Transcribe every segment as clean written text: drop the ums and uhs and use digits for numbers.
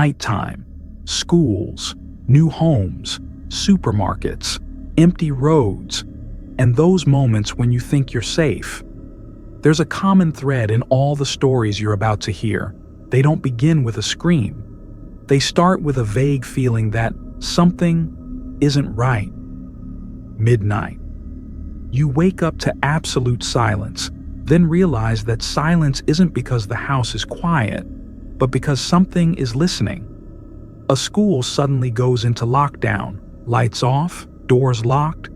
Nighttime, schools, new homes, supermarkets, empty roads, and those moments when you think you're safe. There's a common thread in all the stories you're about to hear. They don't begin with a scream. They start with a vague feeling that something isn't right. Midnight. You wake up to absolute silence, then realize that silence isn't because the house is quiet, but because something is listening. A school suddenly goes into lockdown, lights off, doors locked,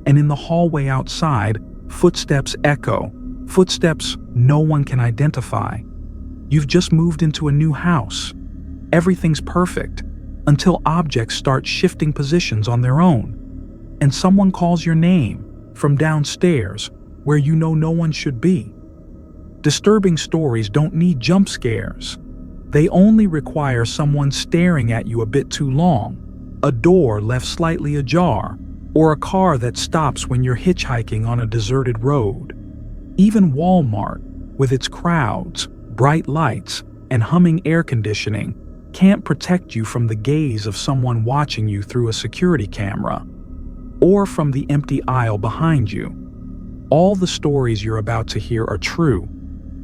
and in the hallway outside, footsteps echo, footsteps no one can identify. You've just moved into a new house. Everything's perfect, until objects start shifting positions on their own, and someone calls your name from downstairs where you know no one should be. Disturbing stories don't need jump scares. They only require someone staring at you a bit too long, a door left slightly ajar, or a car that stops when you're hitchhiking on a deserted road. Even Walmart, with its crowds, bright lights, and humming air conditioning, can't protect you from the gaze of someone watching you through a security camera, or from the empty aisle behind you. All the stories you're about to hear are true,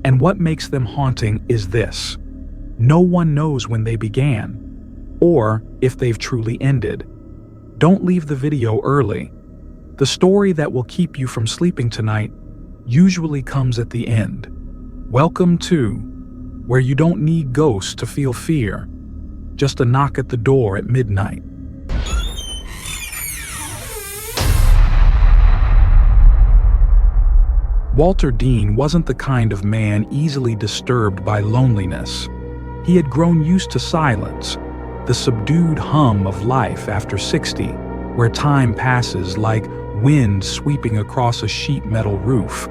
and what makes them haunting is this: no one knows when they began, or if they've truly ended. Don't leave the video early. The story that will keep you from sleeping tonight usually comes at the end. Welcome to where you don't need ghosts to feel fear, just a knock at the door at midnight. Walter Dean wasn't the kind of man easily disturbed by loneliness. He had grown used to silence, the subdued hum of life after 60, where time passes like wind sweeping across a sheet metal roof.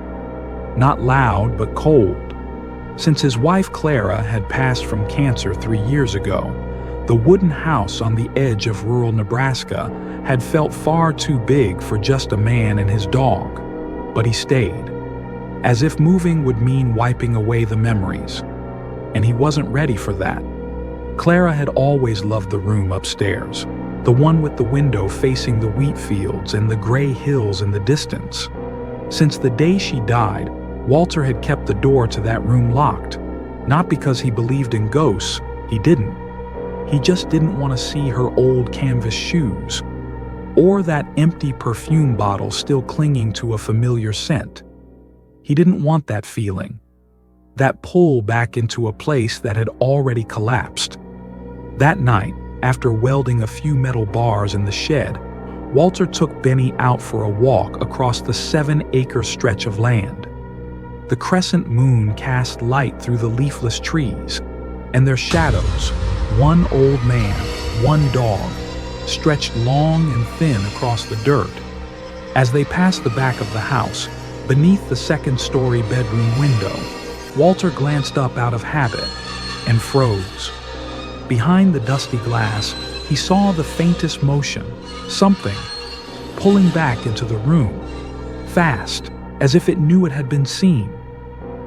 Not loud, but cold. Since his wife Clara had passed from cancer 3 years ago, the wooden house on the edge of rural Nebraska had felt far too big for just a man and his dog. But he stayed, as if moving would mean wiping away the memories. And he wasn't ready for that. Clara had always loved the room upstairs, the one with the window facing the wheat fields and the gray hills in the distance. Since the day she died, Walter had kept the door to that room locked, not because he believed in ghosts, he didn't. He just didn't want to see her old canvas shoes, or that empty perfume bottle still clinging to a familiar scent. He didn't want that feeling, that pull back into a place that had already collapsed. That night, after welding a few metal bars in the shed, Walter took Benny out for a walk across the 7-acre stretch of land. The crescent moon cast light through the leafless trees, and their shadows, one old man, one dog, stretched long and thin across the dirt. As they passed the back of the house, beneath the second-story bedroom window, Walter glanced up out of habit and froze. Behind the dusty glass, he saw the faintest motion, something, pulling back into the room, fast, as if it knew it had been seen.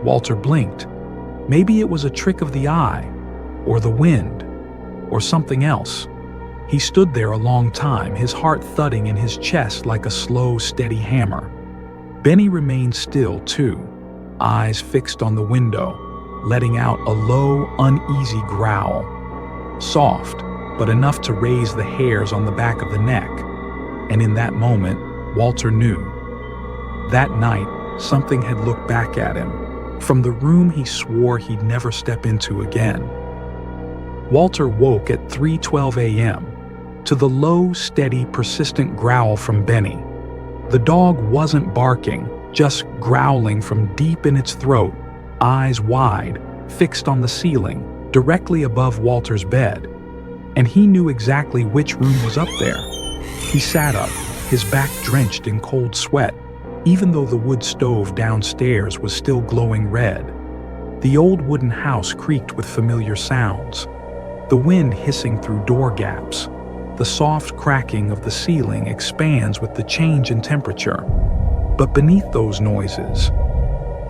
Walter blinked. Maybe it was a trick of the eye, or the wind, or something else. He stood there a long time, his heart thudding in his chest like a slow, steady hammer. Benny remained still, too, eyes fixed on the window, letting out a low, uneasy growl. Soft, but enough to raise the hairs on the back of the neck. And in that moment, Walter knew. That night, something had looked back at him, from the room he swore he'd never step into again. Walter woke at 3:12 a.m. to the low, steady, persistent growl from Benny. The dog wasn't barking, just growling from deep in its throat, eyes wide, fixed on the ceiling, directly above Walter's bed. And he knew exactly which room was up there. He sat up, his back drenched in cold sweat, even though the wood stove downstairs was still glowing red. The old wooden house creaked with familiar sounds, the wind hissing through door gaps. The soft cracking of the ceiling expands with the change in temperature. But beneath those noises,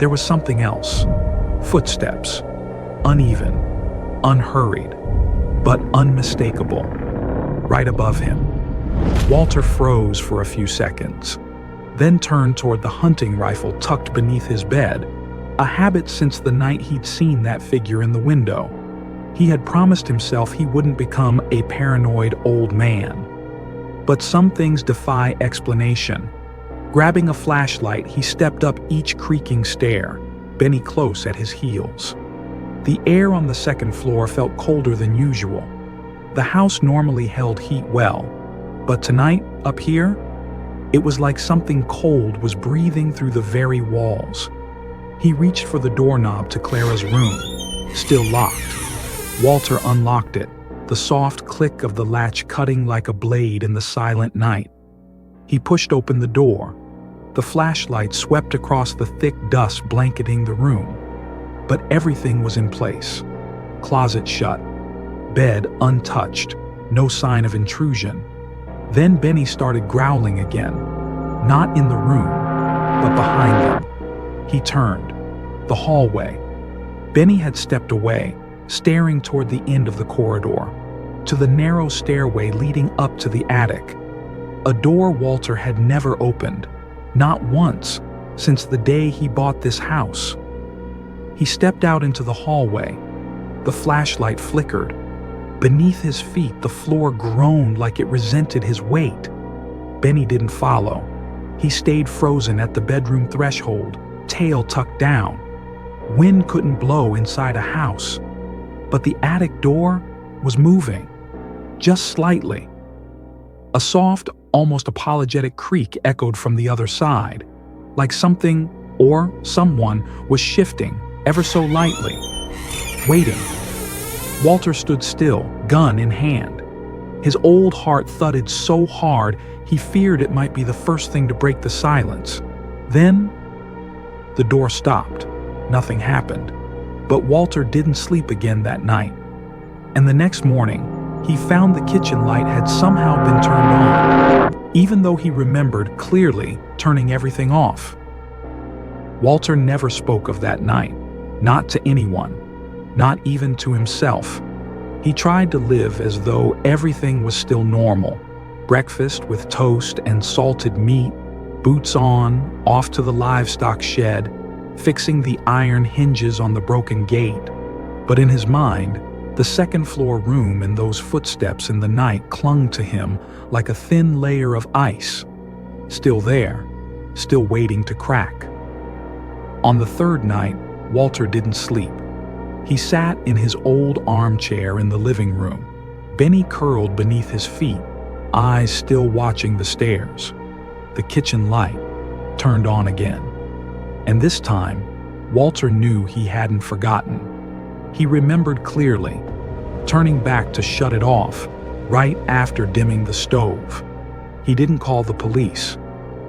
there was something else. Footsteps, uneven, unhurried, but unmistakable, right above him. Walter froze for a few seconds, then turned toward the hunting rifle tucked beneath his bed, a habit since the night he'd seen that figure in the window. He had promised himself he wouldn't become a paranoid old man. But some things defy explanation. Grabbing a flashlight, he stepped up each creaking stair, Benny close at his heels. The air on the second floor felt colder than usual. The house normally held heat well, but tonight, up here, it was like something cold was breathing through the very walls. He reached for the doorknob to Clara's room, still locked. Walter unlocked it, the soft click of the latch cutting like a blade in the silent night. He pushed open the door. The flashlight swept across the thick dust blanketing the room. But everything was in place. Closet shut, bed untouched, no sign of intrusion. Then Benny started growling again, not in the room, but behind them. He turned. The hallway. Benny had stepped away, staring toward the end of the corridor, to the narrow stairway leading up to the attic. A door Walter had never opened, not once, since the day he bought this house. He stepped out into the hallway. The flashlight flickered. Beneath his feet, the floor groaned like it resented his weight. Benny didn't follow. He stayed frozen at the bedroom threshold, tail tucked down. Wind couldn't blow inside a house, but the attic door was moving, just slightly. A soft, almost apologetic creak echoed from the other side, like something or someone was shifting ever so lightly, waiting. Walter stood still, gun in hand. His old heart thudded so hard he feared it might be the first thing to break the silence. Then, the door stopped. Nothing happened. But Walter didn't sleep again that night. And the next morning, he found the kitchen light had somehow been turned on, even though he remembered clearly turning everything off. Walter never spoke of that night, not to anyone. Not even to himself. He tried to live as though everything was still normal. Breakfast with toast and salted meat, boots on, off to the livestock shed, fixing the iron hinges on the broken gate. But in his mind, the second-floor room and those footsteps in the night clung to him like a thin layer of ice. Still there, still waiting to crack. On the third night, Walter didn't sleep. He sat in his old armchair in the living room, Benny curled beneath his feet, eyes still watching the stairs. The kitchen light turned on again. And this time, Walter knew he hadn't forgotten. He remembered clearly, turning back to shut it off, right after dimming the stove. He didn't call the police.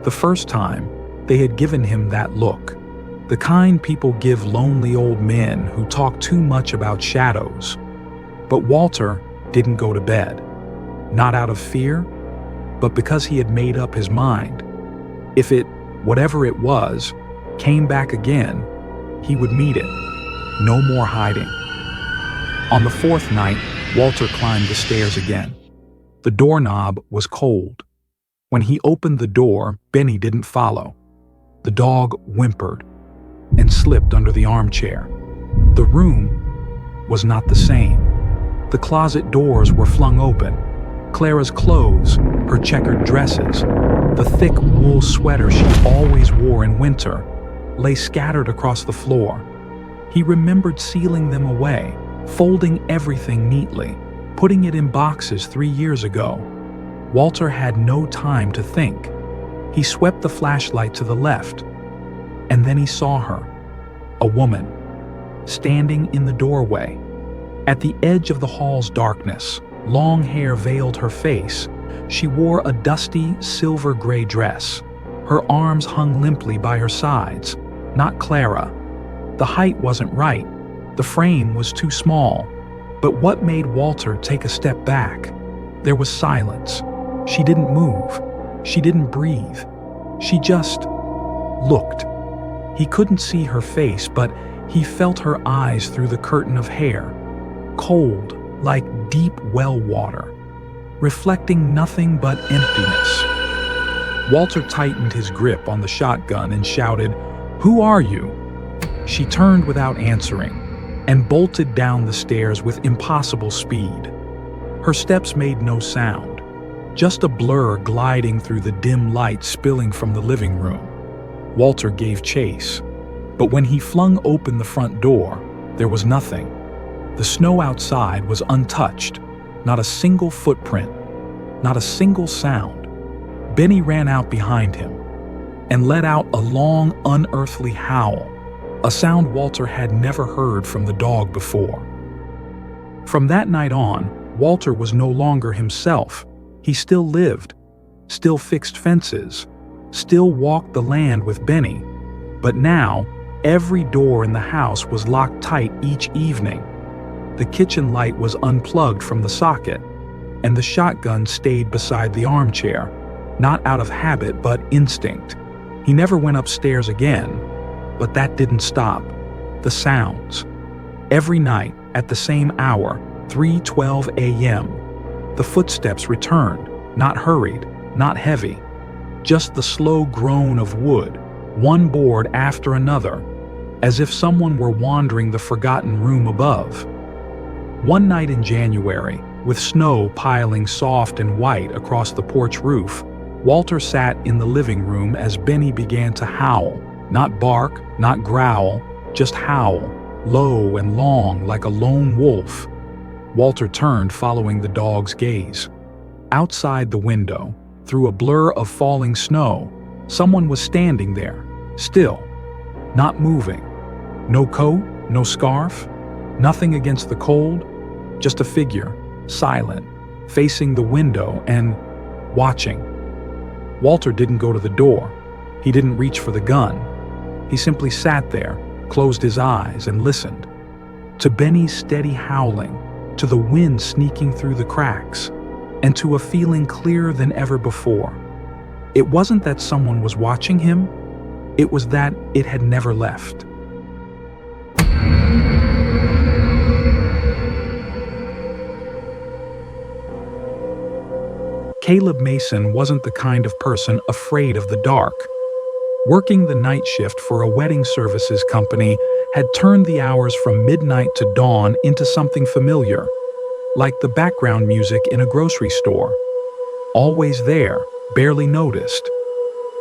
The first time, they had given him that look. The kind people give lonely old men who talk too much about shadows. But Walter didn't go to bed. Not out of fear, but because he had made up his mind. If it, whatever it was, came back again, he would meet it. No more hiding. On the fourth night, Walter climbed the stairs again. The doorknob was cold. When he opened the door, Benny didn't follow. The dog whimpered and slipped under the armchair. The room was not the same. The closet doors were flung open. Clara's clothes, her checkered dresses, the thick wool sweater she always wore in winter, lay scattered across the floor. He remembered sealing them away, folding everything neatly, putting it in boxes 3 years ago. Walter had no time to think. He swept the flashlight to the left, and then he saw her, a woman, standing in the doorway. At the edge of the hall's darkness, long hair veiled her face. She wore a dusty, silver-gray dress. Her arms hung limply by her sides. Not Clara. The height wasn't right. The frame was too small. But what made Walter take a step back? There was silence. She didn't move. She didn't breathe. She just looked. He couldn't see her face, but he felt her eyes through the curtain of hair. Cold, like deep well water, reflecting nothing but emptiness. Walter tightened his grip on the shotgun and shouted, "Who are you?" She turned without answering and bolted down the stairs with impossible speed. Her steps made no sound, just a blur gliding through the dim light spilling from the living room. Walter gave chase, but when he flung open the front door, there was nothing. The snow outside was untouched, not a single footprint, not a single sound. Benny ran out behind him and let out a long, unearthly howl, a sound Walter had never heard from the dog before. From that night on, Walter was no longer himself. He still lived, still fixed fences, still walked the land with Benny. But now, every door in the house was locked tight each evening. The kitchen light was unplugged from the socket, and the shotgun stayed beside the armchair, not out of habit but instinct. He never went upstairs again, but that didn't stop. The sounds. Every night, at the same hour, 3:12 a.m., the footsteps returned, not hurried, not heavy, just the slow groan of wood, one board after another, as if someone were wandering the forgotten room above. One night in January, with snow piling soft and white across the porch roof, Walter sat in the living room as Benny began to howl, not bark, not growl, just howl, low and long like a lone wolf. Walter turned, following the dog's gaze. Outside the window, through a blur of falling snow, someone was standing there, still, not moving. No coat, no scarf, nothing against the cold, just a figure, silent, facing the window and watching. Walter didn't go to the door. He didn't reach for the gun. He simply sat there, closed his eyes, and listened. To Benny's steady howling, to the wind sneaking through the cracks, and to a feeling clearer than ever before. It wasn't that someone was watching him, it was that it had never left. Caleb Mason wasn't the kind of person afraid of the dark. Working the night shift for a wedding services company had turned the hours from midnight to dawn into something familiar, like the background music in a grocery store. Always there, barely noticed.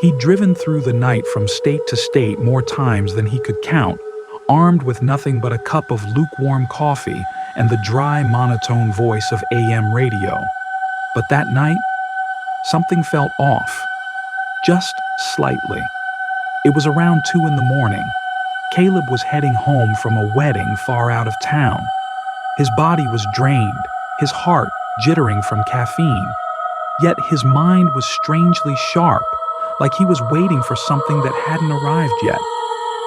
He'd driven through the night from state to state more times than he could count, armed with nothing but a cup of lukewarm coffee and the dry, monotone voice of AM radio. But that night, something felt off, just slightly. It was around 2 a.m. Caleb was heading home from a wedding far out of town. His body was drained, his heart jittering from caffeine. Yet his mind was strangely sharp, like he was waiting for something that hadn't arrived yet.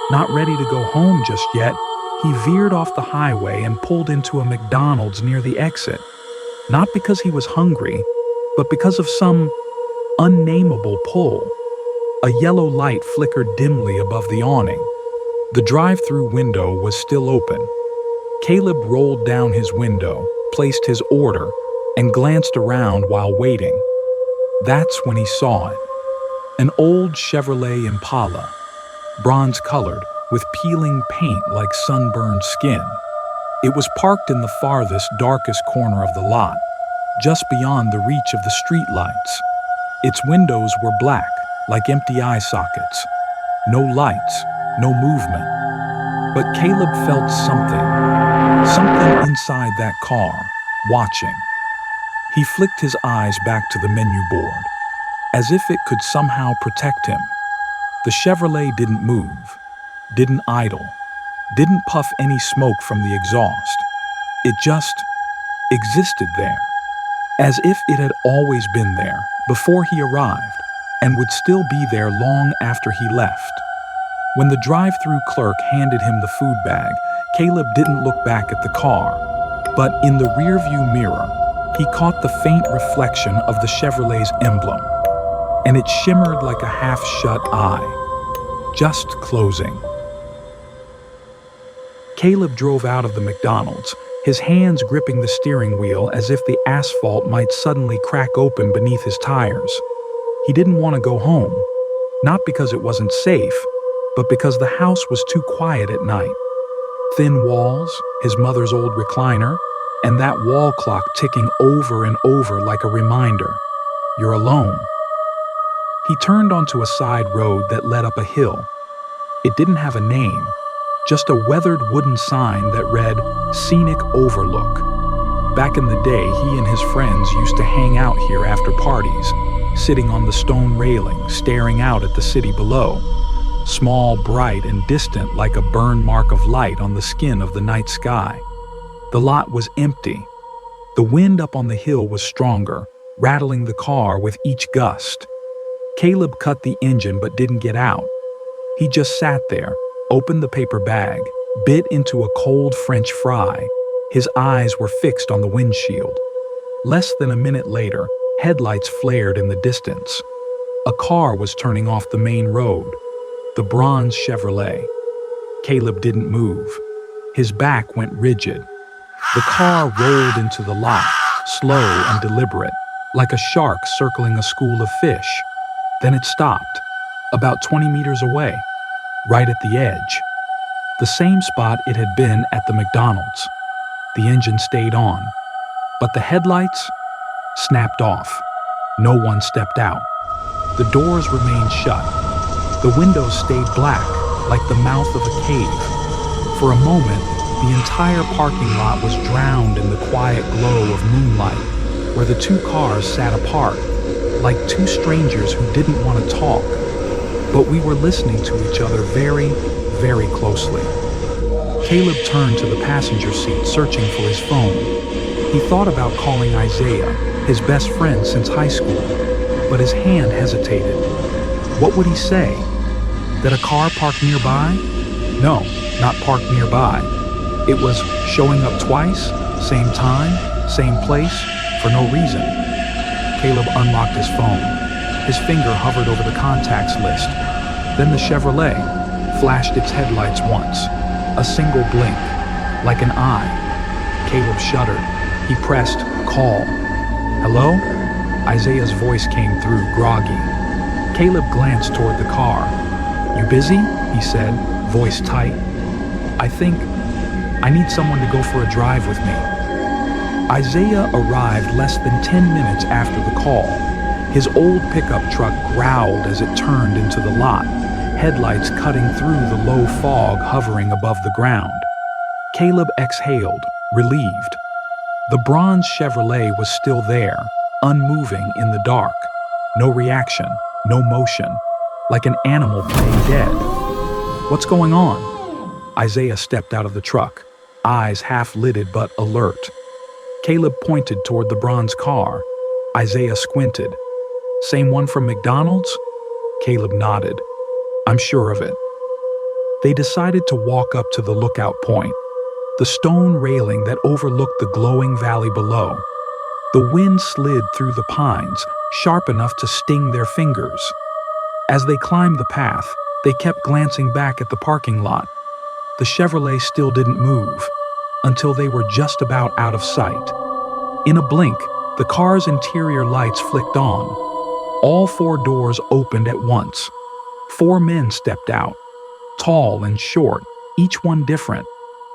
Not ready to go home just yet, he veered off the highway and pulled into a McDonald's near the exit. Not because he was hungry, but because of some unnameable pull. A yellow light flickered dimly above the awning. The drive-through window was still open. Caleb rolled down his window, placed his order, and glanced around while waiting. That's when he saw it. An old Chevrolet Impala, bronze-colored, with peeling paint like sunburned skin. It was parked in the farthest, darkest corner of the lot, just beyond the reach of the streetlights. Its windows were black, like empty eye sockets. No lights, no movement. But Caleb felt something inside that car, watching. He flicked his eyes back to the menu board, as if it could somehow protect him. The Chevrolet didn't move, didn't idle, didn't puff any smoke from the exhaust. It just existed there, as if it had always been there before he arrived, and would still be there long after he left. When the drive-through clerk handed him the food bag, Caleb didn't look back at the car, but in the rearview mirror, he caught the faint reflection of the Chevrolet's emblem, and it shimmered like a half-shut eye, just closing. Caleb drove out of the McDonald's, his hands gripping the steering wheel as if the asphalt might suddenly crack open beneath his tires. He didn't want to go home, not because it wasn't safe, but because the house was too quiet at night. Thin walls, his mother's old recliner, and that wall clock ticking over and over like a reminder, you're alone. He turned onto a side road that led up a hill. It didn't have a name, just a weathered wooden sign that read, Scenic Overlook. Back in the day, he and his friends used to hang out here after parties, sitting on the stone railing, staring out at the city below, small, bright, and distant like a burn mark of light on the skin of the night sky. The lot was empty. The wind up on the hill was stronger, rattling the car with each gust. Caleb cut the engine but didn't get out. He just sat there, opened the paper bag, bit into a cold French fry. His eyes were fixed on the windshield. Less than a minute later, headlights flared in the distance. A car was turning off the main road, the bronze Chevrolet. Caleb didn't move. His back went rigid. The car rolled into the lot, slow and deliberate, like a shark circling a school of fish. Then it stopped, about 20 meters away, right at the edge. The same spot it had been at the McDonald's. The engine stayed on, but the headlights snapped off. No one stepped out. The doors remained shut. The windows stayed black, like the mouth of a cave. For a moment, the entire parking lot was drowned in the quiet glow of moonlight, where the two cars sat apart, like two strangers who didn't want to talk. But we were listening to each other very, very closely. Caleb turned to the passenger seat, searching for his phone. He thought about calling Isaiah, his best friend since high school, but his hand hesitated. What would he say? That a car parked nearby? No, not parked nearby. It was showing up twice, same time, same place, for no reason. Caleb unlocked his phone. His finger hovered over the contacts list. Then the Chevrolet flashed its headlights once, a single blink, like an eye. Caleb shuddered. He pressed call. Hello? Isaiah's voice came through, groggy. Caleb glanced toward the car. You busy? He said, voice tight. I need someone to go for a drive with me. Isaiah arrived less than 10 minutes after the call. His old pickup truck growled as it turned into the lot, headlights cutting through the low fog hovering above the ground. Caleb exhaled, relieved. The bronze Chevrolet was still there, unmoving in the dark. No reaction, no motion, like an animal playing dead. What's going on? Isaiah stepped out of the truck, eyes half-lidded but alert. Caleb pointed toward the bronze car. Isaiah squinted. Same one from McDonald's? Caleb nodded. I'm sure of it. They decided to walk up to the lookout point, the stone railing that overlooked the glowing valley below. The wind slid through the pines, sharp enough to sting their fingers. As they climbed the path, they kept glancing back at the parking lot. The Chevrolet still didn't move, until they were just about out of sight. In a blink, the car's interior lights flicked on. All four doors opened at once. 4 men stepped out, tall and short, each one different,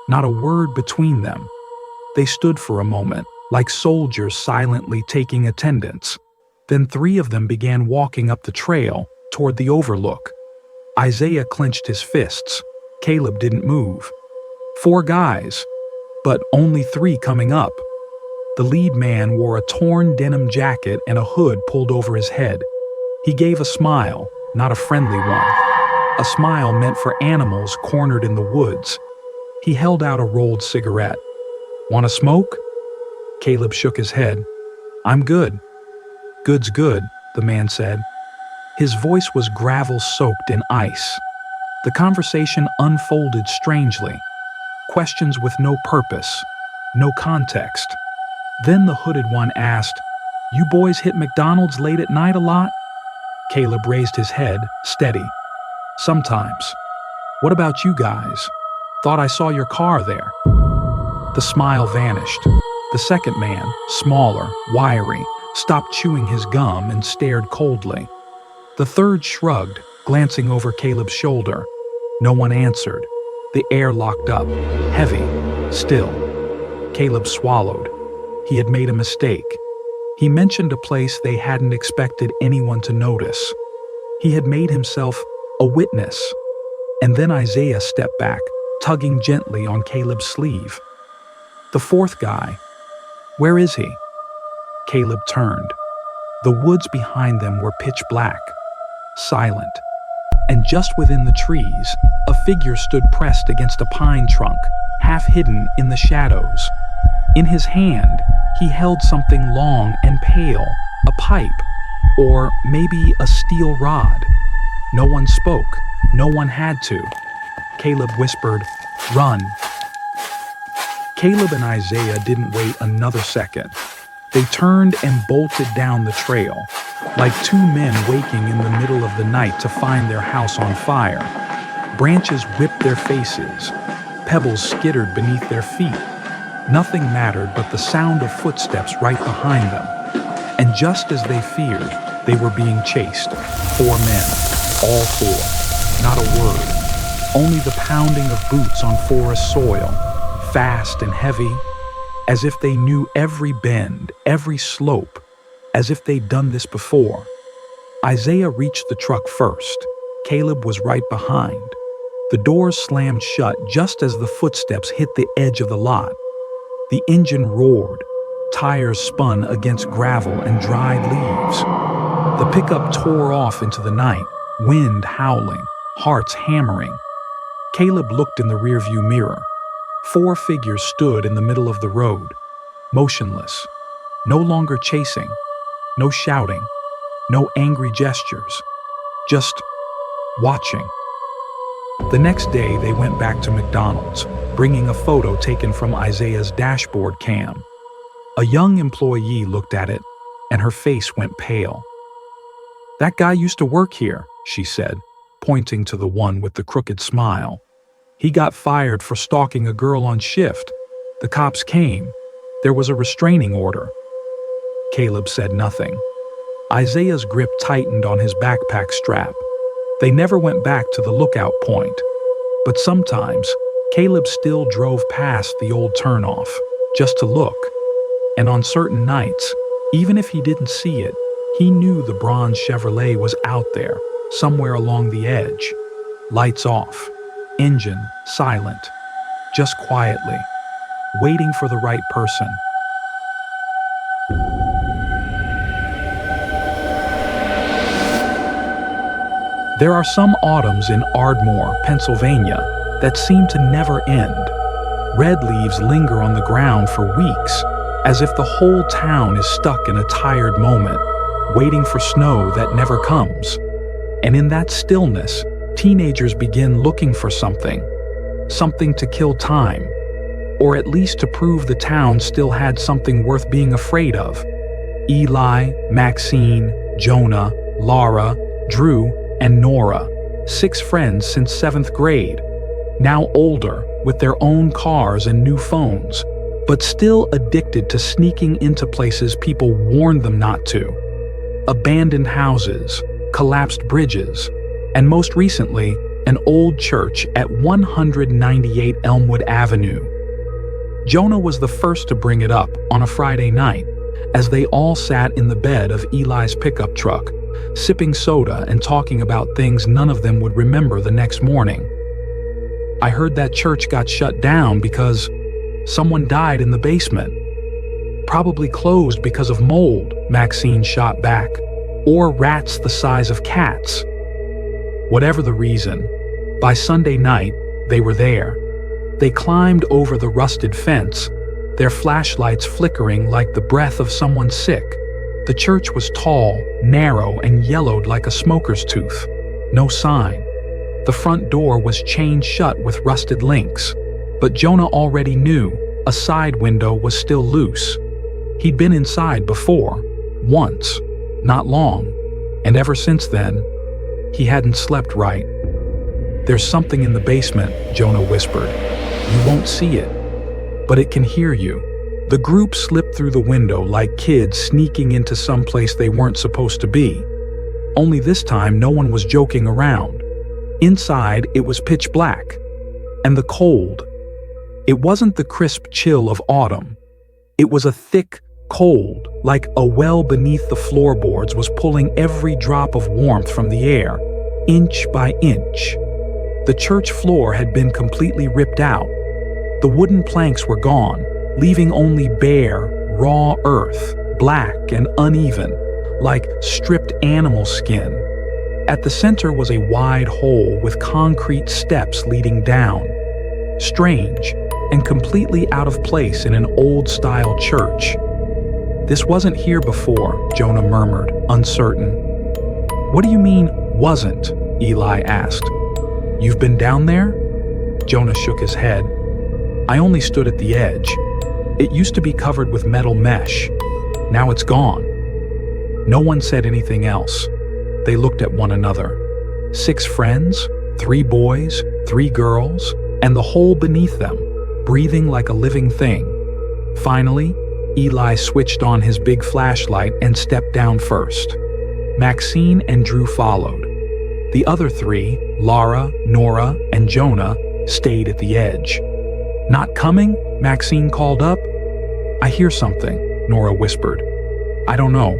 not a word between them. They stood for a moment, like soldiers silently taking attendance. Then 3 of them began walking up the trail toward the overlook. Isaiah clenched his fists. Caleb didn't move. 4 guys, but only 3 coming up. The lead man wore a torn denim jacket and a hood pulled over his head. He gave a smile, not a friendly one. A smile meant for animals cornered in the woods. He held out a rolled cigarette. Want a smoke? Caleb shook his head. I'm good. Good's good, the man said. His voice was gravel-soaked in ice. The conversation unfolded strangely. Questions with no purpose, no context. Then the hooded one asked, You boys hit McDonald's late at night a lot? Caleb raised his head, steady. Sometimes. What about you guys? Thought I saw your car there. The The smile vanished. The second man, smaller, wiry, stopped chewing his gum and stared coldly. The third shrugged, glancing over Caleb's shoulder. No one answered. The air locked up, heavy, still. Caleb swallowed. He had made a mistake. He mentioned a place they hadn't expected anyone to notice. He had made himself a witness. And then Isaiah stepped back, tugging gently on Caleb's sleeve. The fourth guy. Where is he? Caleb turned. The woods behind them were pitch black, silent. And just within the trees, a figure stood pressed against a pine trunk, half hidden in the shadows. In his hand, he held something long and pale, a pipe, or maybe a steel rod. No one spoke. No one had to. Caleb whispered, "Run." Caleb and Isaiah didn't wait another second. They turned and bolted down the trail, like two men waking in the middle of the night to find their house on fire. Branches whipped their faces. Pebbles skittered beneath their feet. Nothing mattered but the sound of footsteps right behind them. And just as they feared, they were being chased. 4 men, all 4. Not a word. Only the pounding of boots on forest soil, fast and heavy, as if they knew every bend, every slope, as if they'd done this before. Isaiah reached the truck first. Caleb was right behind. The doors slammed shut just as the footsteps hit the edge of the lot. The engine roared. Tires spun against gravel and dried leaves. The pickup tore off into the night, wind howling, hearts hammering. Caleb looked in the rearview mirror. 4 figures stood in the middle of the road, motionless, no longer chasing, no shouting, no angry gestures, just watching. The next day, they went back to McDonald's, bringing a photo taken from Isaiah's dashboard cam. A young employee looked at it, and her face went pale. "That guy used to work here," she said, pointing to the one with the crooked smile. "He got fired for stalking a girl on shift. The cops came. There was a restraining order." Caleb said nothing. Isaiah's grip tightened on his backpack strap. They never went back to the lookout point. But sometimes, Caleb still drove past the old turnoff, just to look. And on certain nights, even if he didn't see it, he knew the bronze Chevrolet was out there, somewhere along the edge. Lights off, engine silent, just quietly, waiting for the right person. There are some autumns in Ardmore, Pennsylvania, that seem to never end. Red leaves linger on the ground for weeks, as if the whole town is stuck in a tired moment, waiting for snow that never comes. And in that stillness, teenagers begin looking for something to kill time, or at least to prove the town still had something worth being afraid of. Eli, Maxine, Jonah, Laura, Drew, and Nora, 6 friends since 7th grade, now older with their own cars and new phones, but still addicted to sneaking into places people warned them not to. Abandoned houses, collapsed bridges, and most recently, an old church at 198 Elmwood Avenue. Jonah was the first to bring it up on a Friday night, as they all sat in the bed of Eli's pickup truck, sipping soda and talking about things none of them would remember the next morning. "I heard that church got shut down because someone died in the basement. Probably closed because of mold," Maxine shot back, "or rats the size of cats." Whatever the reason, by Sunday night, they were there. They climbed over the rusted fence, their flashlights flickering like the breath of someone sick. The church was tall, narrow, and yellowed like a smoker's tooth. No sign. The front door was chained shut with rusted links, but Jonah already knew a side window was still loose. He'd been inside before, once, not long, and ever since then, he hadn't slept right. "There's something in the basement," Jonah whispered. "You won't see it." but it can hear you." The group slipped through the window like kids sneaking into some place they weren't supposed to be. Only this time, no one was joking around. Inside, it was pitch black. And the cold. It wasn't the crisp chill of autumn. It was a thick cold, like a well beneath the floorboards was pulling every drop of warmth from the air, inch by inch. The church floor had been completely ripped out. The wooden planks were gone, leaving only bare, raw earth, black and uneven, like stripped animal skin. At the center was a wide hole with concrete steps leading down. Strange and completely out of place in an old-style church. "This wasn't here before," Jonah murmured, uncertain. "What do you mean, wasn't?" Eli asked. "You've been down there?" Jonah shook his head. "I only stood at the edge. It used to be covered with metal mesh. Now it's gone." No one said anything else. They looked at one another. 6 friends, 3 boys, 3 girls, and the hole beneath them, breathing like a living thing. Finally, Eli switched on his big flashlight and stepped down first. Maxine and Drew followed. The other 3, Lara, Nora, and Jonah, stayed at the edge. "Not coming?" Maxine called up. "I hear something," Nora whispered. "I don't know.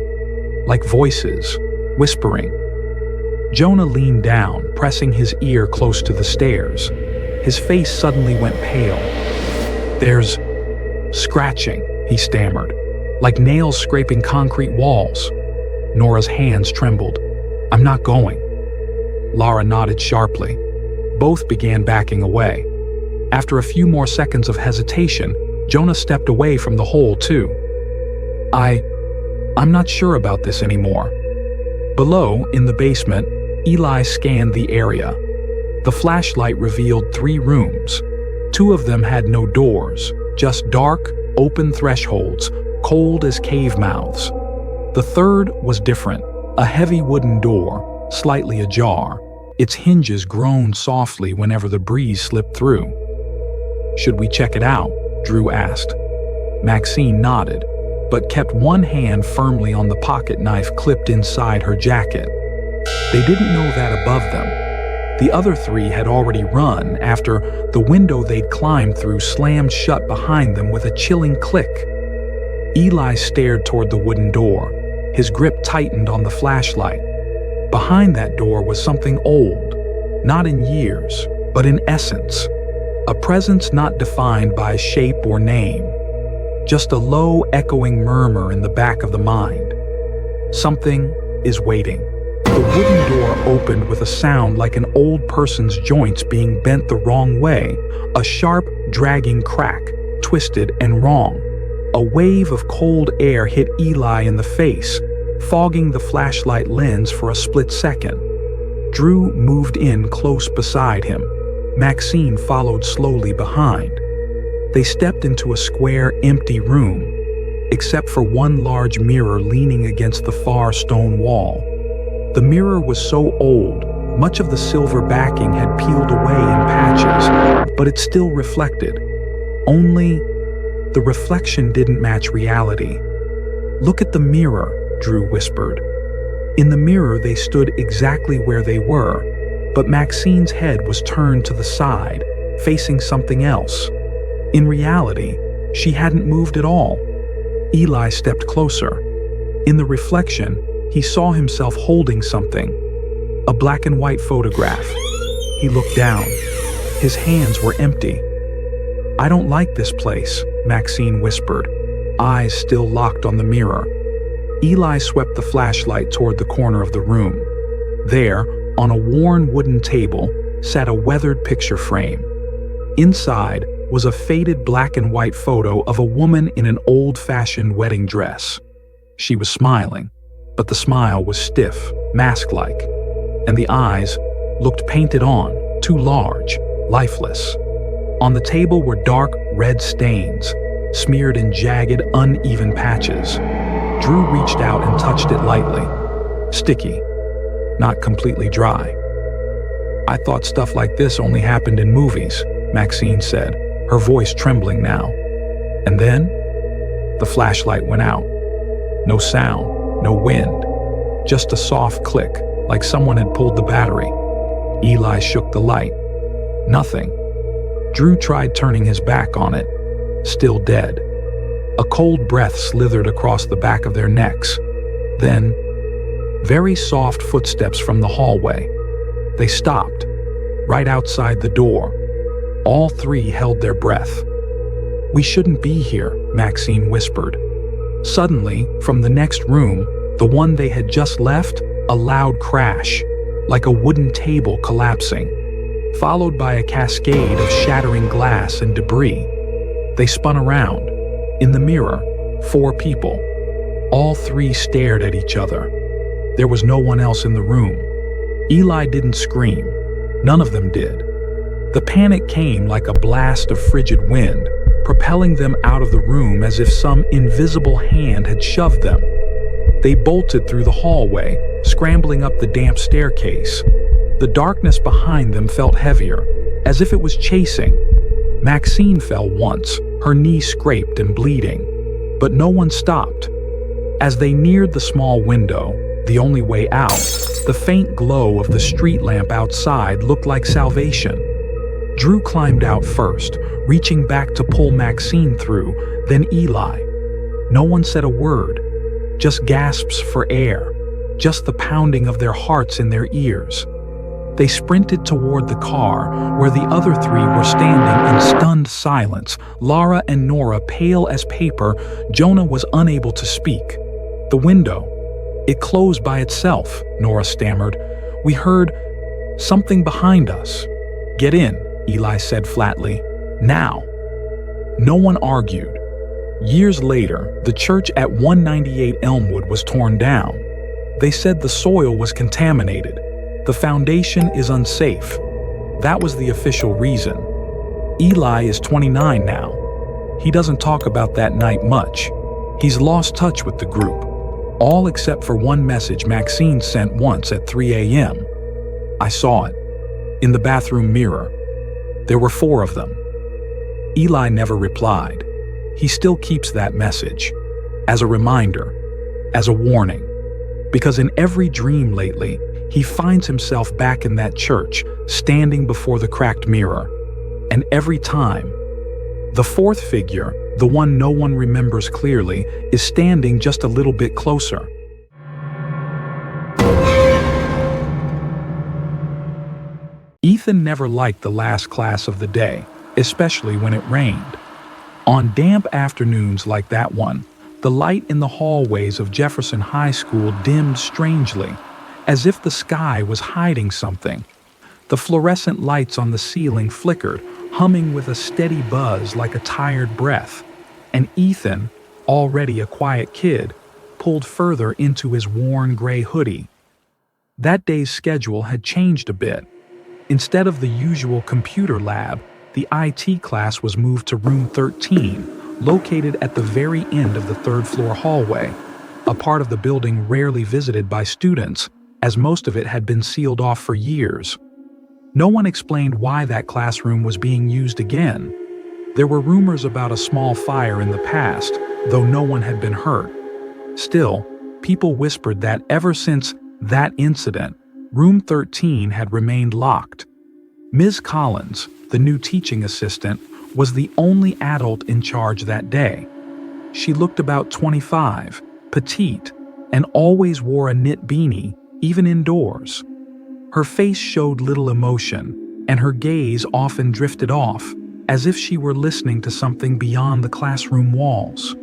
Like voices, whispering." Jonah leaned down, pressing his ear close to the stairs. His face suddenly went pale. "There's scratching," he stammered, "like nails scraping concrete walls." Nora's hands trembled. "I'm not going." Lara nodded sharply. Both began backing away. After a few more seconds of hesitation, Jonah stepped away from the hole too. I'm not sure about this anymore." Below, in the basement, Eli scanned the area. The flashlight revealed 3 rooms. 2 of them had no doors, just dark, open thresholds, cold as cave mouths. The third was different, a heavy wooden door, slightly ajar. Its hinges groaned softly whenever the breeze slipped through. "Should we check it out?" Drew asked. Maxine nodded, but kept one hand firmly on the pocket knife clipped inside her jacket. They didn't know that above them. The other 3 had already run after the window they'd climbed through slammed shut behind them with a chilling click. Eli stared toward the wooden door. His grip tightened on the flashlight. Behind that door was something old, not in years, but in essence. A presence not defined by shape or name. Just a low, echoing murmur in the back of the mind. Something is waiting. The wooden door opened with a sound like an old person's joints being bent the wrong way, a sharp, dragging crack, twisted and wrong. A wave of cold air hit Eli in the face, fogging the flashlight lens for a split second. Drew moved in close beside him. Maxine followed slowly behind. They stepped into a square, empty room, except for one large mirror leaning against the far stone wall. The mirror was so old, much of the silver backing had peeled away in patches, but it still reflected. Only the reflection didn't match reality. "Look at the mirror," Drew whispered. In the mirror, they stood exactly where they were, but Maxine's head was turned to the side, facing something else. In reality, she hadn't moved at all. Eli stepped closer. In the reflection, he saw himself holding something, a black and white photograph. He looked down. His hands were empty. "I don't like this place," Maxine whispered, eyes still locked on the mirror. Eli swept the flashlight toward the corner of the room. There, on a worn wooden table, sat a weathered picture frame. Inside was a faded black and white photo of a woman in an old-fashioned wedding dress. She was smiling, but the smile was stiff, mask-like, and the eyes looked painted on, too large, lifeless. On the table were dark red stains, smeared in jagged, uneven patches. Drew reached out and touched it lightly. Sticky, not completely dry. "I thought stuff like this only happened in movies," Maxine said, her voice trembling now. And then, the flashlight went out. No sound, no wind, just a soft click, like someone had pulled the battery. Eli shook the light. Nothing. Drew tried turning his back on it. Still dead. A cold breath slithered across the back of their necks. Then, very soft footsteps from the hallway. They stopped, right outside the door. All three held their breath. "We shouldn't be here," Maxine whispered. Suddenly, from the next room, the one they had just left, a loud crash, like a wooden table collapsing, followed by a cascade of shattering glass and debris. They spun around. In the mirror, 4 people. All 3 stared at each other. There was no one else in the room. Eli didn't scream. None of them did. The panic came like a blast of frigid wind, propelling them out of the room as if some invisible hand had shoved them. They bolted through the hallway, scrambling up the damp staircase. The darkness behind them felt heavier, as if it was chasing. Maxine fell once, her knee scraped and bleeding, but no one stopped. As they neared the small window, the only way out, the faint glow of the street lamp outside looked like salvation. Drew climbed out first, reaching back to pull Maxine through, then Eli. No one said a word, just gasps for air, just the pounding of their hearts in their ears. They sprinted toward the car, where the other 3 were standing in stunned silence, Lara and Nora pale as paper. Jonah was unable to speak. "The window. It closed by itself," Nora stammered. "We heard something behind us." "Get in," Eli said flatly. "Now." No one argued. Years later, the church at 198 Elmwood was torn down. They said the soil was contaminated. The foundation is unsafe. That was the official reason. Eli is 29 now. He doesn't talk about that night much. He's lost touch with the group, all except for one message Maxine sent once at 3 a.m. I saw it, in the bathroom mirror. There were 4 of them. Eli never replied. He still keeps that message, as a reminder, as a warning. Because in every dream lately, he finds himself back in that church, standing before the cracked mirror. And every time, the 4th figure, the one no one remembers clearly, is standing just a little bit closer. Ethan never liked the last class of the day, especially when it rained. On damp afternoons like that one, the light in the hallways of Jefferson High School dimmed strangely, as if the sky was hiding something. The fluorescent lights on the ceiling flickered, humming with a steady buzz like a tired breath, and Ethan, already a quiet kid, pulled further into his worn gray hoodie. That day's schedule had changed a bit. Instead of the usual computer lab, the IT class was moved to room 13, located at the very end of the 3rd floor hallway, a part of the building rarely visited by students, as most of it had been sealed off for years. No one explained why that classroom was being used again. There were rumors about a small fire in the past, though no one had been hurt. Still, people whispered that ever since that incident, room 13 had remained locked. Ms. Collins, the new teaching assistant, was the only adult in charge that day. She looked about 25, petite, and always wore a knit beanie, even indoors. Her face showed little emotion, and her gaze often drifted off, as if she were listening to something beyond the classroom walls.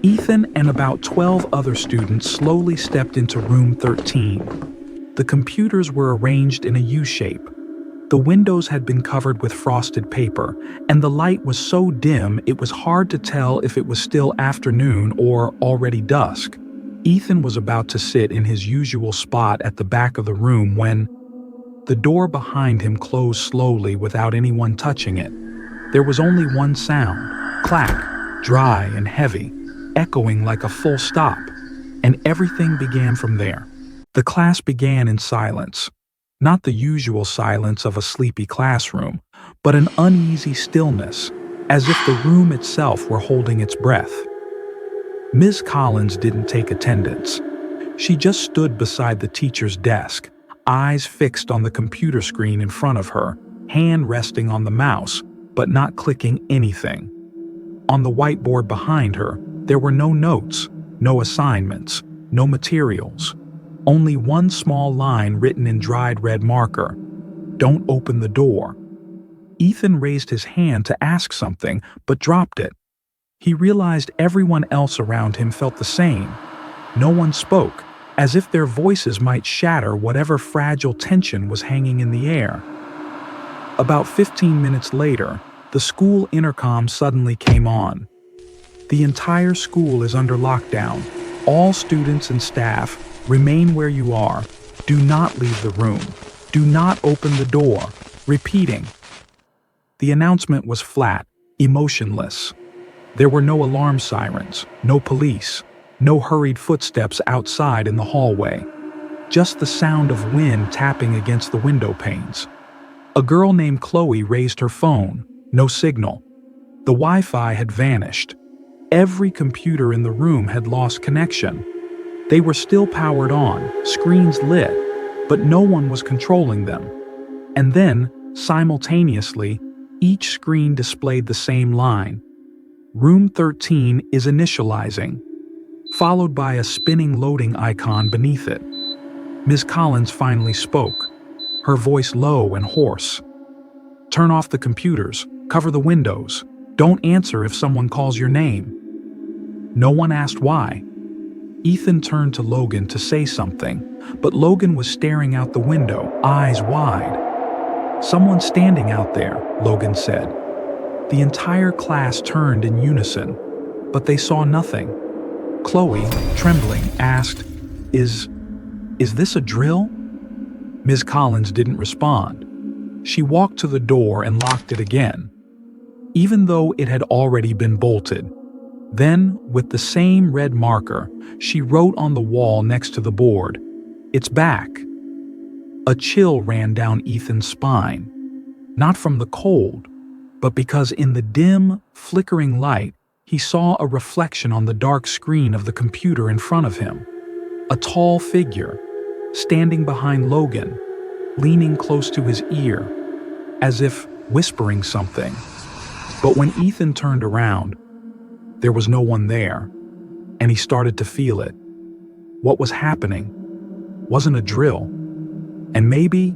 Ethan and about 12 other students slowly stepped into room 13. The computers were arranged in a U-shape. The windows had been covered with frosted paper, and the light was so dim it was hard to tell if it was still afternoon or already dusk. Ethan was about to sit in his usual spot at the back of the room when the door behind him closed slowly without anyone touching it. There was only one sound, clack, dry and heavy, echoing like a full stop, and everything began from there. The class began in silence. Not the usual silence of a sleepy classroom, but an uneasy stillness, as if the room itself were holding its breath. Ms. Collins didn't take attendance. She just stood beside the teacher's desk, eyes fixed on the computer screen in front of her, hand resting on the mouse, but not clicking anything. On the whiteboard behind her, there were no notes, no assignments, no materials. Only one small line written in dried red marker: "Don't open the door." Ethan raised his hand to ask something, but dropped it. He realized everyone else around him felt the same. No one spoke, as if their voices might shatter whatever fragile tension was hanging in the air. About 15 minutes later, the school intercom suddenly came on. "The entire school is under lockdown. All students and staff, remain where you are. Do not leave the room. Do not open the door. Repeating." The announcement was flat, emotionless. There were no alarm sirens, no police, no hurried footsteps outside in the hallway. Just the sound of wind tapping against the window panes. A girl named Chloe raised her phone. No signal. The Wi-Fi had vanished. Every computer in the room had lost connection. They were still powered on, screens lit, but no one was controlling them. And then, simultaneously, each screen displayed the same line: "Room 13 is initializing," followed by a spinning loading icon beneath it. Ms. Collins finally spoke, her voice low and hoarse. "Turn off the computers, cover the windows, don't answer if someone calls your name." No one asked why. Ethan turned to Logan to say something, but Logan was staring out the window, eyes wide. "Someone's standing out there," Logan said. The entire class turned in unison, but they saw nothing. Chloe, trembling, asked, Is this a drill?" Ms. Collins didn't respond. She walked to the door and locked it again, even though it had already been bolted. Then, with the same red marker, she wrote on the wall next to the board, "It's back." A chill ran down Ethan's spine, not from the cold, but because in the dim, flickering light, he saw a reflection on the dark screen of the computer in front of him. A tall figure, standing behind Logan, leaning close to his ear, as if whispering something. But when Ethan turned around, there was no one there, and he started to feel it. What was happening wasn't a drill, and maybe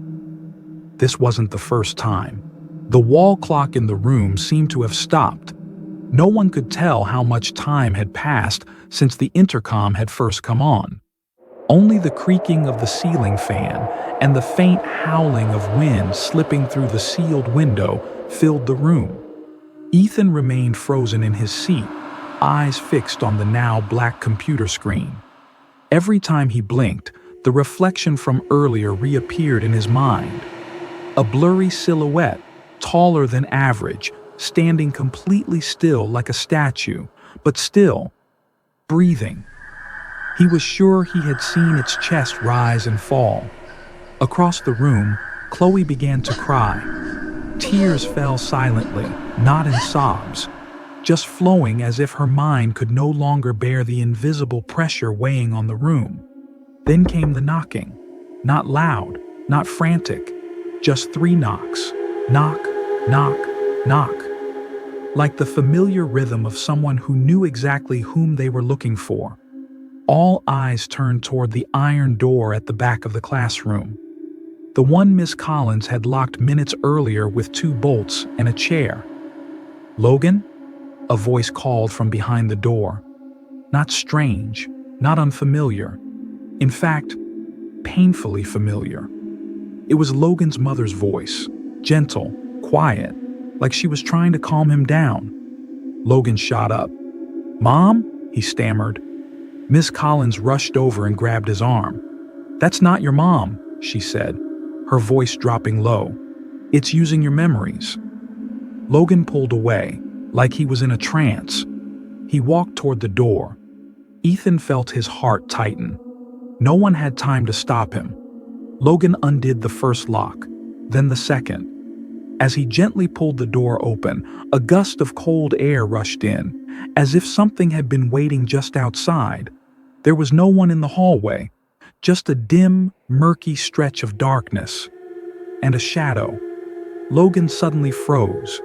this wasn't the first time. The wall clock in the room seemed to have stopped. No one could tell how much time had passed since the intercom had first come on. Only the creaking of the ceiling fan and the faint howling of wind slipping through the sealed window filled the room. Ethan remained frozen in his seat, eyes fixed on the now black computer screen. Every time he blinked, the reflection from earlier reappeared in his mind. A blurry silhouette, taller than average, standing completely still like a statue, but still breathing. He was sure he had seen its chest rise and fall. Across the room, Chloe began to cry. Tears fell silently, not in sobs, just flowing as if her mind could no longer bear the invisible pressure weighing on the room. Then came the knocking. Not loud, not frantic, just 3 knocks. Knock, knock, knock. Like the familiar rhythm of someone who knew exactly whom they were looking for. All eyes turned toward the iron door at the back of the classroom. The one Miss Collins had locked minutes earlier with 2 bolts and a chair. "Logan?" A voice called from behind the door. Not strange, not unfamiliar. In fact, painfully familiar. It was Logan's mother's voice, gentle, quiet, like she was trying to calm him down. Logan shot up. "Mom?" he stammered. Miss Collins rushed over and grabbed his arm. "That's not your mom," she said, her voice dropping low. "It's using your memories." Logan pulled away, like he was in a trance. He walked toward the door. Ethan felt his heart tighten. No one had time to stop him. Logan undid the first lock, then the second. As he gently pulled the door open, a gust of cold air rushed in, as if something had been waiting just outside. There was no one in the hallway, just a dim, murky stretch of darkness and a shadow. Logan suddenly froze.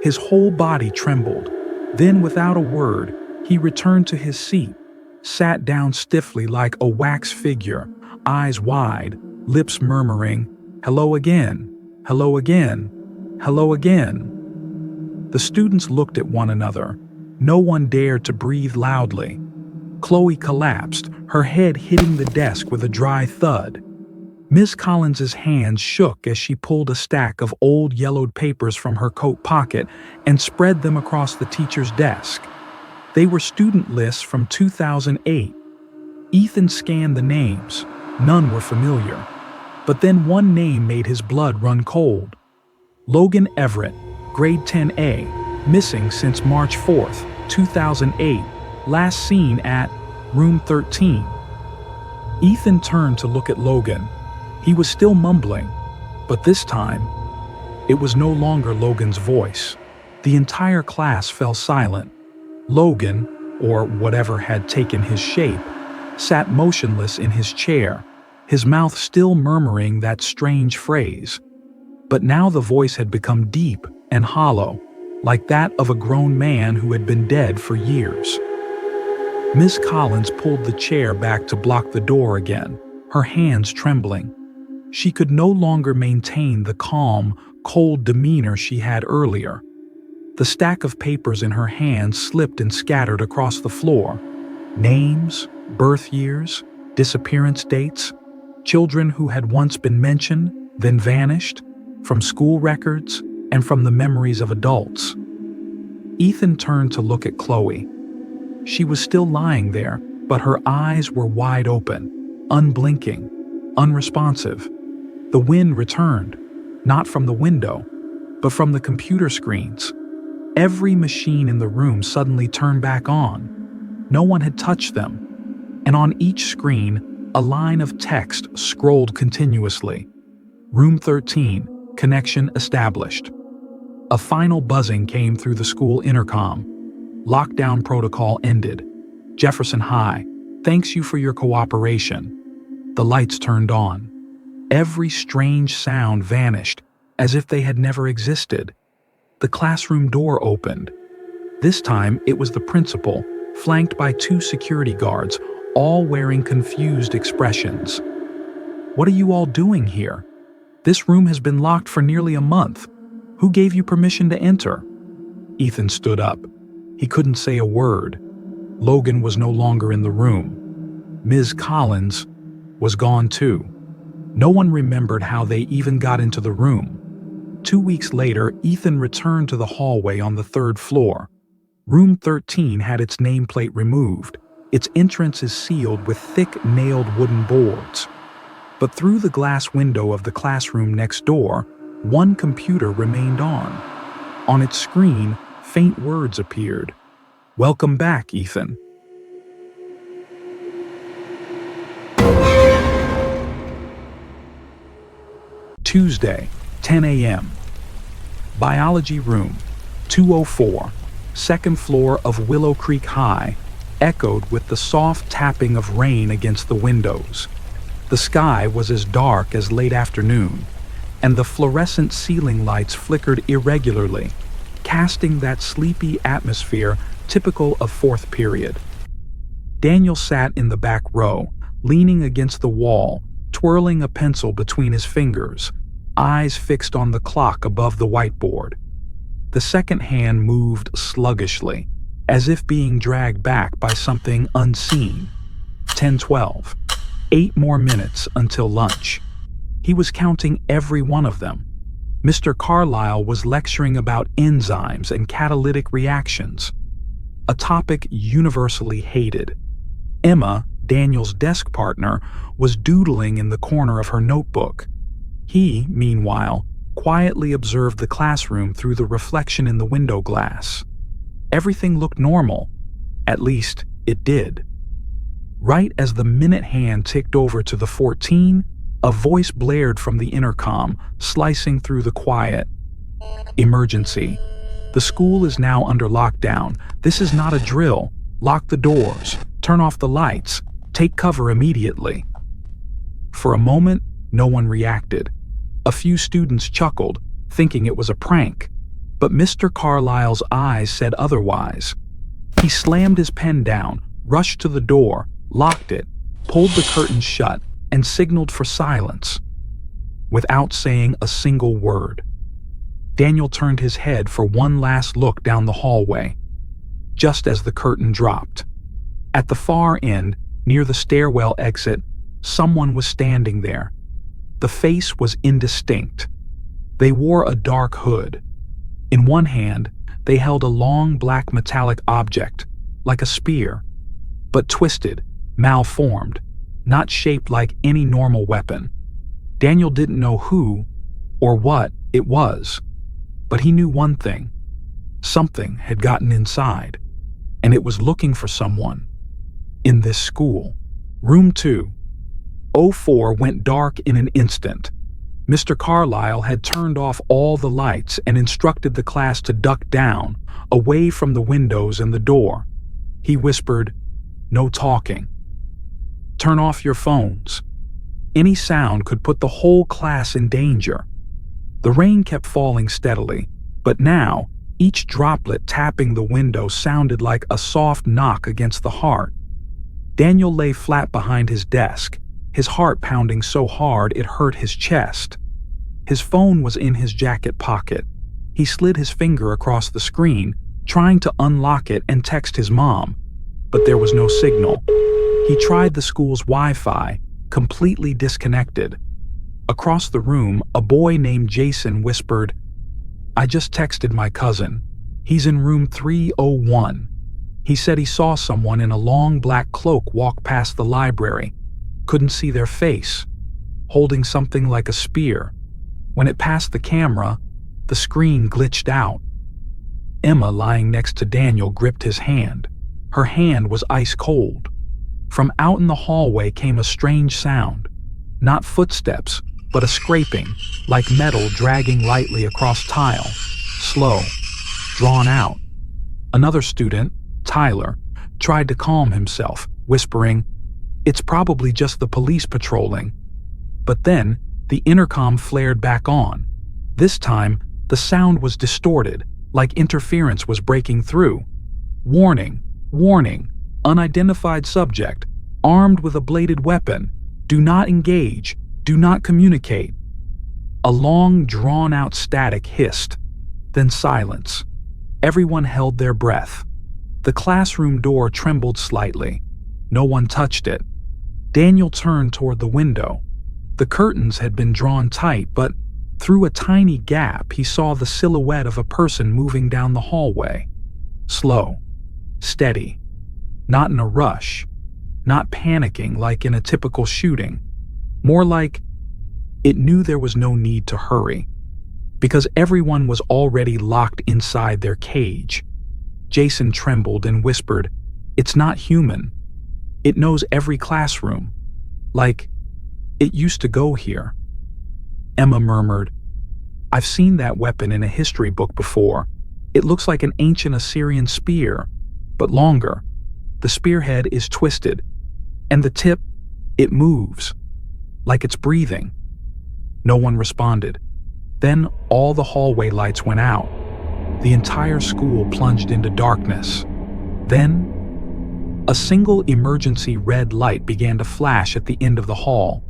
His whole body trembled. Then, without a word, he returned to his seat, sat down stiffly like a wax figure, eyes wide, lips murmuring, "Hello again, hello again, hello again." The students looked at one another. No one dared to breathe loudly. Chloe collapsed, her head hitting the desk with a dry thud. Miss Collins's hands shook as she pulled a stack of old yellowed papers from her coat pocket and spread them across the teacher's desk. They were student lists from 2008. Ethan scanned the names. None were familiar. But then one name made his blood run cold. Logan Everett, grade 10A, missing since March 4th, 2008, last seen at room 13. Ethan turned to look at Logan. He was still mumbling, but this time, it was no longer Logan's voice. The entire class fell silent. Logan, or whatever had taken his shape, sat motionless in his chair, his mouth still murmuring that strange phrase. But now the voice had become deep and hollow, like that of a grown man who had been dead for years. Miss Collins pulled the chair back to block the door again, her hands trembling. She could no longer maintain the calm, cold demeanor she had earlier. The stack of papers in her hands slipped and scattered across the floor. Names, birth years, disappearance dates, children who had once been mentioned, then vanished, from school records and from the memories of adults. Ethan turned to look at Chloe. She was still lying there, but her eyes were wide open, unblinking, unresponsive. The wind returned, not from the window, but from the computer screens. Every machine in the room suddenly turned back on. No one had touched them, and on each screen, a line of text scrolled continuously. Room 13, connection established. A final buzzing came through the school intercom. Lockdown protocol ended. Jefferson High, thanks you for your cooperation. The lights turned on. Every strange sound vanished, as if they had never existed. The classroom door opened. This time it was the principal, flanked by 2 security guards, all wearing confused expressions. "What are you all doing here? This room has been locked for nearly a month. Who gave you permission to enter?" Ethan stood up. He couldn't say a word. Logan was no longer in the room. Ms. Collins was gone too. No one remembered how they even got into the room. 2 weeks later, Ethan returned to the hallway on the 3rd floor. Room 13 had its nameplate removed, its entrances sealed with thick, nailed wooden boards. But through the glass window of the classroom next door, one computer remained on. On its screen, faint words appeared. "Welcome back, Ethan." Tuesday, 10 a.m. Biology room, 204, 2nd floor of Willow Creek High, echoed with the soft tapping of rain against the windows. The sky was as dark as late afternoon, and the fluorescent ceiling lights flickered irregularly, casting that sleepy atmosphere typical of 4th period. Daniel sat in the back row, leaning against the wall, twirling a pencil between his fingers, eyes fixed on the clock above the whiteboard. The second hand moved sluggishly, as if being dragged back by something unseen. 10:12. 8 more minutes until lunch. He was counting every one of them. Mr. Carlyle was lecturing about enzymes and catalytic reactions, a topic universally hated. Emma, Daniel's desk partner, was doodling in the corner of her notebook. He, meanwhile, quietly observed the classroom through the reflection in the window glass. Everything looked normal. At least, it did. Right as the minute hand ticked over to the 14, a voice blared from the intercom, slicing through the quiet. Emergency. The school is now under lockdown. This is not a drill. Lock the doors. Turn off the lights. Take cover immediately. For a moment, no one reacted. A few students chuckled, thinking it was a prank. But Mr. Carlyle's eyes said otherwise. He slammed his pen down, rushed to the door, locked it, pulled the curtains shut, and signaled for silence. Without saying a single word, Daniel turned his head for one last look down the hallway, just as the curtain dropped. At the far end, near the stairwell exit, someone was standing there. The face was indistinct. They wore a dark hood. In one hand, they held a long black metallic object, like a spear, but twisted, malformed, not shaped like any normal weapon. Daniel didn't know who or what it was, but he knew one thing. Something had gotten inside, and it was looking for someone. In this school, room 204 went dark in an instant. Mr. Carlyle had turned off all the lights and instructed the class to duck down, away from the windows and the door. He whispered, "No talking. Turn off your phones." Any sound could put the whole class in danger. The rain kept falling steadily, but now each droplet tapping the window sounded like a soft knock against the heart. Daniel lay flat behind his desk, his heart pounding so hard it hurt his chest. His phone was in his jacket pocket. He slid his finger across the screen, trying to unlock it and text his mom, but there was no signal. He tried the school's Wi-Fi, completely disconnected. Across the room, a boy named Jason whispered, "I just texted my cousin. He's in room 301. He said he saw someone in a long black cloak walk past the library. Couldn't see their face. Holding something like a spear. When it passed the camera, the screen glitched out." Emma, lying next to Daniel, gripped his hand. Her hand was ice cold. From out in the hallway came a strange sound. Not footsteps, but a scraping, like metal dragging lightly across tile. Slow, drawn out. Another student, Tyler, tried to calm himself, whispering, "It's probably just the police patrolling." But then, the intercom flared back on. This time, the sound was distorted, like interference was breaking through. "Warning, warning, unidentified subject, armed with a bladed weapon. Do not engage, do not communicate." A long, drawn-out static hissed, then silence. Everyone held their breath. The classroom door trembled slightly. No one touched it. Daniel turned toward the window. The curtains had been drawn tight, but through a tiny gap he saw the silhouette of a person moving down the hallway. Slow, steady, not in a rush, not panicking like in a typical shooting. More like it knew there was no need to hurry, because everyone was already locked inside their cage. Jason trembled and whispered, "It's not human. It knows every classroom. Like, it used to go here." Emma murmured, "I've seen that weapon in a history book before. It looks like an ancient Assyrian spear, but longer. The spearhead is twisted, and the tip, it moves, like it's breathing." No one responded. Then all the hallway lights went out. The entire school plunged into darkness. Then, a single emergency red light began to flash at the end of the hall.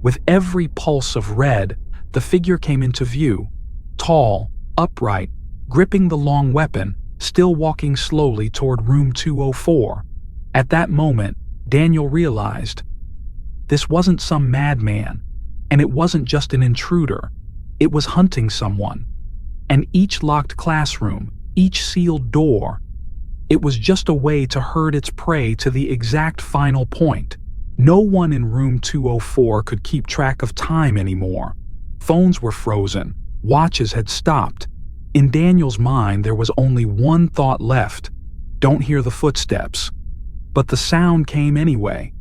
With every pulse of red, the figure came into view, tall, upright, gripping the long weapon, still walking slowly toward room 204. At that moment, Daniel realized this wasn't some madman, and it wasn't just an intruder. It was hunting someone. And each locked classroom, each sealed door, it was just a way to herd its prey to the exact final point. No one in room 204 could keep track of time anymore. Phones were frozen. Watches had stopped. In Daniel's mind, there was only one thought left. Don't hear the footsteps. But the sound came anyway.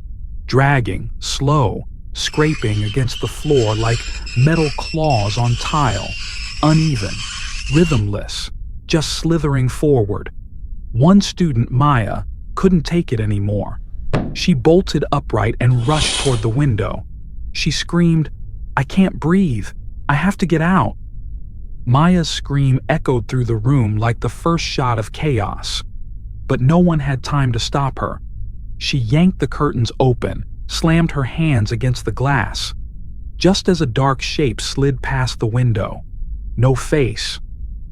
Dragging, slow, scraping against the floor like metal claws on tile. Uneven, rhythmless, just slithering forward. One student, Maya, couldn't take it anymore. She bolted upright and rushed toward the window. She screamed, "I can't breathe. I have to get out." Maya's scream echoed through the room like the first shot of chaos. But no one had time to stop her. She yanked the curtains open, slammed her hands against the glass. Just as a dark shape slid past the window. No face,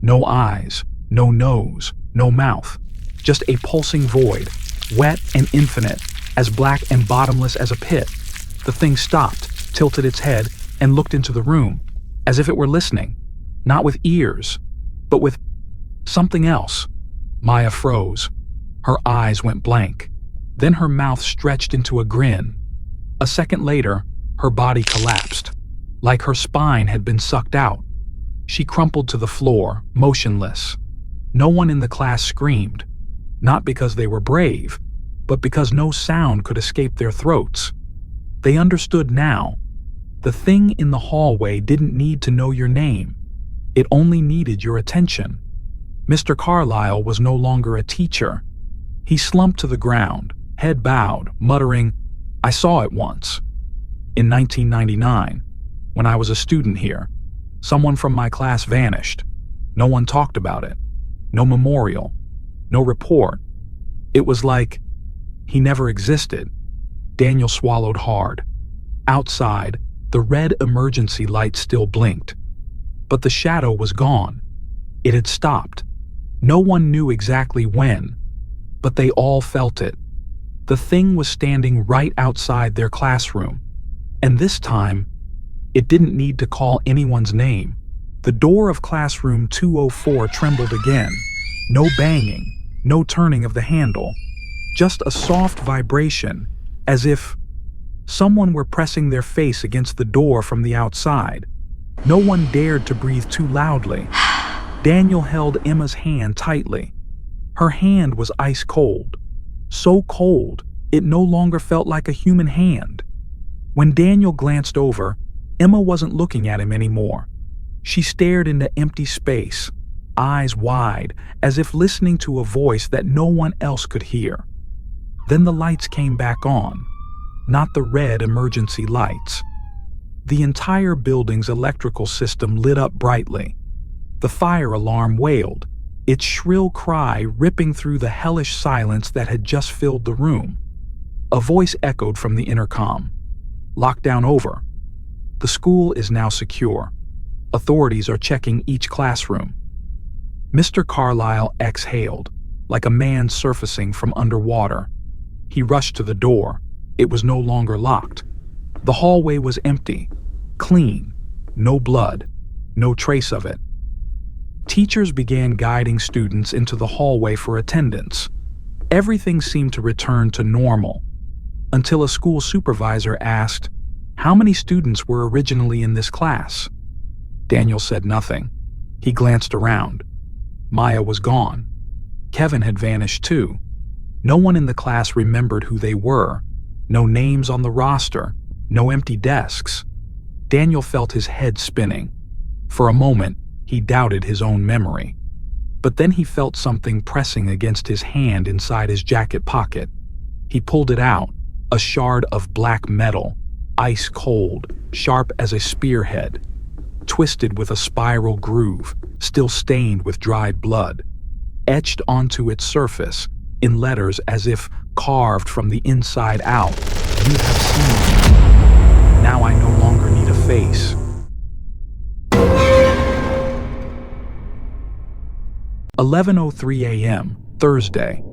no eyes, no nose, no mouth. Just a pulsing void, wet and infinite, as black and bottomless as a pit. The thing stopped, tilted its head, and looked into the room, as if it were listening, not with ears, but with something else. Maya froze. Her eyes went blank. Then her mouth stretched into a grin. A second later, her body collapsed, like her spine had been sucked out. She crumpled to the floor, motionless. No one in the class screamed, not because they were brave, but because no sound could escape their throats. They understood now. The thing in the hallway didn't need to know your name. It only needed your attention. Mr. Carlyle was no longer a teacher. He slumped to the ground, head bowed, muttering, "I saw it once. In 1999, when I was a student here, someone from my class vanished. No one talked about it. No memorial. No report. It was like he never existed." Daniel swallowed hard. Outside, the red emergency light still blinked. But the shadow was gone. It had stopped. No one knew exactly when, but they all felt it. The thing was standing right outside their classroom. And this time, it didn't need to call anyone's name. The door of classroom 204 trembled again. No banging, no turning of the handle. Just a soft vibration, as if someone were pressing their face against the door from the outside. No one dared to breathe too loudly. Daniel held Emma's hand tightly. Her hand was ice cold. So cold, it no longer felt like a human hand. When Daniel glanced over, Emma wasn't looking at him anymore. She stared into empty space, eyes wide, as if listening to a voice that no one else could hear. Then the lights came back on, not the red emergency lights. The entire building's electrical system lit up brightly. The fire alarm wailed, its shrill cry ripping through the hellish silence that had just filled the room. A voice echoed from the intercom. "Lockdown over. The school is now secure. Authorities are checking each classroom." Mr. Carlyle exhaled, like a man surfacing from underwater. He rushed to the door. It was no longer locked. The hallway was empty, clean, no blood, no trace of it. Teachers began guiding students into the hallway for attendance. Everything seemed to return to normal, until a school supervisor asked, "How many students were originally in this class?" Daniel said nothing. He glanced around. Maya was gone. Kevin had vanished too. No one in the class remembered who they were. No names on the roster. No empty desks. Daniel felt his head spinning. For a moment, he doubted his own memory. But then he felt something pressing against his hand inside his jacket pocket. He pulled it out, a shard of black metal, ice cold, sharp as a spearhead, twisted with a spiral groove, still stained with dried blood. Etched onto its surface, in letters as if carved from the inside out, "You have seen me. Now I no longer need a face." 11:03 a.m., Thursday.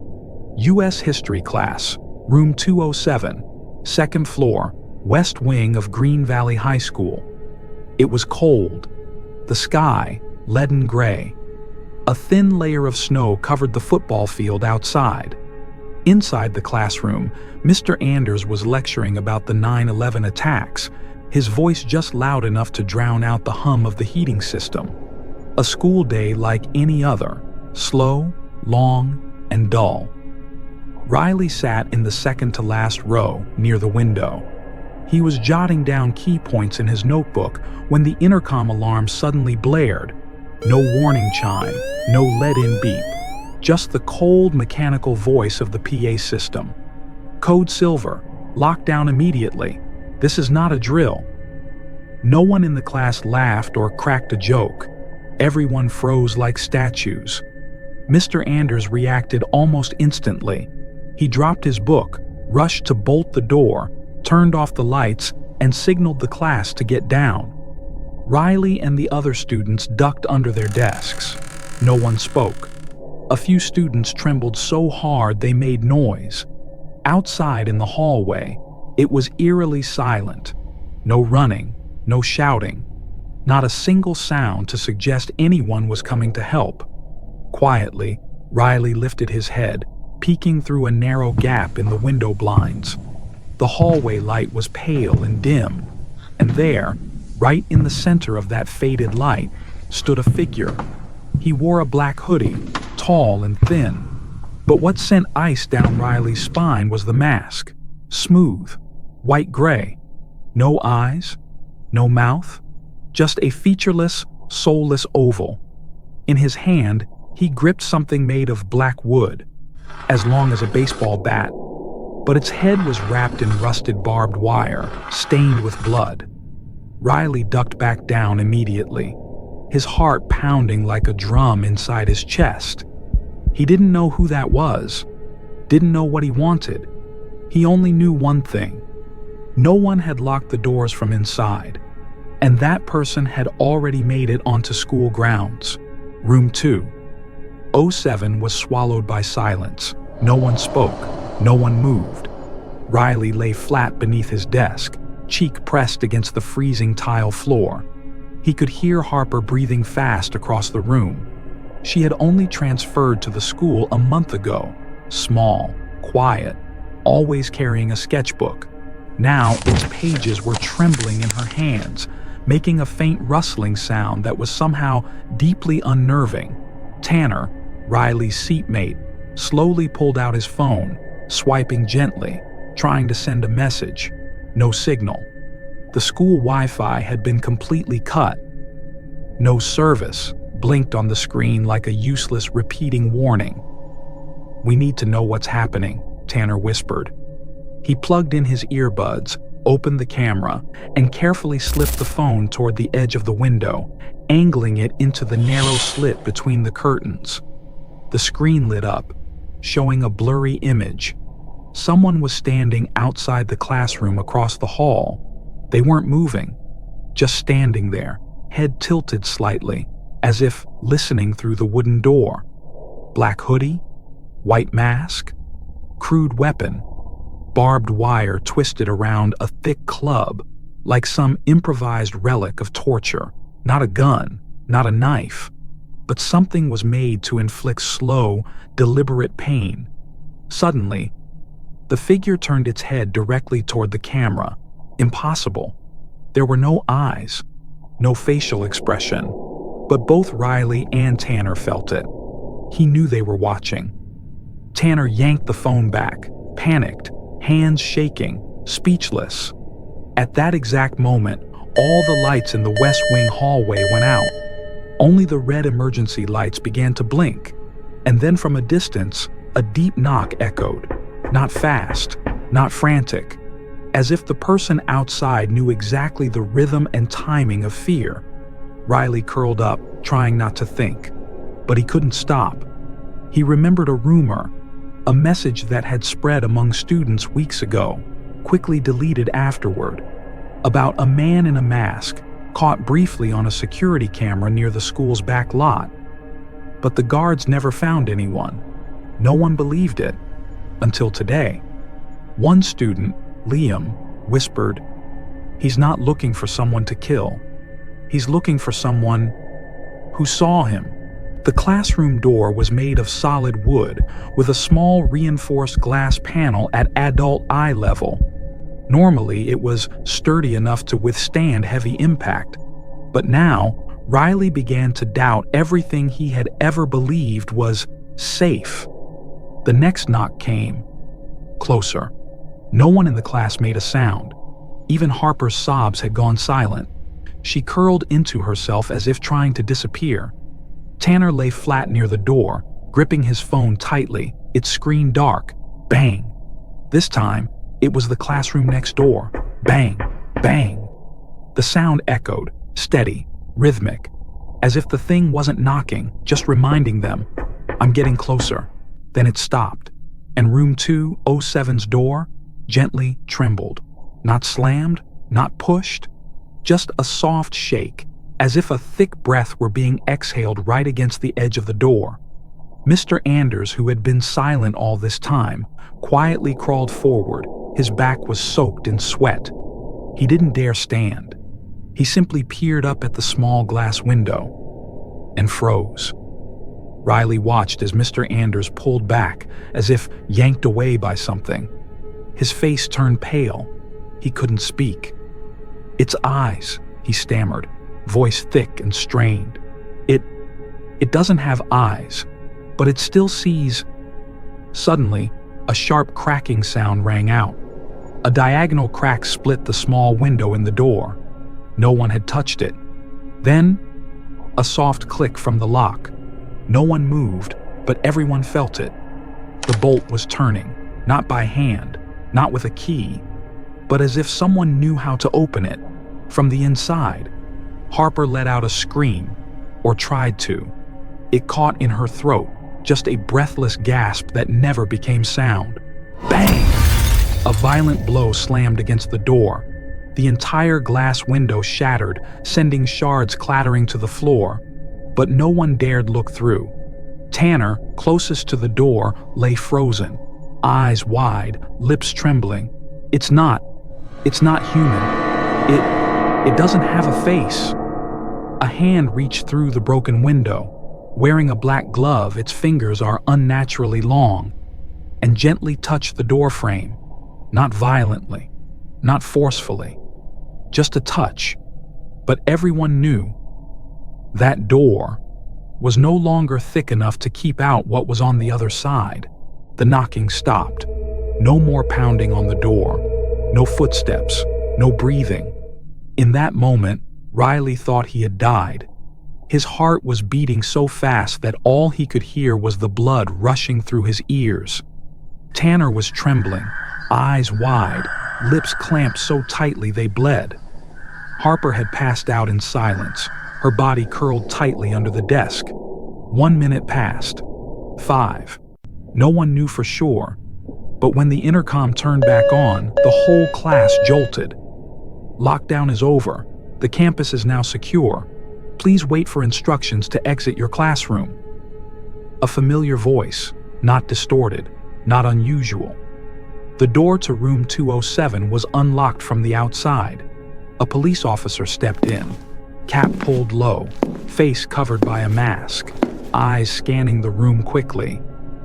U.S. History class, room 207, second floor, west wing of Green Valley High School. It was cold. The sky, leaden gray. A thin layer of snow covered the football field outside. Inside the classroom, Mr. Anders was lecturing about the 9/11 attacks, his voice just loud enough to drown out the hum of the heating system. A school day like any other, slow, long, and dull. Riley sat in the second-to-last row near the window. He was jotting down key points in his notebook when the intercom alarm suddenly blared. No warning chime, no let-in beep. Just the cold, mechanical voice of the PA system. Code Silver, lockdown immediately. This is not a drill. No one in the class laughed or cracked a joke. Everyone froze like statues. Mr. Anders reacted almost instantly. He dropped his book, rushed to bolt the door, turned off the lights, and signaled the class to get down. Riley and the other students ducked under their desks. No one spoke. A few students trembled so hard they made noise. Outside in the hallway, it was eerily silent. No running, no shouting, not a single sound to suggest anyone was coming to help. Quietly, Riley lifted his head, peeking through a narrow gap in the window blinds. The hallway light was pale and dim, and there, right in the center of that faded light, stood a figure. He wore a black hoodie, tall and thin. But what sent ice down Riley's spine was the mask. Smooth, white-gray. No eyes, no mouth, just a featureless, soulless oval. In his hand, he gripped something made of black wood, as long as a baseball bat, but its head was wrapped in rusted barbed wire, stained with blood. Riley ducked back down immediately, his heart pounding like a drum inside his chest. He didn't know who that was, didn't know what he wanted. He only knew one thing. No one had locked the doors from inside, and that person had already made it onto school grounds. Room 2. 07 was swallowed by silence. No one spoke, no one moved. Riley lay flat beneath his desk, cheek pressed against the freezing tile floor. He could hear Harper breathing fast across the room. She had only transferred to the school a month ago, small, quiet, always carrying a sketchbook. Now its pages were trembling in her hands, making a faint rustling sound that was somehow deeply unnerving. Tanner, Riley's seatmate, slowly pulled out his phone, swiping gently, trying to send a message. No signal. The school Wi-Fi had been completely cut. No service blinked on the screen like a useless repeating warning. "We need to know what's happening," Tanner whispered. He plugged in his earbuds, opened the camera, and carefully slipped the phone toward the edge of the window, angling it into the narrow slit between the curtains. The screen lit up, showing a blurry image. Someone was standing outside the classroom across the hall. They weren't moving, just standing there, head tilted slightly, as if listening through the wooden door. Black hoodie, white mask, crude weapon, barbed wire twisted around a thick club, like some improvised relic of torture. Not a gun, not a knife, but something was made to inflict slow, deliberate pain. Suddenly, the figure turned its head directly toward the camera. Impossible. There were no eyes, no facial expression, but both Riley and Tanner felt it. He knew they were watching. Tanner yanked the phone back, panicked, hands shaking, speechless. At that exact moment, all the lights in the West Wing hallway went out. Only the red emergency lights began to blink, and then from a distance, a deep knock echoed. Not fast, not frantic, as if the person outside knew exactly the rhythm and timing of fear. Riley curled up, trying not to think, but he couldn't stop. He remembered a rumor, a message that had spread among students weeks ago, quickly deleted afterward, about a man in a mask caught briefly on a security camera near the school's back lot. But the guards never found anyone. No one believed it. Until today. One student, Liam, whispered, "He's not looking for someone to kill. He's looking for someone who saw him." The classroom door was made of solid wood with a small reinforced glass panel at adult eye level. Normally, it was sturdy enough to withstand heavy impact. But now, Riley began to doubt everything he had ever believed was safe. The next knock came. Closer. No one in the class made a sound. Even Harper's sobs had gone silent. She curled into herself as if trying to disappear. Tanner lay flat near the door, gripping his phone tightly, its screen dark. Bang! This time, it was the classroom next door. Bang! Bang! The sound echoed, steady, rhythmic, as if the thing wasn't knocking, just reminding them, "I'm getting closer." Then it stopped, and room 207's door gently trembled. Not slammed, not pushed, just a soft shake, as if a thick breath were being exhaled right against the edge of the door. Mr. Anders, who had been silent all this time, quietly crawled forward. His back was soaked in sweat. He didn't dare stand. He simply peered up at the small glass window and froze. Riley watched as Mr. Anders pulled back, as if yanked away by something. His face turned pale. He couldn't speak. "Its eyes," he stammered, voice thick and strained. It doesn't have eyes, but it still sees." Suddenly, a sharp cracking sound rang out. A diagonal crack split the small window in the door. No one had touched it. Then, a soft click from the lock. No one moved, but everyone felt it. The bolt was turning, not by hand, not with a key, but as if someone knew how to open it. From the inside, Harper let out a scream, or tried to. It caught in her throat, just a breathless gasp that never became sound. Bang! A violent blow slammed against the door. The entire glass window shattered, sending shards clattering to the floor. But no one dared look through. Tanner, closest to the door, lay frozen, eyes wide, lips trembling. It's not human. It doesn't have a face." A hand reached through the broken window. Wearing a black glove, its fingers are unnaturally long, and gently touched the door frame. Not violently, not forcefully, just a touch. But everyone knew that door was no longer thick enough to keep out what was on the other side. The knocking stopped. No more pounding on the door. No footsteps. No breathing. In that moment, Riley thought he had died. His heart was beating so fast that all he could hear was the blood rushing through his ears. Tanner was trembling, eyes wide, lips clamped so tightly they bled. Harper had passed out in silence, her body curled tightly under the desk. 1 minute passed. 5. No one knew for sure, but when the intercom turned back on, the whole class jolted. "Lockdown is over. The campus is now secure. Please wait for instructions to exit your classroom." A familiar voice, not distorted, not unusual. The door to room 207 was unlocked from the outside. A police officer stepped in, cap pulled low, face covered by a mask, eyes scanning the room quickly.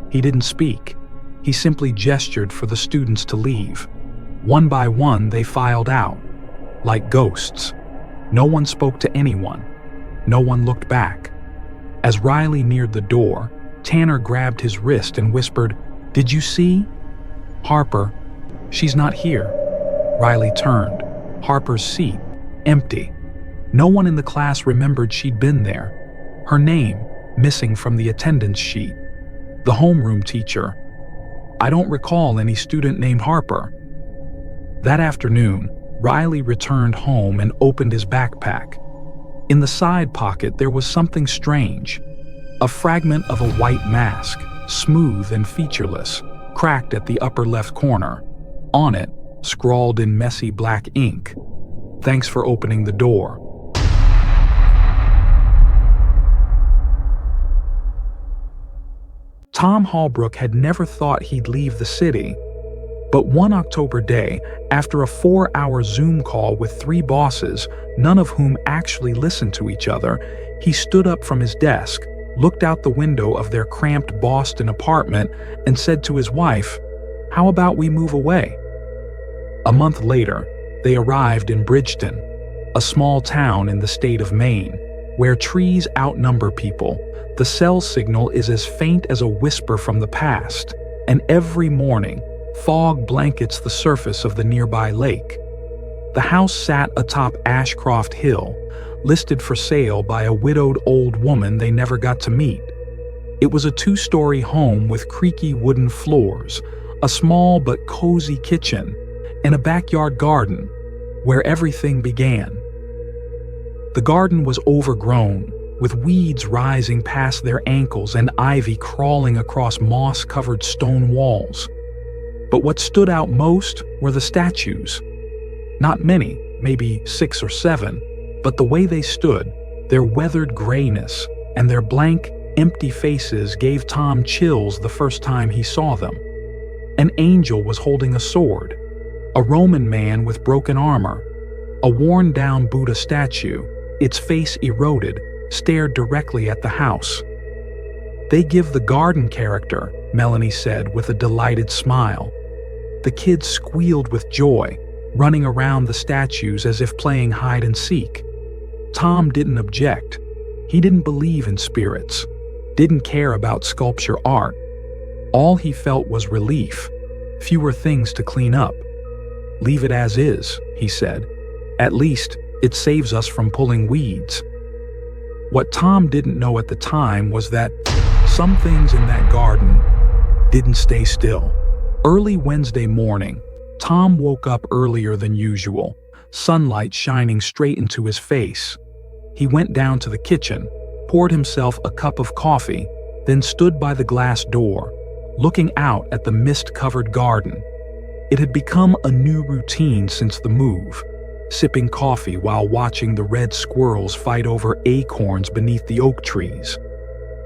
He didn't speak. He simply gestured for the students to leave. One by one, they filed out, like ghosts. No one spoke to anyone. No one looked back. As Riley neared the door, Tanner grabbed his wrist and whispered, "Did you see?" "Harper, she's not here." Riley turned. Harper's seat, empty. No one in the class remembered she'd been there. Her name, missing from the attendance sheet. The homeroom teacher. "I don't recall any student named Harper." That afternoon, Riley returned home and opened his backpack. In the side pocket, there was something strange. A fragment of a white mask, smooth and featureless, cracked at the upper left corner. On it, scrawled in messy black ink, "Thanks for opening the door." Tom Holbrook had never thought he'd leave the city. But one October day, after a 4-hour Zoom call with 3 bosses, none of whom actually listened to each other, he stood up from his desk, looked out the window of their cramped Boston apartment, and said to his wife, "How about we move away?" A month later, they arrived in Bridgeton, a small town in the state of Maine, where trees outnumber people. The cell signal is as faint as a whisper from the past, and every morning, fog blankets the surface of the nearby lake. The house sat atop Ashcroft Hill, listed for sale by a widowed old woman they never got to meet. It was a 2-story home with creaky wooden floors, a small but cozy kitchen, and a backyard garden where everything began. The garden was overgrown, with weeds rising past their ankles and ivy crawling across moss-covered stone walls. But what stood out most were the statues. Not many, maybe 6 or 7, but the way they stood, their weathered grayness, and their blank, empty faces gave Tom chills the first time he saw them. An angel was holding a sword, a Roman man with broken armor, a worn-down Buddha statue, its face eroded, stared directly at the house. "They give the garden character," Melanie said with a delighted smile. The kids squealed with joy, running around the statues as if playing hide and seek. Tom didn't object. He didn't believe in spirits, didn't care about sculpture art. All he felt was relief, fewer things to clean up. "Leave it as is," he said. "At least it saves us from pulling weeds." What Tom didn't know at the time was that some things in that garden didn't stay still. Early Wednesday morning, Tom woke up earlier than usual, sunlight shining straight into his face. He went down to the kitchen, poured himself a cup of coffee, then stood by the glass door, looking out at the mist-covered garden. It had become a new routine since the move, sipping coffee while watching the red squirrels fight over acorns beneath the oak trees.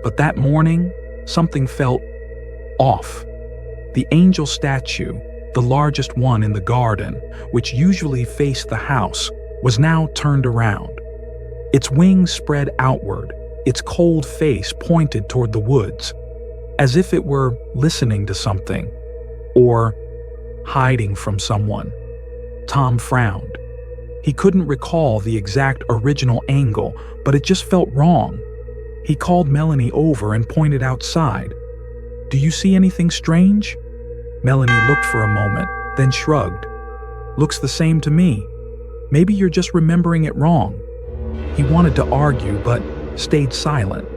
But that morning, something felt off. The angel statue, the largest one in the garden, which usually faced the house, was now turned around. Its wings spread outward, its cold face pointed toward the woods, as if it were listening to something, or hiding from someone. Tom frowned. He couldn't recall the exact original angle, but it just felt wrong. He called Melanie over and pointed outside. "Do you see anything strange?" Melanie looked for a moment, then shrugged. "Looks the same to me. Maybe you're just remembering it wrong." He wanted to argue, but stayed silent.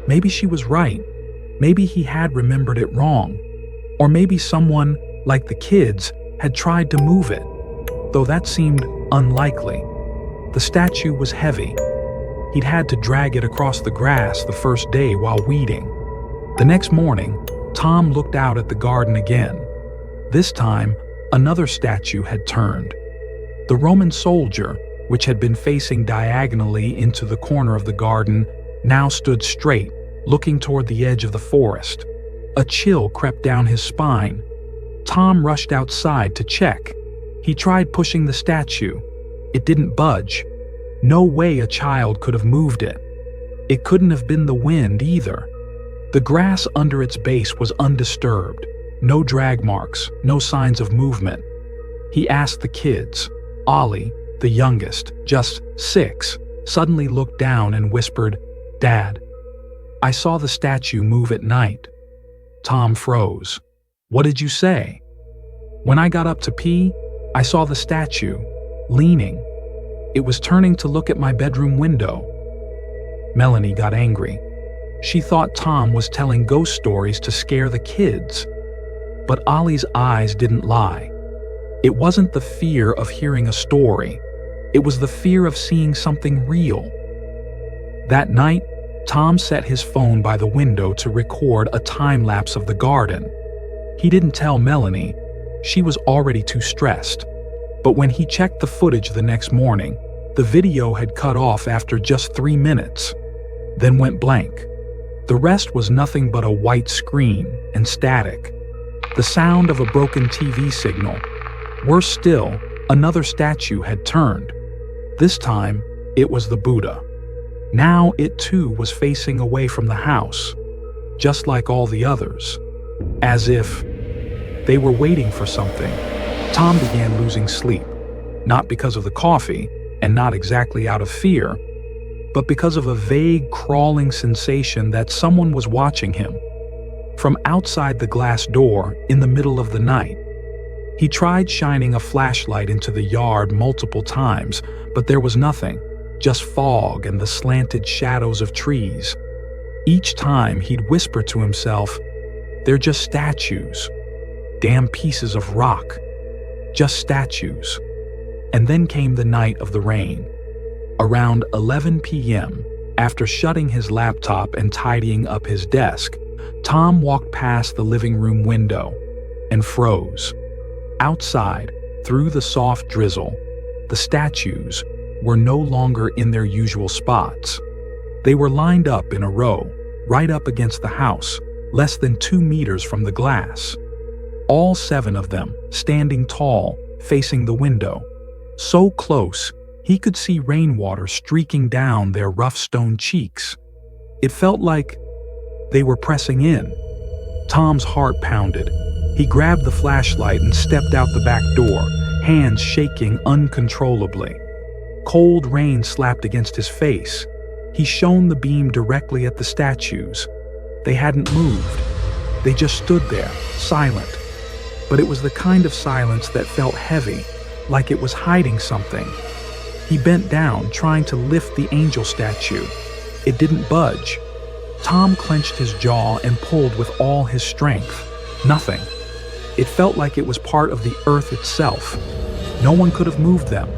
Maybe she was right. Maybe he had remembered it wrong. Or maybe someone, like the kids, had tried to move it, though that seemed unlikely. The statue was heavy. He'd had to drag it across the grass the first day while weeding. The next morning, Tom looked out at the garden again. This time, another statue had turned. The Roman soldier, which had been facing diagonally into the corner of the garden, now stood straight, looking toward the edge of the forest. A chill crept down his spine. Tom rushed outside to check. He tried pushing the statue. It didn't budge. No way a child could have moved it. It couldn't have been the wind either. The grass under its base was undisturbed. No drag marks, no signs of movement. He asked the kids. Ollie, the youngest, just 6, suddenly looked down and whispered, "Dad, I saw the statue move at night." Tom froze. "What did you say?" "When I got up to pee, I saw the statue, leaning. It was turning to look at my bedroom window." Melanie got angry. She thought Tom was telling ghost stories to scare the kids. But Ollie's eyes didn't lie. It wasn't the fear of hearing a story. It was the fear of seeing something real. That night, Tom set his phone by the window to record a time-lapse of the garden. He didn't tell Melanie. She was already too stressed. But when he checked the footage the next morning, the video had cut off after just 3 minutes, then went blank. The rest was nothing but a white screen and static. The sound of a broken TV signal. Worse still, another statue had turned. This time, it was the Buddha. Now it too was facing away from the house, just like all the others, as if they were waiting for something. Tom began losing sleep, not because of the coffee, and not exactly out of fear, but because of a vague crawling sensation that someone was watching him. From outside the glass door, in the middle of the night. He tried shining a flashlight into the yard multiple times, but there was nothing, just fog and the slanted shadows of trees. Each time he'd whisper to himself, "They're just statues. Damn pieces of rock. Just statues." And then came the night of the rain. Around 11 p.m., after shutting his laptop and tidying up his desk, Tom walked past the living room window and froze. Outside, through the soft drizzle, the statues were no longer in their usual spots. They were lined up in a row, right up against the house, less than 2 meters from the glass. All 7 of them standing tall, facing the window. So close, he could see rainwater streaking down their rough stone cheeks. It felt like they were pressing in. Tom's heart pounded. He grabbed the flashlight and stepped out the back door, hands shaking uncontrollably. Cold rain slapped against his face. He shone the beam directly at the statues. They hadn't moved. They just stood there, silent. But it was the kind of silence that felt heavy, like it was hiding something. He bent down, trying to lift the angel statue. It didn't budge. Tom clenched his jaw and pulled with all his strength. Nothing. It felt like it was part of the earth itself. No one could have moved them,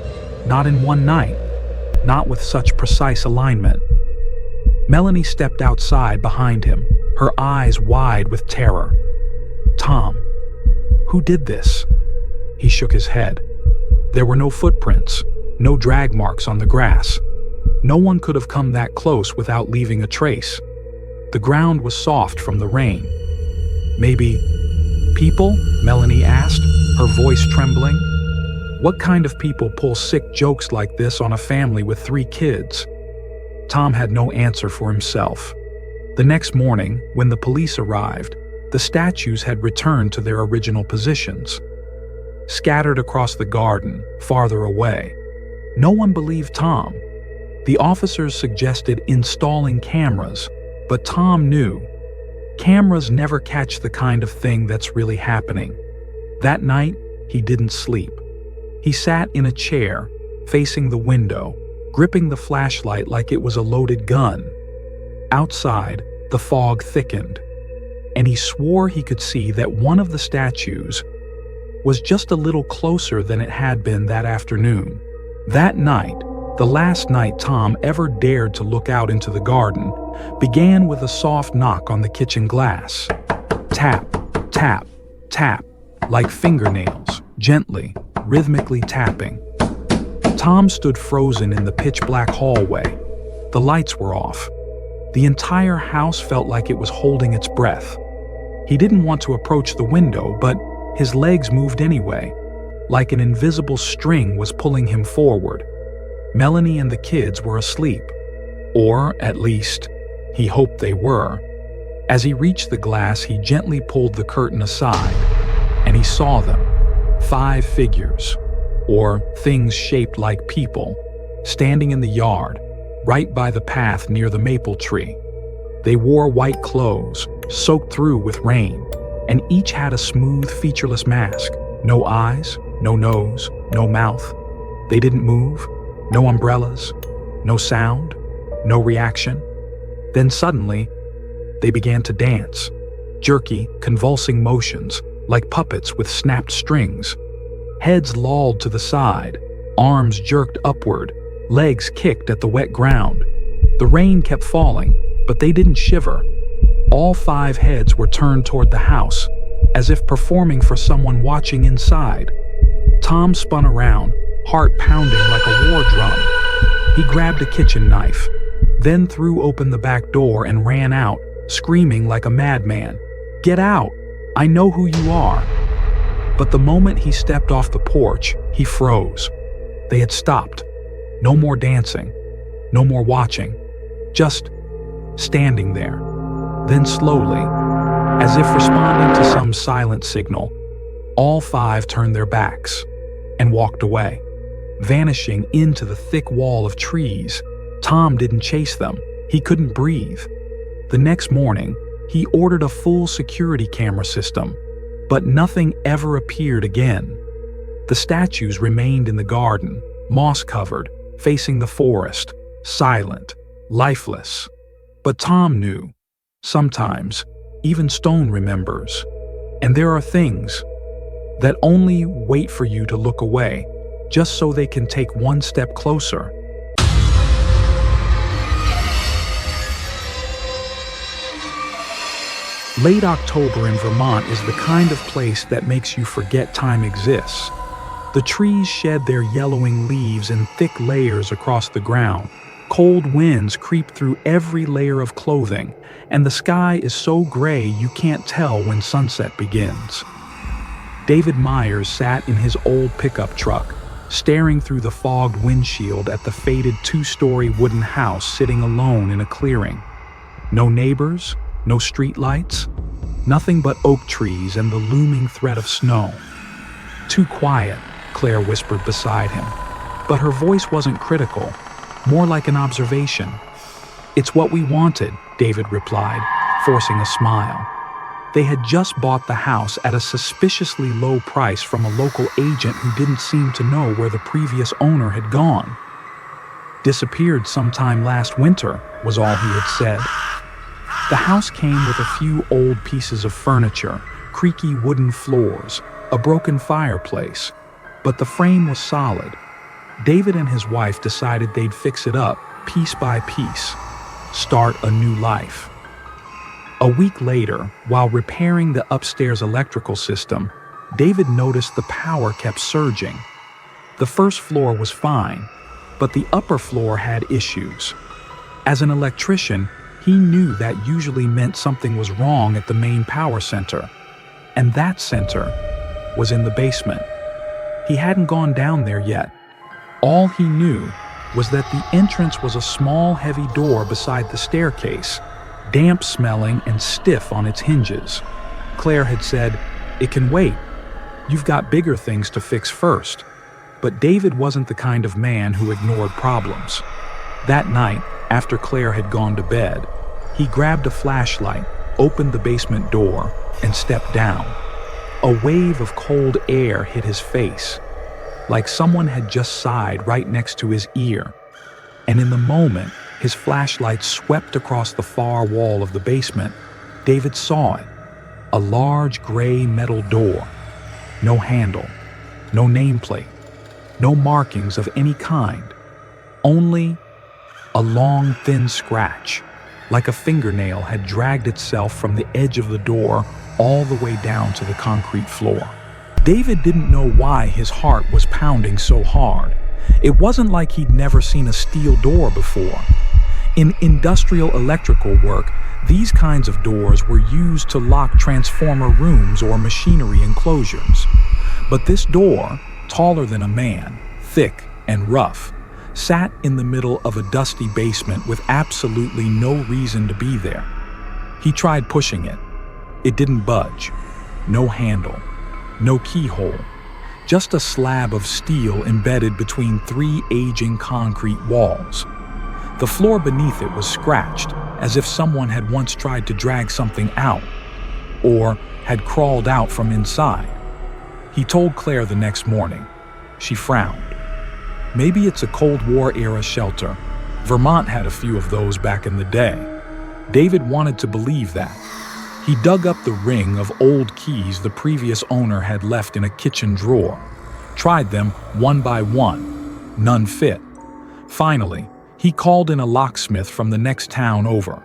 not in one night, not with such precise alignment. Melanie stepped outside behind him, her eyes wide with terror. "Tom, who did this?" He shook his head. There were no footprints, no drag marks on the grass. No one could have come that close without leaving a trace. The ground was soft from the rain. "Maybe people?" Melanie asked, her voice trembling. "What kind of people pull sick jokes like this on a family with 3 kids?" Tom had no answer for himself. The next morning, when the police arrived, the statues had returned to their original positions, scattered across the garden, farther away. No one believed Tom. The officers suggested installing cameras, but Tom knew cameras never catch the kind of thing that's really happening. That night, he didn't sleep. He sat in a chair, facing the window, gripping the flashlight like it was a loaded gun. Outside, the fog thickened, and he swore he could see that one of the statues was just a little closer than it had been that afternoon. That night, the last night Tom ever dared to look out into the garden, began with a soft knock on the kitchen glass. Tap, tap, tap, like fingernails, gently, rhythmically tapping. Tom stood frozen in the pitch-black hallway. The lights were off. The entire house felt like it was holding its breath. He didn't want to approach the window, but his legs moved anyway, like an invisible string was pulling him forward. Melanie and the kids were asleep, or at least, he hoped they were. As he reached the glass, he gently pulled the curtain aside, and he saw them, 5 figures, or things shaped like people, standing in the yard, right by the path near the maple tree. They wore white clothes, soaked through with rain, and each had a smooth, featureless mask. No eyes, no nose, no mouth. They didn't move, no umbrellas, no sound, no reaction. Then suddenly, they began to dance, jerky, convulsing motions, like puppets with snapped strings. Heads lolled to the side, arms jerked upward, legs kicked at the wet ground. The rain kept falling, but they didn't shiver. All 5 heads were turned toward the house, as if performing for someone watching inside. Tom spun around, heart pounding like a war drum. He grabbed a kitchen knife, then threw open the back door and ran out, screaming like a madman, "Get out! I know who you are!" But the moment he stepped off the porch, he froze. They had stopped. No more dancing, no more watching, just standing there. Then slowly, as if responding to some silent signal, all 5 turned their backs and walked away, vanishing into the thick wall of trees. Tom didn't chase them. He couldn't breathe. The next morning, he ordered a full security camera system, but nothing ever appeared again. The statues remained in the garden, moss-covered, facing the forest, silent, lifeless. But Tom knew. Sometimes, even stone remembers. And there are things that only wait for you to look away, just so they can take one step closer. Late October in Vermont is the kind of place that makes you forget time exists. The trees shed their yellowing leaves in thick layers across the ground. Cold winds creep through every layer of clothing, and the sky is so gray you can't tell when sunset begins. David Myers sat in his old pickup truck, staring through the fogged windshield at the faded two-story wooden house sitting alone in a clearing. No neighbors, no streetlights, nothing but oak trees and the looming threat of snow. "Too quiet," Claire whispered beside him, but her voice wasn't critical, more like an observation. "It's what we wanted," David replied, forcing a smile. They had just bought the house at a suspiciously low price from a local agent who didn't seem to know where the previous owner had gone. "Disappeared sometime last winter," was all he had said. The house came with a few old pieces of furniture, creaky wooden floors, a broken fireplace, but the frame was solid. David and his wife decided they'd fix it up piece by piece, start a new life. A week later, while repairing the upstairs electrical system, David noticed the power kept surging. The first floor was fine, but the upper floor had issues. As an electrician, he knew that usually meant something was wrong at the main power center, and that center was in the basement. He hadn't gone down there yet. All he knew was that the entrance was a small, heavy door beside the staircase, damp-smelling and stiff on its hinges. Claire had said, "It can wait. You've got bigger things to fix first." But David wasn't the kind of man who ignored problems. That night, after Claire had gone to bed, he grabbed a flashlight, opened the basement door, and stepped down. A wave of cold air hit his face, like someone had just sighed right next to his ear. And in the moment, his flashlight swept across the far wall of the basement. David saw it, a large gray metal door. No handle, no nameplate, no markings of any kind, only a long, thin scratch, like a fingernail had dragged itself from the edge of the door all the way down to the concrete floor. David didn't know why his heart was pounding so hard. It wasn't like he'd never seen a steel door before. In industrial electrical work, these kinds of doors were used to lock transformer rooms or machinery enclosures. But this door, taller than a man, thick and rough, sat in the middle of a dusty basement with absolutely no reason to be there. He tried pushing it. It didn't budge. No handle, no keyhole, just a slab of steel embedded between three aging concrete walls. The floor beneath it was scratched, as if someone had once tried to drag something out, or had crawled out from inside. He told Claire the next morning. She frowned. Maybe it's a Cold War-era shelter. Vermont had a few of those back in the day. David wanted to believe that. He dug up the ring of old keys the previous owner had left in a kitchen drawer, tried them one by one. None fit. Finally, he called in a locksmith from the next town over.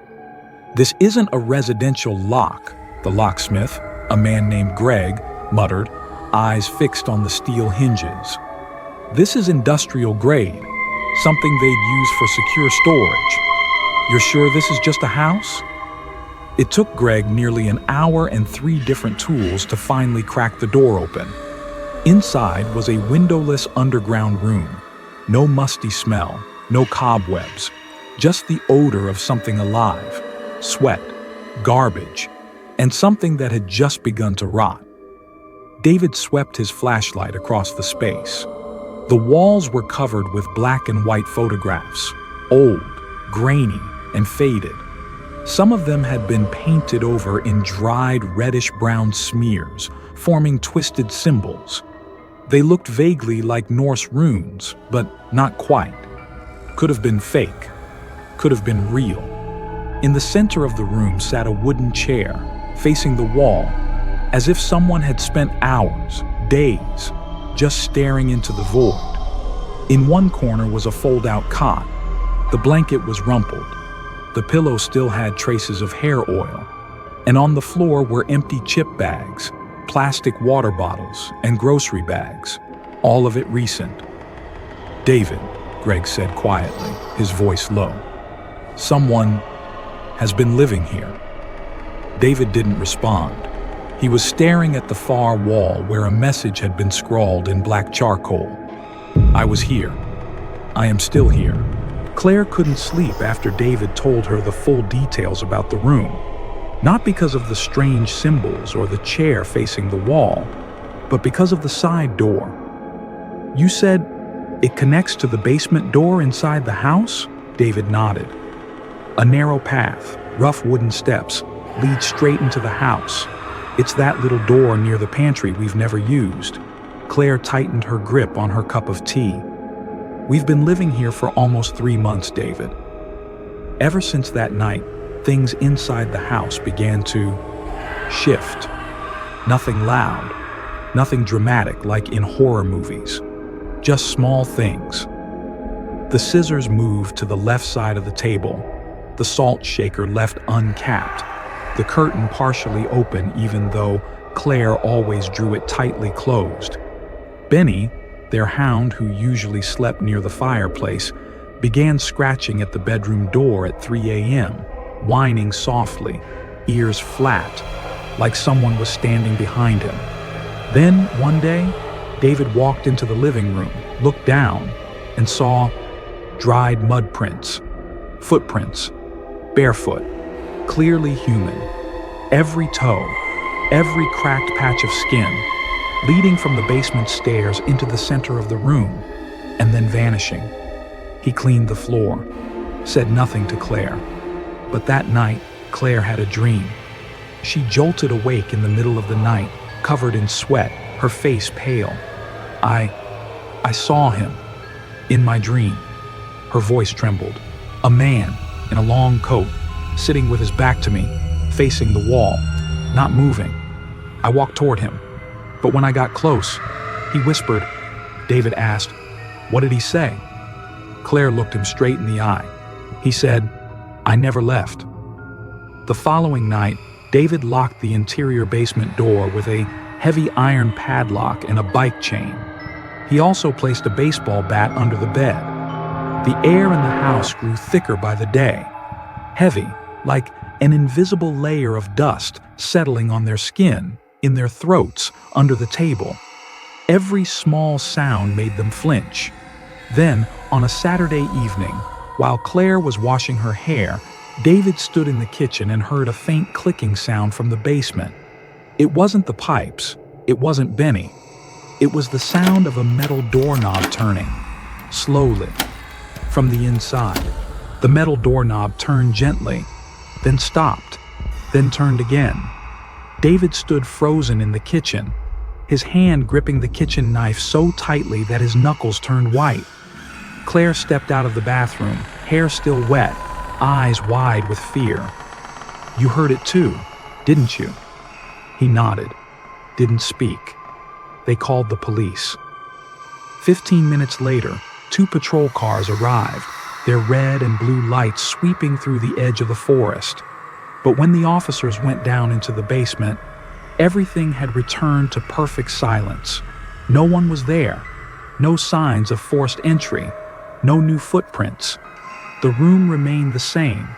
"This isn't a residential lock," the locksmith, a man named Greg, muttered, eyes fixed on the steel hinges. "This is industrial grade, something they'd use for secure storage. You're sure this is just a house?" It took Greg nearly an hour and 3 different tools to finally crack the door open. Inside was a windowless underground room. No musty smell, no cobwebs, just the odor of something alive, sweat, garbage, and something that had just begun to rot. David swept his flashlight across the space. The walls were covered with black and white photographs, old, grainy, and faded. Some of them had been painted over in dried reddish-brown smears, forming twisted symbols. They looked vaguely like Norse runes, but not quite. Could have been fake. Could have been real. In the center of the room sat a wooden chair, facing the wall, as if someone had spent hours, days, just staring into the void. In one corner was a fold-out cot. The blanket was rumpled. The pillow still had traces of hair oil. And on the floor were empty chip bags, plastic water bottles, and grocery bags, all of it recent. "David," Greg said quietly, his voice low. "Someone has been living here." David didn't respond. He was staring at the far wall where a message had been scrawled in black charcoal. "I was here. I am still here." Claire couldn't sleep after David told her the full details about the room. Not because of the strange symbols or the chair facing the wall, but because of the side door. "You said it connects to the basement door inside the house?" David nodded. "A narrow path, rough wooden steps, lead straight into the house. It's that little door near the pantry we've never used." Claire tightened her grip on her cup of tea. "We've been living here for almost 3 months, David. Ever since that night, things inside the house began to shift. Nothing loud, nothing dramatic like in horror movies. Just small things. The scissors moved to the left side of the table, the salt shaker left uncapped, the curtain partially open even though Claire always drew it tightly closed. Benny, their hound who usually slept near the fireplace, began scratching at the bedroom door at 3 a.m., whining softly, ears flat, like someone was standing behind him. Then, one day, David walked into the living room, looked down, and saw dried mud prints, footprints, barefoot, clearly human. Every toe, every cracked patch of skin, leading from the basement stairs into the center of the room, and then vanishing. He cleaned the floor, said nothing to Claire. But that night, Claire had a dream. She jolted awake in the middle of the night, covered in sweat, her face pale. I saw him, in my dream." Her voice trembled. "A man, in a long coat, sitting with his back to me, facing the wall, not moving. I walked toward him, but when I got close, he whispered." David asked, "What did he say?" Claire looked him straight in the eye. He said, "I never left." The following night, David locked the interior basement door with a heavy iron padlock and a bike chain. He also placed a baseball bat under the bed. The air in the house grew thicker by the day, heavy, like an invisible layer of dust settling on their skin, in their throats, under the table. Every small sound made them flinch. Then, on a Saturday evening, while Claire was washing her hair, David stood in the kitchen and heard a faint clicking sound from the basement. It wasn't the pipes. It wasn't Benny. It was the sound of a metal doorknob turning, slowly, from the inside. The metal doorknob turned gently, then stopped, then turned again. David stood frozen in the kitchen, his hand gripping the kitchen knife so tightly that his knuckles turned white. Claire stepped out of the bathroom, hair still wet, eyes wide with fear. "You heard it too, didn't you?" He nodded, didn't speak. They called the police. 15 minutes later, 2 patrol cars arrived, their red and blue lights sweeping through the edge of the forest. But when the officers went down into the basement, everything had returned to perfect silence. No one was there. No signs of forced entry. No new footprints. The room remained the same.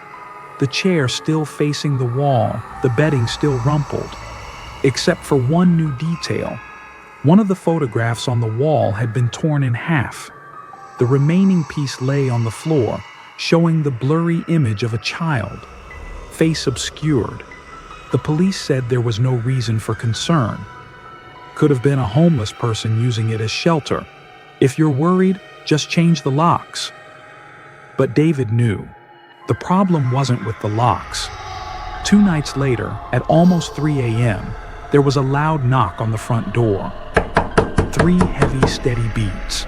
The chair still facing the wall, the bedding still rumpled. Except for one new detail. One of the photographs on the wall had been torn in half. The remaining piece lay on the floor, showing the blurry image of a child, face obscured. The police said there was no reason for concern. Could have been a homeless person using it as shelter. If you're worried, just change the locks. But David knew. The problem wasn't with the locks. 2 nights later, at almost 3 a.m., there was a loud knock on the front door. 3 heavy, steady beats.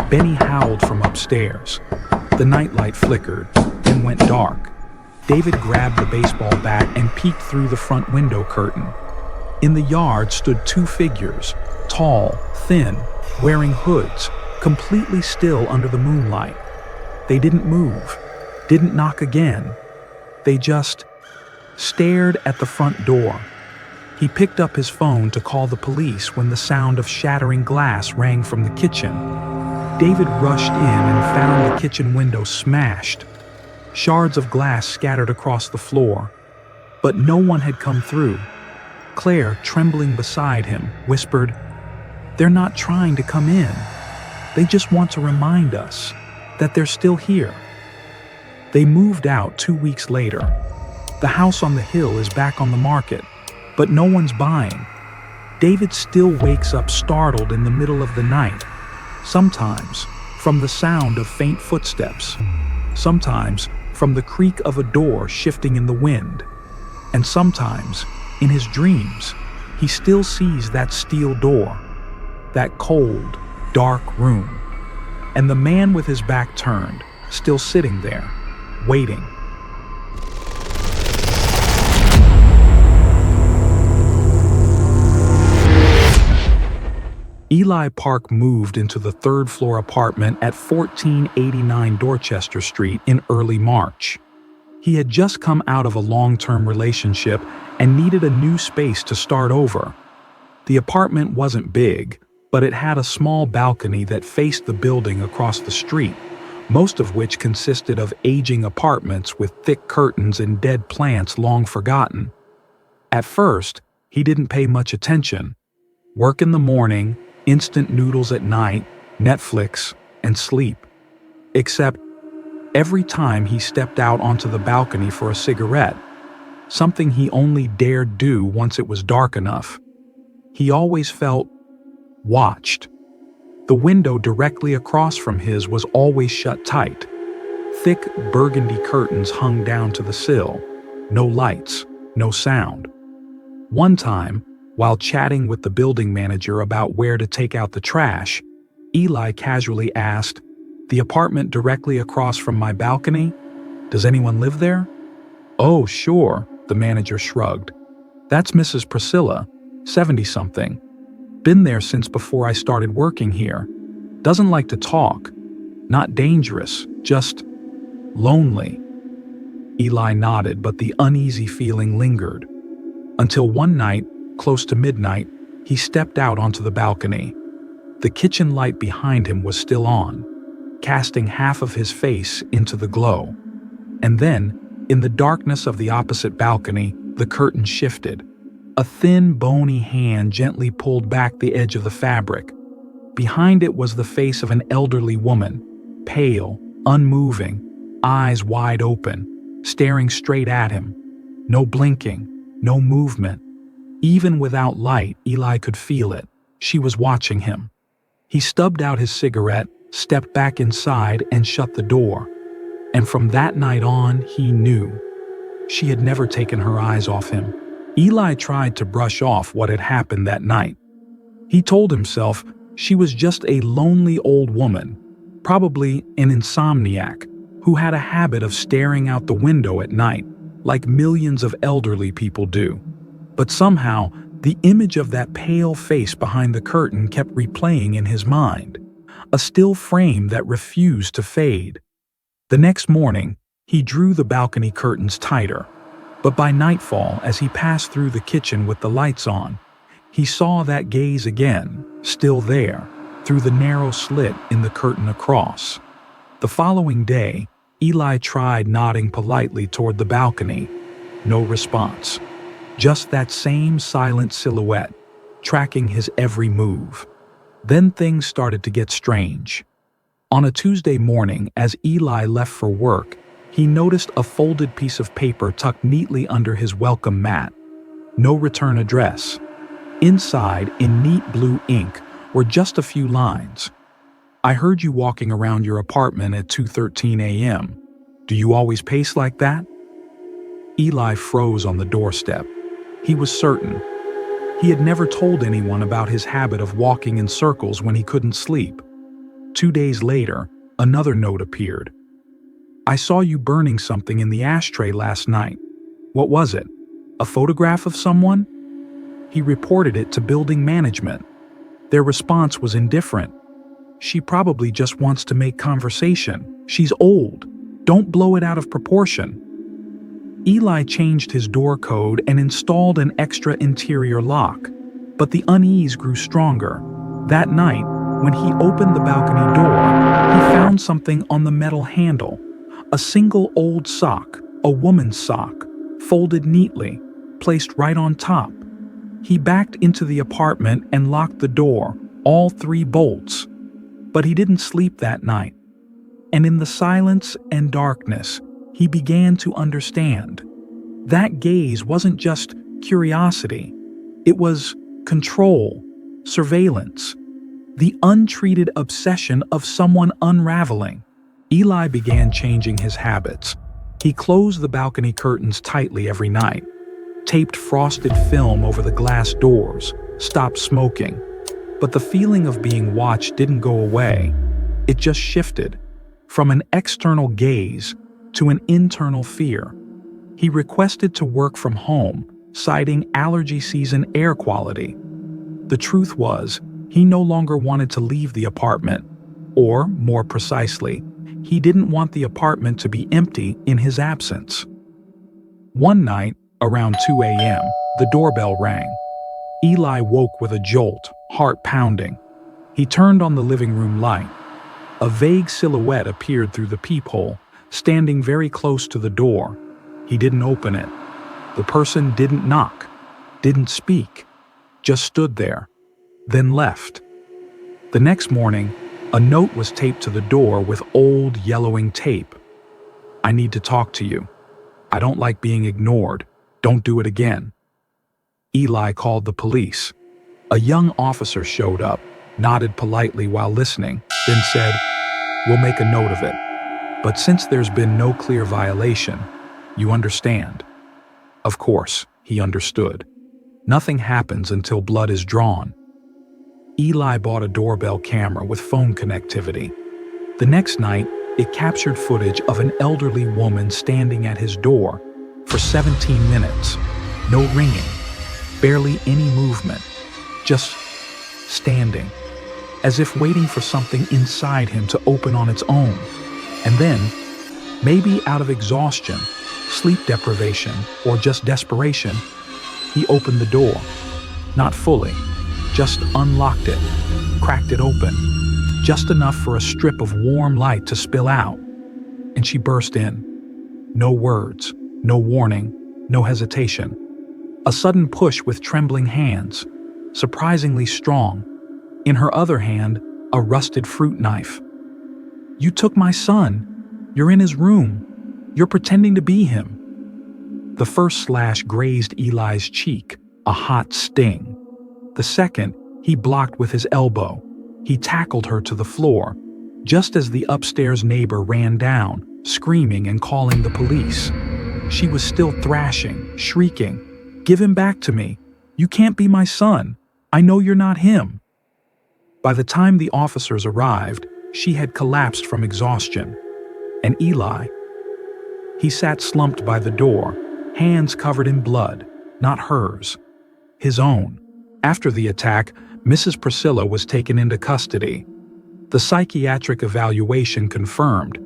Benny howled from upstairs. The nightlight flickered, then went dark. David grabbed the baseball bat and peeked through the front window curtain. In the yard stood two figures, tall, thin, wearing hoods, completely still under the moonlight. They didn't move, didn't knock again. They just stared at the front door. He picked up his phone to call the police when the sound of shattering glass rang from the kitchen. David rushed in and found the kitchen window smashed. Shards of glass scattered across the floor. But no one had come through. Claire, trembling beside him, whispered, "They're not trying to come in. They just want to remind us that they're still here." They moved out 2 weeks later. The house on the hill is back on the market, but no one's buying. David still wakes up startled in the middle of the night, sometimes from the sound of faint footsteps, sometimes from the creak of a door shifting in the wind, and sometimes, in his dreams, he still sees that steel door, that cold, dark room, and the man with his back turned, still sitting there, waiting. Eli Park moved into the third-floor apartment at 1489 Dorchester Street in early March. He had just come out of a long-term relationship and needed a new space to start over. The apartment wasn't big, but it had a small balcony that faced the building across the street, most of which consisted of aging apartments with thick curtains and dead plants long forgotten. At first, he didn't pay much attention. Work in the morning, instant noodles at night, Netflix, and sleep. Except every time he stepped out onto the balcony for a cigarette, something he only dared do once it was dark enough, he always felt watched. The window directly across from his was always shut tight. Thick burgundy curtains hung down to the sill. No lights, no sound. One time, while chatting with the building manager about where to take out the trash, Eli casually asked, "The apartment directly across from my balcony? Does anyone live there?" "Oh, sure," the manager shrugged. "That's Mrs. Priscilla, 70-something. Been there since before I started working here. Doesn't like to talk. Not dangerous, just lonely." Eli nodded, but the uneasy feeling lingered. Until one night, close to midnight, he stepped out onto the balcony. The kitchen light behind him was still on, casting half of his face into the glow. And then, in the darkness of the opposite balcony, the curtain shifted. A thin, bony hand gently pulled back the edge of the fabric. Behind it was the face of an elderly woman, pale, unmoving, eyes wide open, staring straight at him. No blinking, no movement. Even without light, Eli could feel it. She was watching him. He stubbed out his cigarette, stepped back inside, and shut the door. And from that night on, he knew. She had never taken her eyes off him. Eli tried to brush off what had happened that night. He told himself she was just a lonely old woman, probably an insomniac, who had a habit of staring out the window at night, like millions of elderly people do. But somehow, the image of that pale face behind the curtain kept replaying in his mind, a still frame that refused to fade. The next morning, he drew the balcony curtains tighter. But by nightfall, as he passed through the kitchen with the lights on, he saw that gaze again, still there, through the narrow slit in the curtain across. The following day, Eli tried nodding politely toward the balcony. No response. Just that same silent silhouette, tracking his every move. Then things started to get strange. On a Tuesday morning, as Eli left for work, he noticed a folded piece of paper tucked neatly under his welcome mat. No return address. Inside, in neat blue ink, were just a few lines. "I heard you walking around your apartment at 2:13 a.m. Do you always pace like that?" Eli froze on the doorstep. He was certain. He had never told anyone about his habit of walking in circles when he couldn't sleep. 2 days later, another note appeared. I saw you burning something in the ashtray last night. What was it? A photograph of someone? He reported it to building management. Their response was indifferent. She probably just wants to make conversation. She's old. Don't blow it out of proportion. Eli changed his door code and installed an extra interior lock, but the unease grew stronger. That night, when he opened the balcony door, he found something on the metal handle. A single old sock, a woman's sock, folded neatly, placed right on top. He backed into the apartment and locked the door, all 3 bolts. But he didn't sleep that night. And in the silence and darkness, he began to understand. That gaze wasn't just curiosity. It was control, surveillance, the untreated obsession of someone unraveling. Eli began changing his habits. He closed the balcony curtains tightly every night, taped frosted film over the glass doors, stopped smoking. But the feeling of being watched didn't go away. It just shifted from an external gaze to an internal fear. He requested to work from home, citing allergy season air quality. The truth was, he no longer wanted to leave the apartment, or, more precisely, he didn't want the apartment to be empty in his absence. One night, around 2 a.m., the doorbell rang. Eli woke with a jolt, heart pounding. He turned on the living room light. A vague silhouette appeared through the peephole, standing very close to the door. He didn't open it. The person didn't knock, didn't speak, just stood there, then left. The next morning, a note was taped to the door with old, yellowing tape. I need to talk to you. I don't like being ignored. Don't do it again. Eli called the police. A young officer showed up, nodded politely while listening, then said, "We'll make a note of it. But since there's been no clear violation, you understand." Of course, he understood. Nothing happens until blood is drawn. Eli bought a doorbell camera with phone connectivity. The next night, it captured footage of an elderly woman standing at his door for 17 minutes. No ringing, barely any movement, just standing, as if waiting for something inside him to open on its own. And then, maybe out of exhaustion, sleep deprivation, or just desperation, he opened the door. Not fully, just unlocked it, cracked it open, just enough for a strip of warm light to spill out. And she burst in. No words, no warning, no hesitation. A sudden push with trembling hands, surprisingly strong. In her other hand, a rusted fruit knife. "You took my son. You're in his room. You're pretending to be him." The first slash grazed Eli's cheek, a hot sting. The second, he blocked with his elbow. He tackled her to the floor, just as the upstairs neighbor ran down, screaming and calling the police. She was still thrashing, shrieking, "Give him back to me. You can't be my son. I know you're not him." By the time the officers arrived, she had collapsed from exhaustion. And Eli, he sat slumped by the door, hands covered in blood, not hers, his own. After the attack, Mrs. Priscilla was taken into custody. The psychiatric evaluation confirmed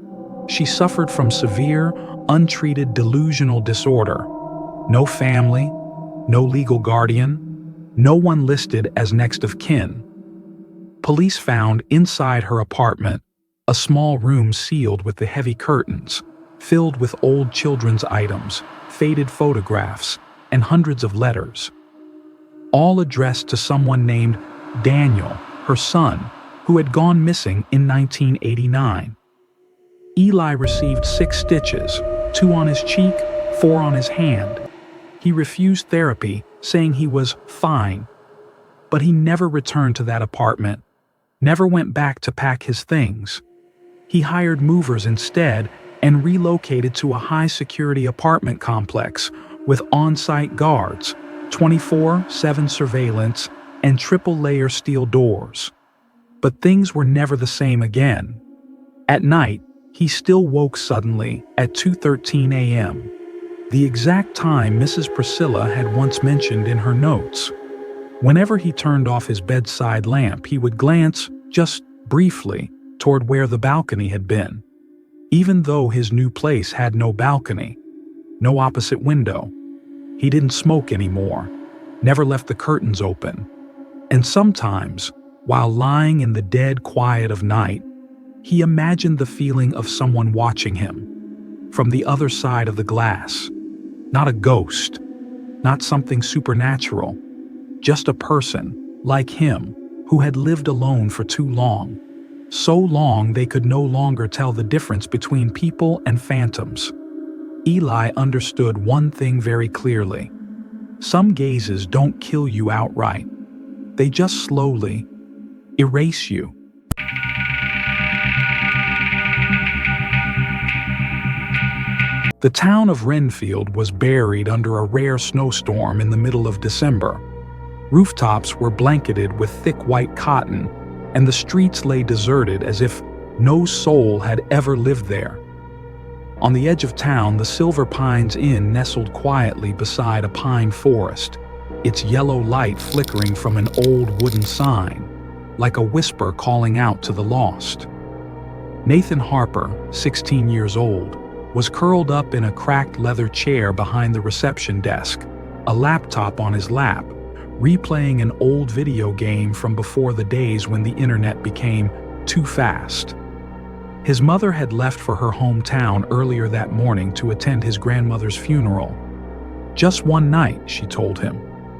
she suffered from severe, untreated delusional disorder. No family, no legal guardian, no one listed as next of kin. Police found inside her apartment a small room sealed with the heavy curtains, filled with old children's items, faded photographs, and hundreds of letters, all addressed to someone named Daniel, her son, who had gone missing in 1989. Eli received 6 stitches, 2 on his cheek, 4 on his hand. He refused therapy, saying he was fine. But he never returned to that apartment, never went back to pack his things. He hired movers instead and relocated to a high-security apartment complex with on-site guards, 24/7 surveillance, and triple-layer steel doors. But things were never the same again. At night, He still woke suddenly at 2:13 a.m., the exact time Mrs. Priscilla had once mentioned in her notes. Whenever he turned off his bedside lamp, he would glance, just briefly, toward where the balcony had been. Even though his new place had no balcony, no opposite window, he didn't smoke anymore, never left the curtains open. And sometimes, while lying in the dead quiet of night, he imagined the feeling of someone watching him from the other side of the glass. Not a ghost, not something supernatural, just a person, like him, who had lived alone for too long. So long they could no longer tell the difference between people and phantoms. Eli understood one thing very clearly. Some gazes don't kill you outright. They just slowly erase you. The town of Renfield was buried under a rare snowstorm in the middle of December. Rooftops were blanketed with thick white cotton, and the streets lay deserted as if no soul had ever lived there. On the edge of town, the Silver Pines Inn nestled quietly beside a pine forest, its yellow light flickering from an old wooden sign, like a whisper calling out to the lost. Nathan Harper, 16 years old, was curled up in a cracked leather chair behind the reception desk, a laptop on his lap, replaying an old video game from before the days when the internet became too fast. His mother had left for her hometown earlier that morning to attend his grandmother's funeral. "Just one night," she told him.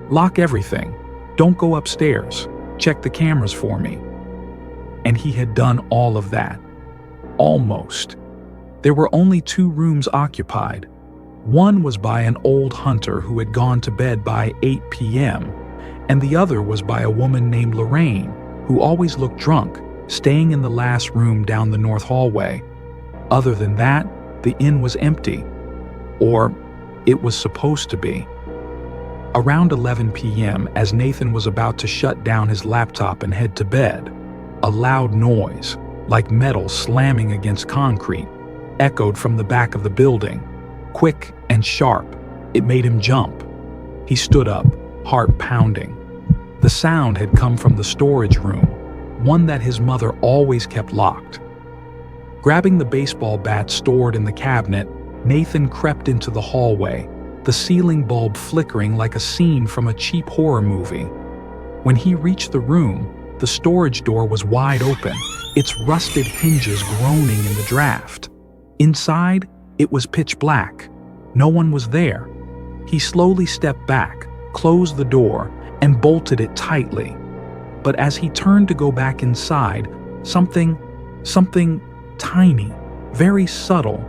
"Lock everything. Don't go upstairs. Check the cameras for me." And he had done all of that. Almost. There were only 2 rooms occupied. One was by an old hunter who had gone to bed by 8 p.m., and the other was by a woman named Lorraine, who always looked drunk, staying in the last room down the north hallway. Other than that, the inn was empty. Or it was supposed to be. Around 11 p.m., as Nathan was about to shut down his laptop and head to bed, a loud noise, like metal slamming against concrete, echoed from the back of the building. Quick and sharp, it made him jump. He stood up, heart pounding. The sound had come from the storage room, one that his mother always kept locked. Grabbing the baseball bat stored in the cabinet, Nathan crept into the hallway, the ceiling bulb flickering like a scene from a cheap horror movie. When he reached the room, the storage door was wide open, its rusted hinges groaning in the draft. Inside, it was pitch black. No one was there. He slowly stepped back, closed the door, and bolted it tightly. But as he turned to go back inside, something tiny, very subtle,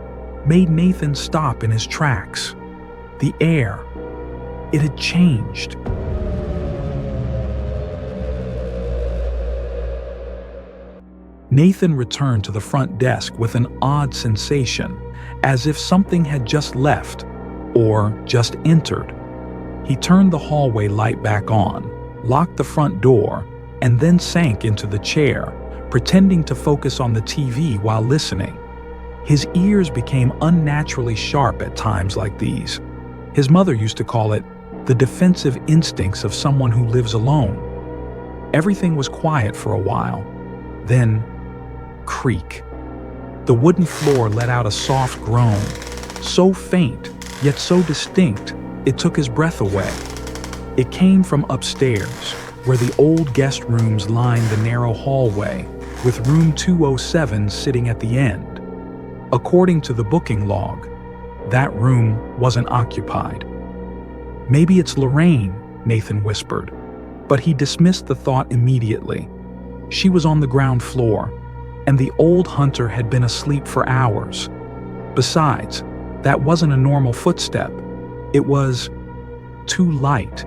made Nathan stop in his tracks. The air. It had changed. Nathan returned to the front desk with an odd sensation, as if something had just left, or just entered. He turned the hallway light back on, locked the front door, and then sank into the chair, pretending to focus on the TV while listening. His ears became unnaturally sharp at times like these. His mother used to call it the defensive instincts of someone who lives alone. Everything was quiet for a while. Then, creak. The wooden floor let out a soft groan, so faint, yet so distinct, it took his breath away. It came from upstairs, where the old guest rooms lined the narrow hallway, with room 207 sitting at the end. According to the booking log, that room wasn't occupied. "Maybe it's Lorraine," Nathan whispered, but he dismissed the thought immediately. She was on the ground floor, and the old hunter had been asleep for hours. Besides, that wasn't a normal footstep. It was too light,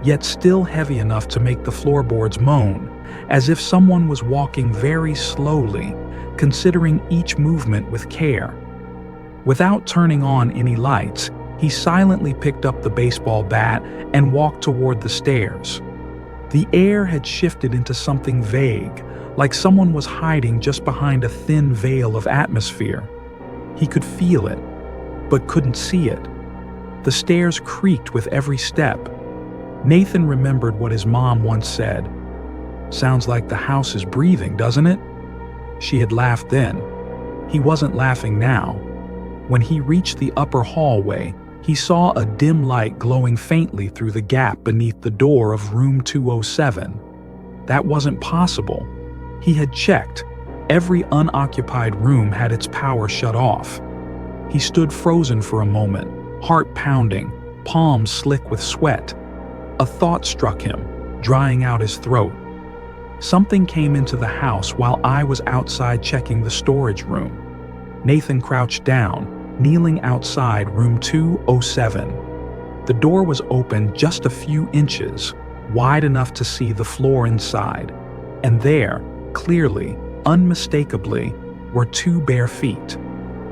yet still heavy enough to make the floorboards moan, as if someone was walking very slowly, considering each movement with care. Without turning on any lights, he silently picked up the baseball bat and walked toward the stairs. The air had shifted into something vague, like someone was hiding just behind a thin veil of atmosphere. He could feel it, but couldn't see it. The stairs creaked with every step. Nathan remembered what his mom once said. "Sounds like the house is breathing, doesn't it?" She had laughed then. He wasn't laughing now. When he reached the upper hallway, he saw a dim light glowing faintly through the gap beneath the door of room 207. That wasn't possible. He had checked. Every unoccupied room had its power shut off. He stood frozen for a moment, heart pounding, palms slick with sweat. A thought struck him, drying out his throat. Something came into the house while I was outside checking the storage room. Nathan crouched down, kneeling outside room 207. The door was open just a few inches, wide enough to see the floor inside, and there, clearly, unmistakably, were two bare feet.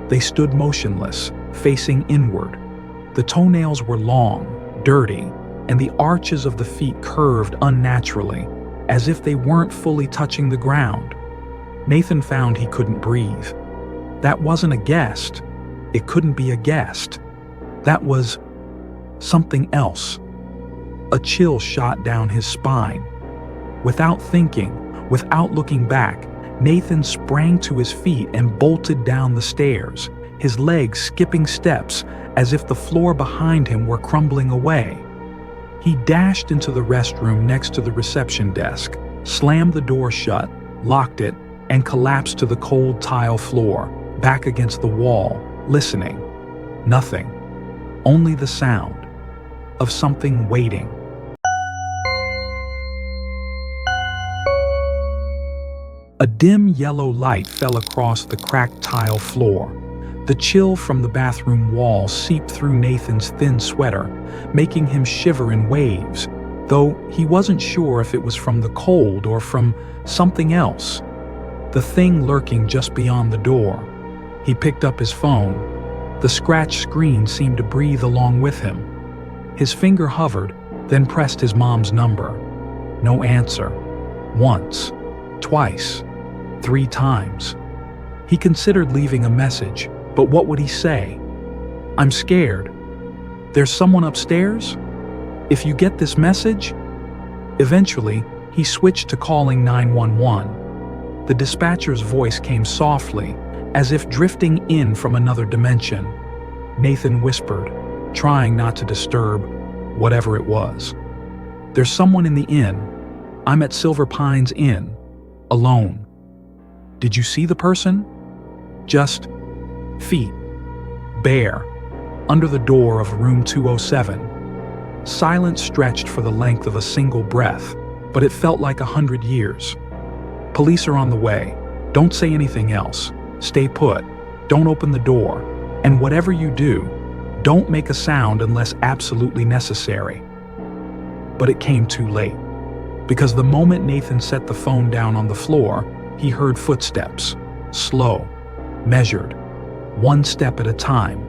They stood motionless, facing inward. The toenails were long, dirty, and the arches of the feet curved unnaturally, as if they weren't fully touching the ground. Nathan found he couldn't breathe. That wasn't a guest. It couldn't be a guest. That was something else. A chill shot down his spine. Without thinking, without looking back, Nathan sprang to his feet and bolted down the stairs, his legs skipping steps as if the floor behind him were crumbling away. He dashed into the restroom next to the reception desk, slammed the door shut, locked it, and collapsed to the cold tile floor, back against the wall, listening. Nothing. Only the sound of something waiting. A dim yellow light fell across the cracked tile floor. The chill from the bathroom wall seeped through Nathan's thin sweater, making him shiver in waves, though he wasn't sure if it was from the cold or from something else. The thing lurking just beyond the door. He picked up his phone. The scratched screen seemed to breathe along with him. His finger hovered, then pressed his mom's number. No answer. Once. Twice. 3 times. He considered leaving a message, but what would he say? "I'm scared. There's someone upstairs? If you get this message?" Eventually, he switched to calling 911. The dispatcher's voice came softly, as if drifting in from another dimension. Nathan whispered, trying not to disturb whatever it was. "There's someone in the inn. I'm at Silver Pines Inn. Alone. Did you see the person?" "Just feet. Bare. Under the door of room 207. Silence stretched for the length of a single breath, but it felt like 100 years. "Police are on the way. Don't say anything else. Stay put. Don't open the door. And whatever you do, don't make a sound unless absolutely necessary." But it came too late, because the moment Nathan set the phone down on the floor, he heard footsteps. Slow. Measured. 1 step at a time.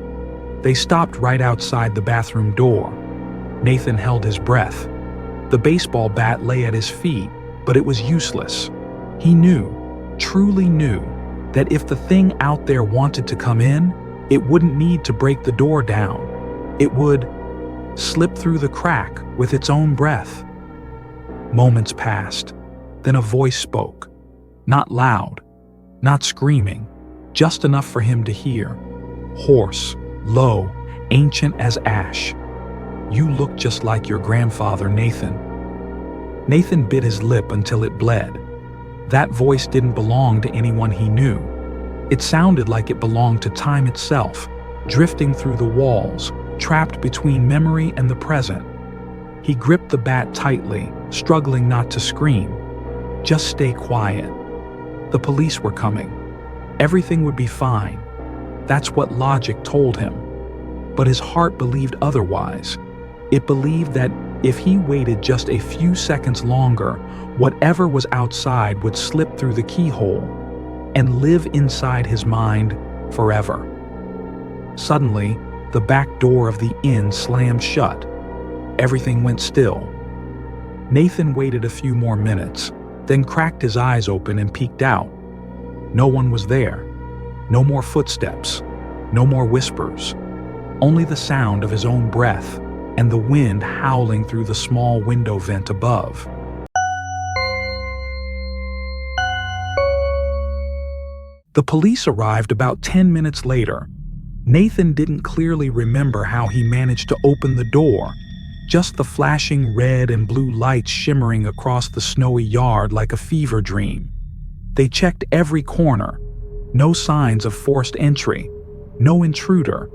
They stopped right outside the bathroom door. Nathan held his breath. The baseball bat lay at his feet, but it was useless. He knew, truly knew, that if the thing out there wanted to come in, it wouldn't need to break the door down. It would slip through the crack with its own breath. Moments passed. Then a voice spoke. Not loud, not screaming, just enough for him to hear. Hoarse, low, ancient as ash. "You look just like your grandfather, Nathan." Nathan bit his lip until it bled. That voice didn't belong to anyone he knew. It sounded like it belonged to time itself, drifting through the walls, trapped between memory and the present. He gripped the bat tightly, struggling not to scream. Just stay quiet. The police were coming. Everything would be fine. That's what logic told him. But his heart believed otherwise. It believed that if he waited just a few seconds longer, whatever was outside would slip through the keyhole and live inside his mind forever. Suddenly, the back door of the inn slammed shut. Everything went still. Nathan waited a few more minutes. then cracked his eyes open and peeked out. No one was there. No more footsteps. No more whispers. Only the sound of his own breath and the wind howling through the small window vent above. The police arrived about 10 minutes later. Nathan didn't clearly remember how he managed to open the door, just the flashing red and blue lights shimmering across the snowy yard like a fever dream. They checked every corner. No signs of forced entry. No intruder.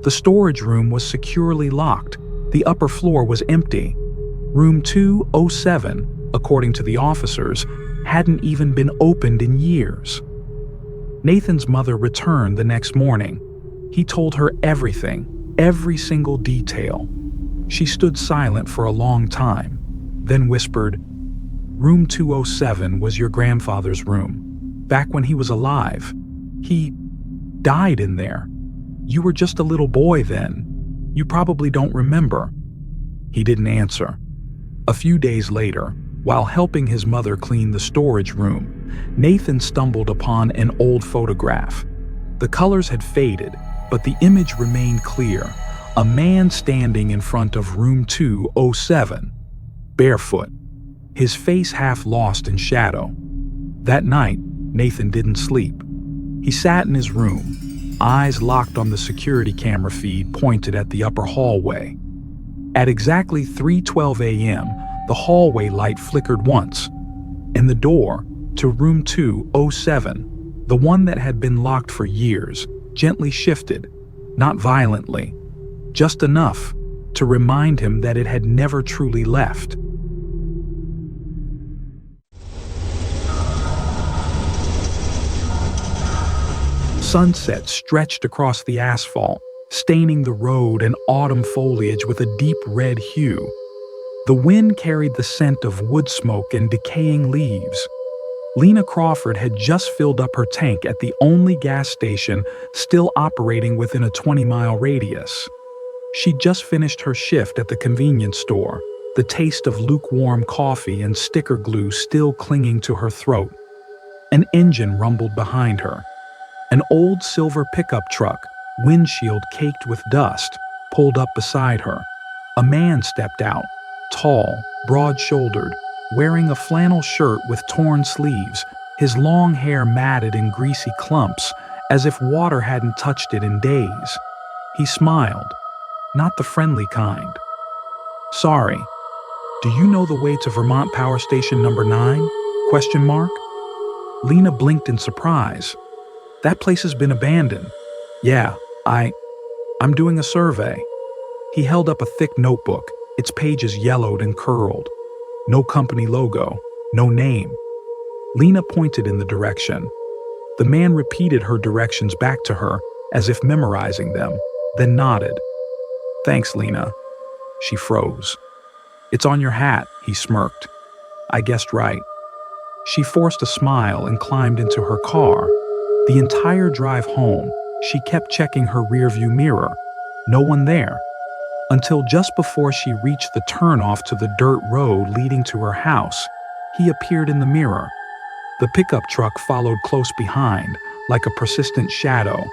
The storage room was securely locked. The upper floor was empty. Room 207, according to the officers, hadn't even been opened in years. Nathan's mother returned the next morning. He told her everything, every single detail. She stood silent for a long time, then whispered, "Room 207 was your grandfather's room. Back when he was alive. He died in there. You were just a little boy then. You probably don't remember." He didn't answer. A few days later, while helping his mother clean the storage room, Nathan stumbled upon an old photograph. The colors had faded, but the image remained clear. A man standing in front of room 207, barefoot, his face half lost in shadow. That night, Nathan didn't sleep. He sat in his room, eyes locked on the security camera feed pointed at the upper hallway. At exactly 3:12 a.m., the hallway light flickered once, and the door to room 207, the one that had been locked for years, gently shifted, not violently, just enough to remind him that it had never truly left. Sunset stretched across the asphalt, staining the road and autumn foliage with a deep red hue. The wind carried the scent of wood smoke and decaying leaves. Lena Crawford had just filled up her tank at the only gas station still operating within a 20-mile radius. She'd just finished her shift at the convenience store, the taste of lukewarm coffee and sticker glue still clinging to her throat. An engine rumbled behind her. An old silver pickup truck, windshield caked with dust, pulled up beside her. A man stepped out, tall, broad-shouldered, wearing a flannel shirt with torn sleeves, his long hair matted in greasy clumps, as if water hadn't touched it in days. He smiled, not the friendly kind. "Sorry, do you know the way to Vermont Power Station number 9? Question mark. Lena blinked in surprise. "That place has been abandoned." "Yeah, I'm doing a survey." He held up a thick notebook, its pages yellowed and curled. No company logo, no name. Lena pointed in the direction. The man repeated her directions back to her, as if memorizing them, then nodded. "Thanks, Lena." She froze. "It's on your hat," he smirked. "I guessed right." She forced a smile and climbed into her car. The entire drive home, she kept checking her rearview mirror. No one there. Until just before she reached the turnoff to the dirt road leading to her house, he appeared in the mirror. The pickup truck followed close behind, like a persistent shadow.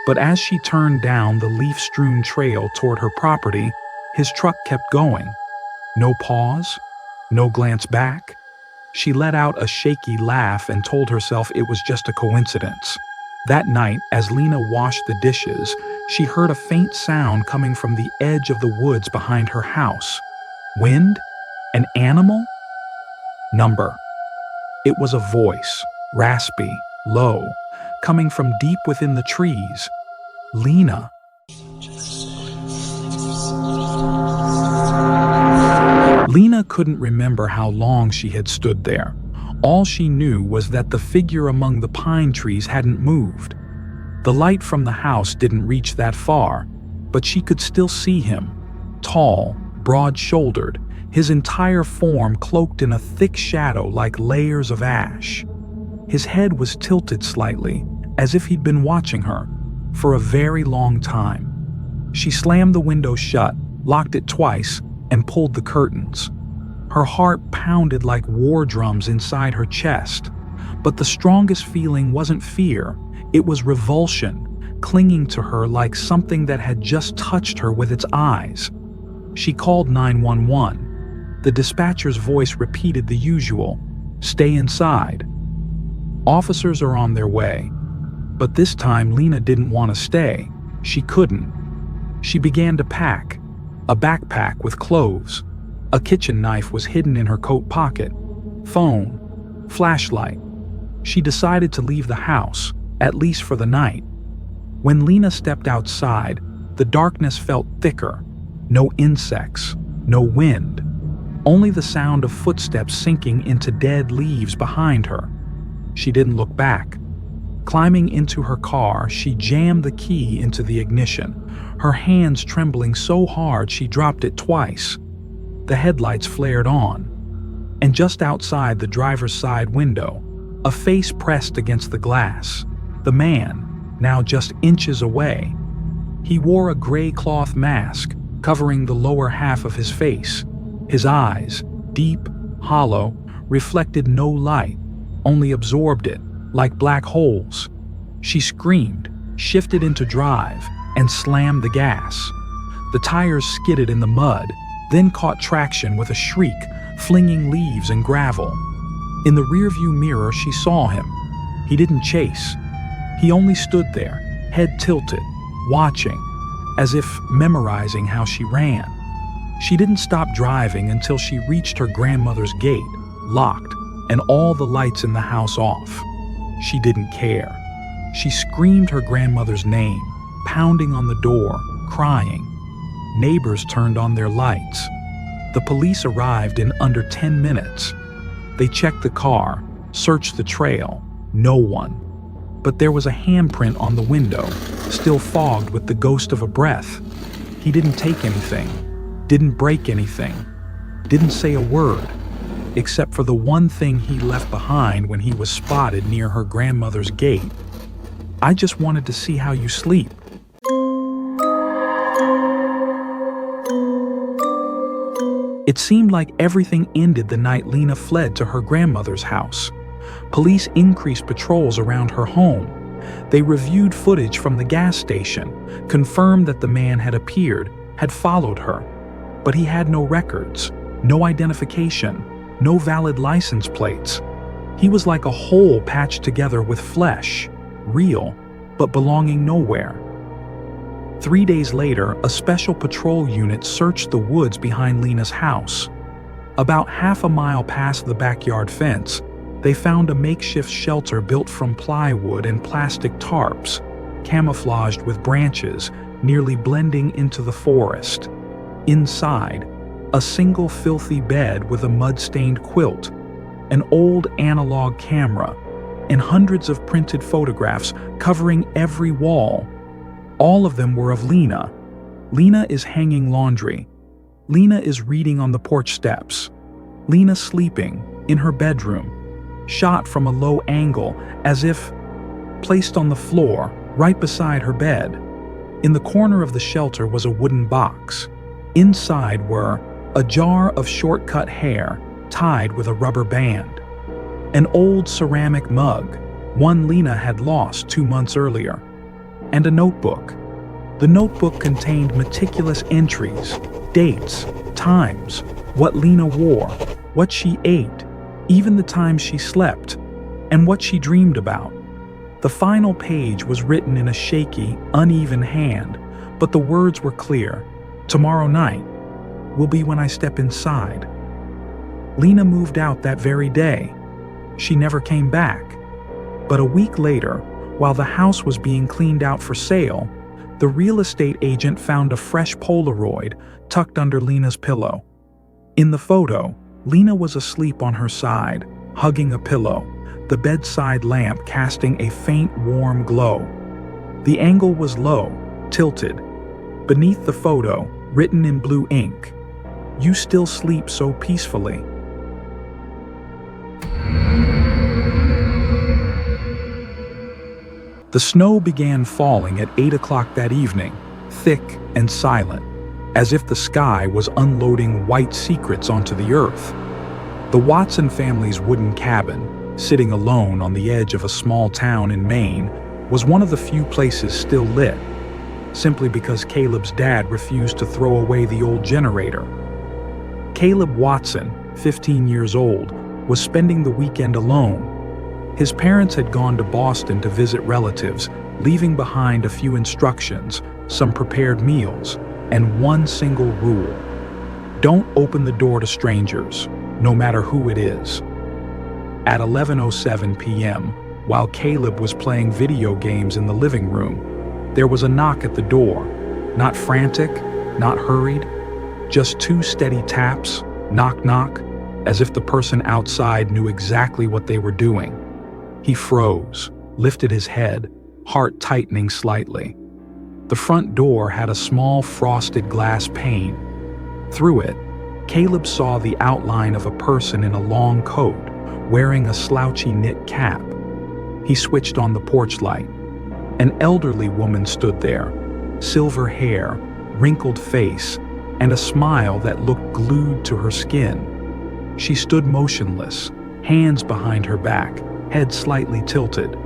But as she turned down the leaf-strewn trail toward her property, his truck kept going. No pause, no glance back. She let out a shaky laugh and told herself it was just a coincidence. That night, as Lena washed the dishes, she heard a faint sound coming from the edge of the woods behind her house. Wind? An animal? Number. It was a voice, raspy, low, coming from deep within the trees. Lena. Lena couldn't remember how long she had stood there. All she knew was that the figure among the pine trees hadn't moved. The light from the house didn't reach that far, but she could still see him. Tall, broad-shouldered, his entire form cloaked in a thick shadow like layers of ash. His head was tilted slightly, as if he'd been watching her, for a very long time. She slammed the window shut, locked it twice, and pulled the curtains. Her heart pounded like war drums inside her chest. But the strongest feeling wasn't fear, it was revulsion, clinging to her like something that had just touched her with its eyes. She called 911. The dispatcher's voice repeated the usual, "Stay inside." Officers are on their way. But this time Lena didn't want to stay. She couldn't. She began to pack. A backpack with clothes. A kitchen knife was hidden in her coat pocket. Phone. Flashlight. She decided to leave the house, at least for the night. When Lena stepped outside, the darkness felt thicker. No insects. No wind. Only the sound of footsteps sinking into dead leaves behind her. She didn't look back. Climbing into her car, she jammed the key into the ignition, her hands trembling so hard she dropped it twice. The headlights flared on, and just outside the driver's side window, a face pressed against the glass. The man, now just inches away. He wore a gray cloth mask, covering the lower half of his face. His eyes, deep, hollow, reflected no light, only absorbed it, like black holes. She screamed, shifted into drive, and slammed the gas. The tires skidded in the mud, then caught traction with a shriek, flinging leaves and gravel. In the rearview mirror, she saw him. He didn't chase. He only stood there, head tilted, watching, as if memorizing how she ran. She didn't stop driving until she reached her grandmother's gate, locked, and all the lights in the house off. She didn't care. She screamed her grandmother's name, pounding on the door, crying. Neighbors turned on their lights. The police arrived in under 10 minutes. They checked the car, searched the trail. No one. But there was a handprint on the window, still fogged with the ghost of a breath. He didn't take anything, didn't break anything, didn't say a word, except for the one thing he left behind when he was spotted near her grandmother's gate. "I just wanted to see how you sleep." It seemed like everything ended the night Lena fled to her grandmother's house. Police increased patrols around her home. They reviewed footage from the gas station, confirmed that the man had appeared, had followed her. But he had no records, no identification, no valid license plates. He was like a hole patched together with flesh, real, but belonging nowhere. 3 days later, a special patrol unit searched the woods behind Lena's house. About half a mile past the backyard fence, they found a makeshift shelter built from plywood and plastic tarps, camouflaged with branches, nearly blending into the forest. Inside, a single filthy bed with a mud-stained quilt, an old analog camera, and hundreds of printed photographs covering every wall. All of them were of Lena. Lena is hanging laundry. Lena is reading on the porch steps. Lena sleeping in her bedroom, shot from a low angle as if placed on the floor right beside her bed. In the corner of the shelter was a wooden box. Inside were a jar of short-cut hair tied with a rubber band, an old ceramic mug, one Lena had lost 2 months earlier, and a notebook. The notebook contained meticulous entries, dates, times, what Lena wore, what she ate, even the times she slept, and what she dreamed about. The final page was written in a shaky, uneven hand, but the words were clear. "Tomorrow night will be when I step inside." Lena moved out that very day. She never came back. But a week later, while the house was being cleaned out for sale, the real estate agent found a fresh Polaroid tucked under Lena's pillow. In the photo, Lena was asleep on her side, hugging a pillow, the bedside lamp casting a faint, warm glow. The angle was low, tilted. Beneath the photo, written in blue ink, "You still sleep so peacefully." The snow began falling at 8 o'clock that evening, thick and silent, as if the sky was unloading white secrets onto the earth. The Watson family's wooden cabin, sitting alone on the edge of a small town in Maine, was one of the few places still lit, simply because Caleb's dad refused to throw away the old generator. Caleb Watson, 15 years old, was spending the weekend alone. His parents had gone to Boston to visit relatives, leaving behind a few instructions, some prepared meals, and one single rule: don't open the door to strangers, no matter who it is. At 11:07 p.m., while Caleb was playing video games in the living room, there was a knock at the door. Not frantic, not hurried, just two steady taps, knock knock, as if the person outside knew exactly what they were doing. He froze, lifted his head, heart tightening slightly. The front door had a small frosted glass pane. Through it, Caleb saw the outline of a person in a long coat, wearing a slouchy knit cap. He switched on the porch light. An elderly woman stood there, silver hair, wrinkled face, and a smile that looked glued to her skin. She stood motionless, hands behind her back, head slightly tilted.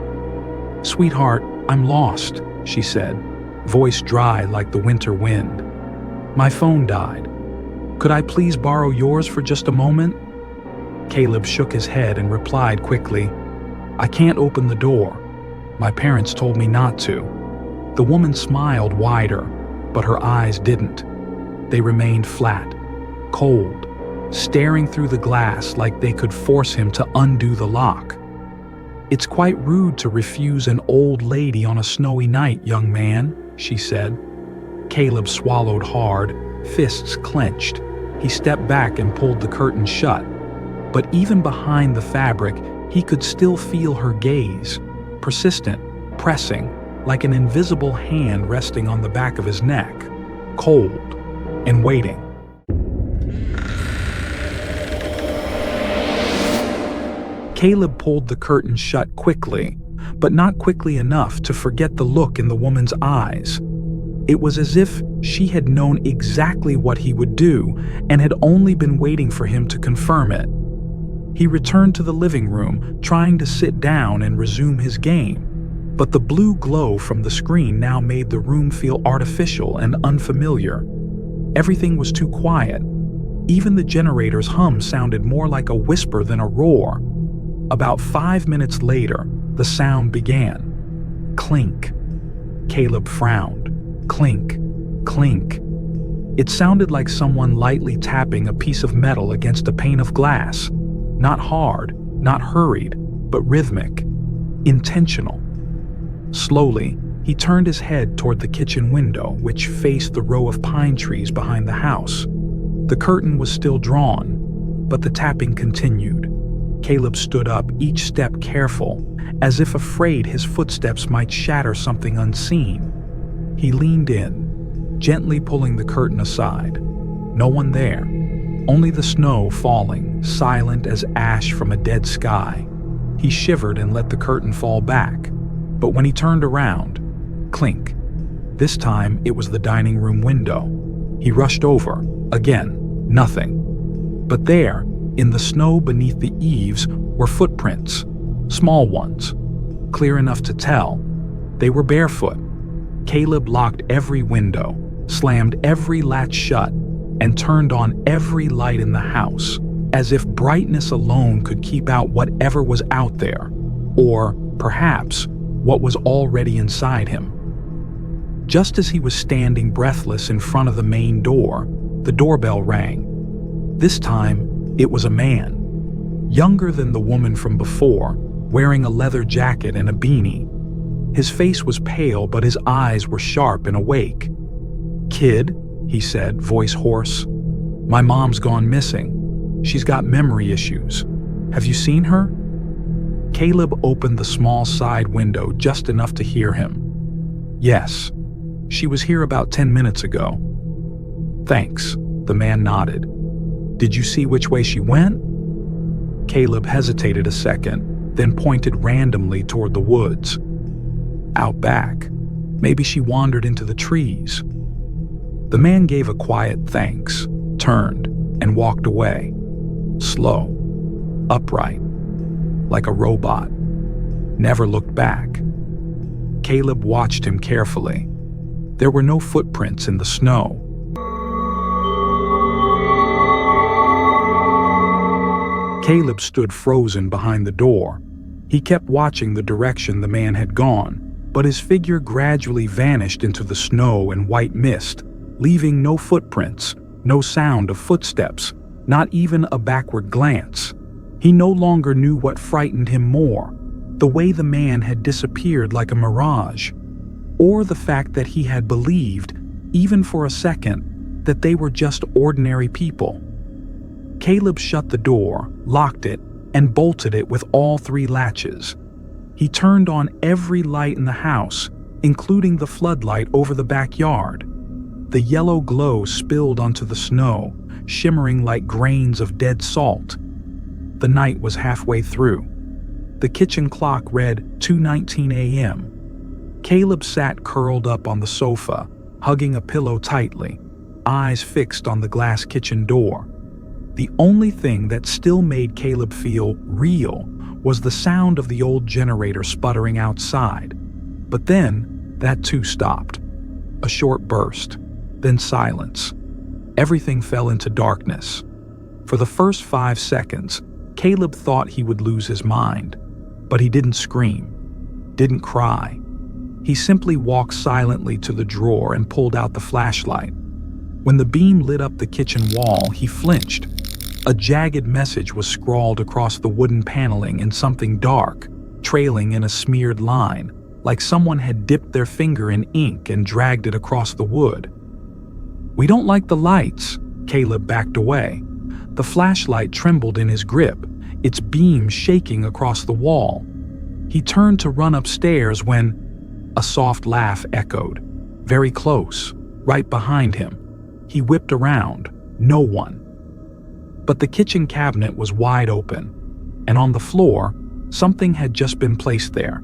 "Sweetheart, I'm lost," she said, voice dry like the winter wind. "My phone died. Could I please borrow yours for just a moment?" Caleb shook his head and replied quickly, "I can't open the door. My parents told me not to." The woman smiled wider, but her eyes didn't. They remained flat, cold, staring through the glass like they could force him to undo the lock. "It's quite rude to refuse an old lady on a snowy night, young man," she said. Caleb swallowed hard, fists clenched. He stepped back and pulled the curtain shut. But even behind the fabric, he could still feel her gaze, persistent, pressing, like an invisible hand resting on the back of his neck, cold and waiting. Caleb pulled the curtain shut quickly, but not quickly enough to forget the look in the woman's eyes. It was as if she had known exactly what he would do and had only been waiting for him to confirm it. He returned to the living room, trying to sit down and resume his game, but the blue glow from the screen now made the room feel artificial and unfamiliar. Everything was too quiet. Even the generator's hum sounded more like a whisper than a roar. About 5 minutes later, the sound began. Clink. Caleb frowned. Clink, clink. It sounded like someone lightly tapping a piece of metal against a pane of glass. Not hard, not hurried, but rhythmic, intentional. Slowly, he turned his head toward the kitchen window, which faced the row of pine trees behind the house. The curtain was still drawn, but the tapping continued. Caleb stood up, each step careful, as if afraid his footsteps might shatter something unseen. He leaned in, gently pulling the curtain aside. No one there, only the snow falling, silent as ash from a dead sky. He shivered and let the curtain fall back, but when he turned around, clink. This time it was the dining room window. He rushed over, again, nothing. But there, in the snow beneath the eaves, were footprints, small ones, clear enough to tell. They were barefoot. Caleb locked every window, slammed every latch shut, and turned on every light in the house, as if brightness alone could keep out whatever was out there, or, perhaps, what was already inside him. Just as he was standing breathless in front of the main door, the doorbell rang. This time, it was a man, younger than the woman from before, wearing a leather jacket and a beanie. His face was pale, but his eyes were sharp and awake. "Kid," he said, voice hoarse, "my mom's gone missing. She's got memory issues. Have you seen her?" Caleb opened the small side window just enough to hear him. "Yes, she was here about 10 minutes ago." "Thanks," the man nodded. "Did you see which way she went?" Caleb hesitated a second, then pointed randomly toward the woods. "Out back. Maybe she wandered into the trees." The man gave a quiet thanks, turned, and walked away. Slow, upright, like a robot. Never looked back. Caleb watched him carefully. There were no footprints in the snow. Caleb stood frozen behind the door. He kept watching the direction the man had gone, but his figure gradually vanished into the snow and white mist, leaving no footprints, no sound of footsteps, not even a backward glance. He no longer knew what frightened him more, the way the man had disappeared like a mirage, or the fact that he had believed, even for a second, that they were just ordinary people. Caleb shut the door, locked it, and bolted it with all 3 latches. He turned on every light in the house, including the floodlight over the backyard. The yellow glow spilled onto the snow, shimmering like grains of dead salt. The night was halfway through. The kitchen clock read 2:19 a.m. Caleb sat curled up on the sofa, hugging a pillow tightly, eyes fixed on the glass kitchen door. The only thing that still made Caleb feel real was the sound of the old generator sputtering outside. But then, that too stopped. A short burst, then silence. Everything fell into darkness. For the first 5 seconds, Caleb thought he would lose his mind. But he didn't scream, didn't cry. He simply walked silently to the drawer and pulled out the flashlight. When the beam lit up the kitchen wall, he flinched. A jagged message was scrawled across the wooden paneling in something dark, trailing in a smeared line, like someone had dipped their finger in ink and dragged it across the wood. "We don't like the lights." Caleb backed away. The flashlight trembled in his grip, its beam shaking across the wall. He turned to run upstairs when a soft laugh echoed, very close, right behind him. He whipped around. No one. But the kitchen cabinet was wide open, and on the floor, something had just been placed there.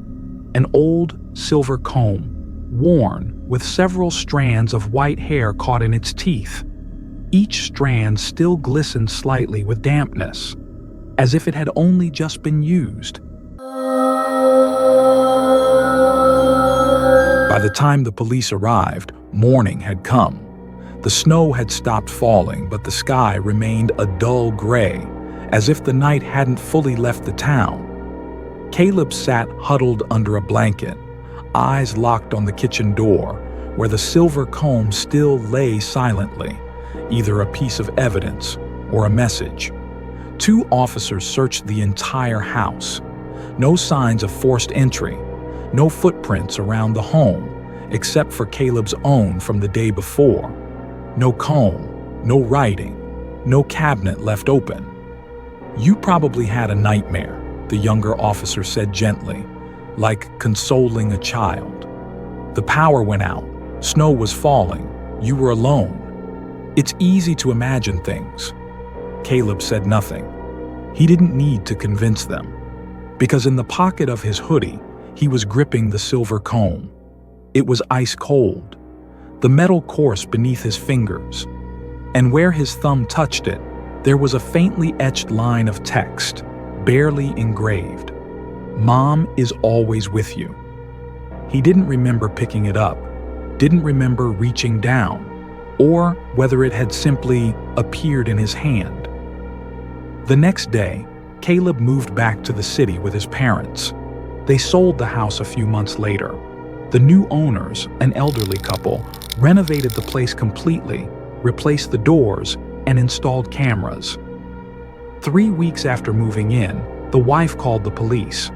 An old silver comb, worn, with several strands of white hair caught in its teeth. Each strand still glistened slightly with dampness, as if it had only just been used. By the time the police arrived, morning had come. The snow had stopped falling, but the sky remained a dull gray, as if the night hadn't fully left the town. Caleb sat huddled under a blanket, eyes locked on the kitchen door, where the silver comb still lay silently, either a piece of evidence or a message. 2 officers searched the entire house. No signs of forced entry, no footprints around the home, except for Caleb's own from the day before. No comb, no writing, no cabinet left open. "You probably had a nightmare," the younger officer said gently, like consoling a child. "The power went out, snow was falling, you were alone. It's easy to imagine things." Caleb said nothing. He didn't need to convince them, because in the pocket of his hoodie, he was gripping the silver comb. It was ice cold, the metal course beneath his fingers, and where his thumb touched it, there was a faintly etched line of text, barely engraved. "Mom is always with you." He didn't remember picking it up, didn't remember reaching down, or whether it had simply appeared in his hand. The next day, Caleb moved back to the city with his parents. They sold the house a few months later. The new owners, an elderly couple, renovated the place completely, replaced the doors, and installed cameras. 3 weeks after moving in, the wife called the police.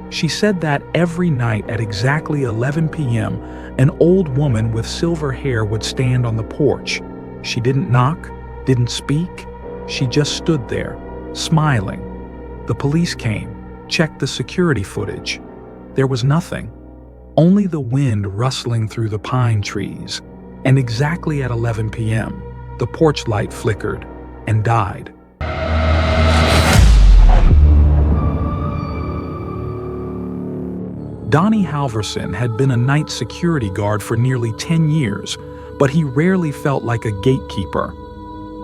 She said that every night at exactly 11 p.m., an old woman with silver hair would stand on the porch. She didn't knock, didn't speak. She just stood there, smiling. The police came, checked the security footage. There was nothing. Only the wind rustling through the pine trees. And exactly at 11 p.m., the porch light flickered and died. Donnie Halverson had been a night security guard for nearly 10 years, but he rarely felt like a gatekeeper.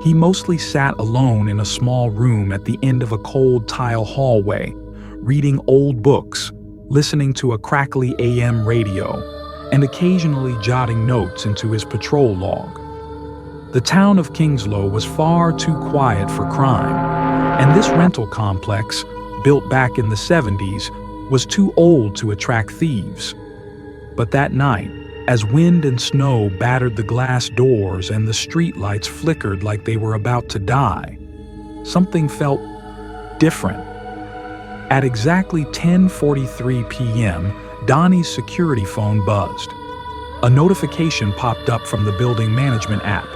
He mostly sat alone in a small room at the end of a cold tile hallway, reading old books, listening to a crackly AM radio, and occasionally jotting notes into his patrol log. The town of Kingslow was far too quiet for crime, and this rental complex, built back in the 70s, was too old to attract thieves. But that night, as wind and snow battered the glass doors and the streetlights flickered like they were about to die, something felt different. At exactly 10:43 p.m., Donnie's security phone buzzed. A notification popped up from the building management app.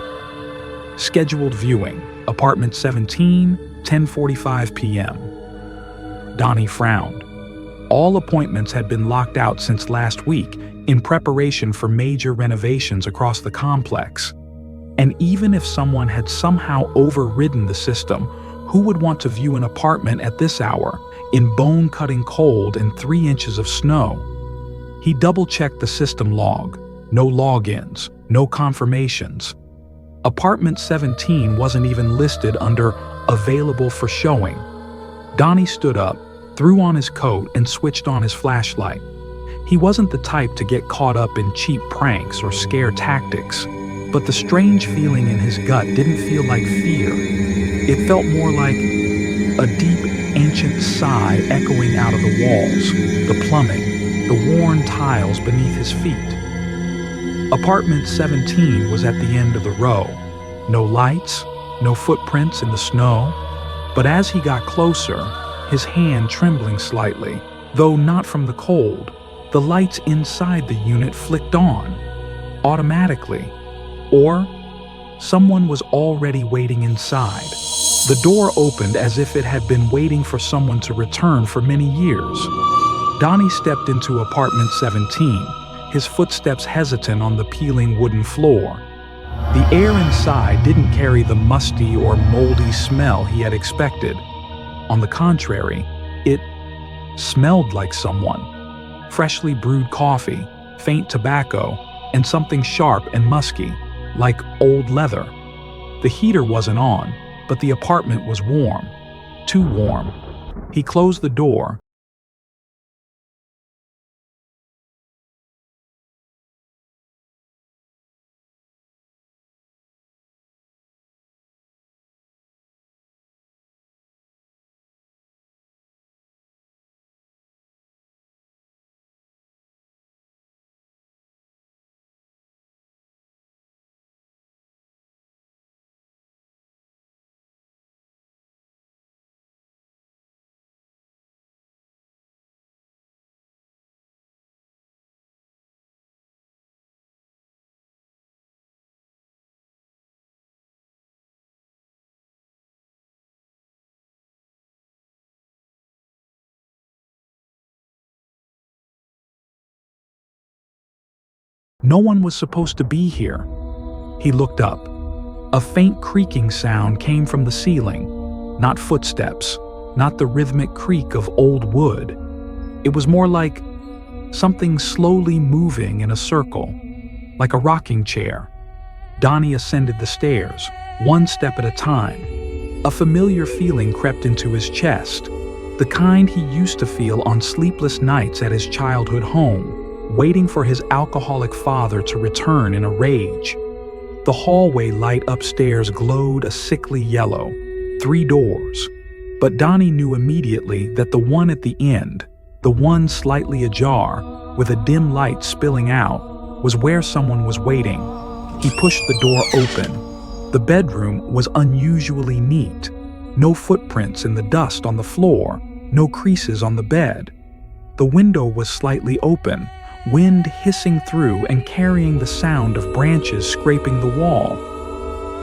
Scheduled viewing, apartment 17, 10:45 p.m. Donnie frowned. All appointments had been locked out since last week in preparation for major renovations across the complex. And even if someone had somehow overridden the system, who would want to view an apartment at this hour, in bone-cutting cold and 3 inches of snow? He double-checked the system log. No logins, no confirmations. Apartment 17 wasn't even listed under available for showing. Donnie stood up, threw on his coat, and switched on his flashlight. He wasn't the type to get caught up in cheap pranks or scare tactics, but the strange feeling in his gut didn't feel like fear. It felt more like a deep, ancient sigh echoing out of the walls, the plumbing, the worn tiles beneath his feet. Apartment 17 was at the end of the row. No lights, no footprints in the snow, but as he got closer, his hand trembling slightly, though not from the cold, the lights inside the unit flicked on, automatically. Or someone was already waiting inside. The door opened as if it had been waiting for someone to return for many years. Donnie stepped into apartment 17, his footsteps hesitant on the peeling wooden floor. The air inside didn't carry the musty or moldy smell he had expected. On the contrary, it smelled like someone. Freshly brewed coffee, faint tobacco, and something sharp and musky, like old leather. The heater wasn't on, but the apartment was warm. Too warm. He closed the door. No one was supposed to be here. He looked up. A faint creaking sound came from the ceiling. Not footsteps, not the rhythmic creak of old wood. It was more like something slowly moving in a circle, like a rocking chair. Donnie ascended the stairs, one step at a time. A familiar feeling crept into his chest, the kind he used to feel on sleepless nights at his childhood home, waiting for his alcoholic father to return in a rage. The hallway light upstairs glowed a sickly yellow. 3 doors. But Donnie knew immediately that the one at the end, the one slightly ajar, with a dim light spilling out, was where someone was waiting. He pushed the door open. The bedroom was unusually neat. No footprints in the dust on the floor, no creases on the bed. The window was slightly open, wind hissing through and carrying the sound of branches scraping the wall.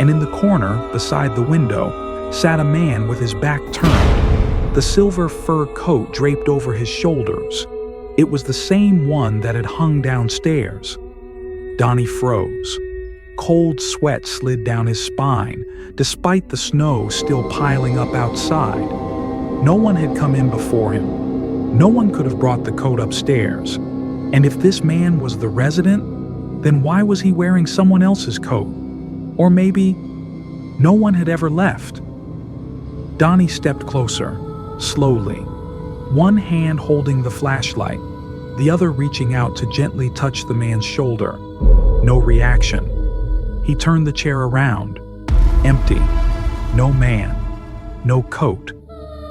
And in the corner, beside the window, sat a man with his back turned, the silver fur coat draped over his shoulders. It was the same one that had hung downstairs. Donnie froze. Cold sweat slid down his spine, despite the snow still piling up outside. No one had come in before him. No one could have brought the coat upstairs. And if this man was the resident, then why was he wearing someone else's coat? Or maybe No one had ever left. Donnie stepped closer, slowly, one hand holding the flashlight, the other reaching out to gently touch the man's shoulder. No reaction. He turned the chair around. Empty. No man. No coat.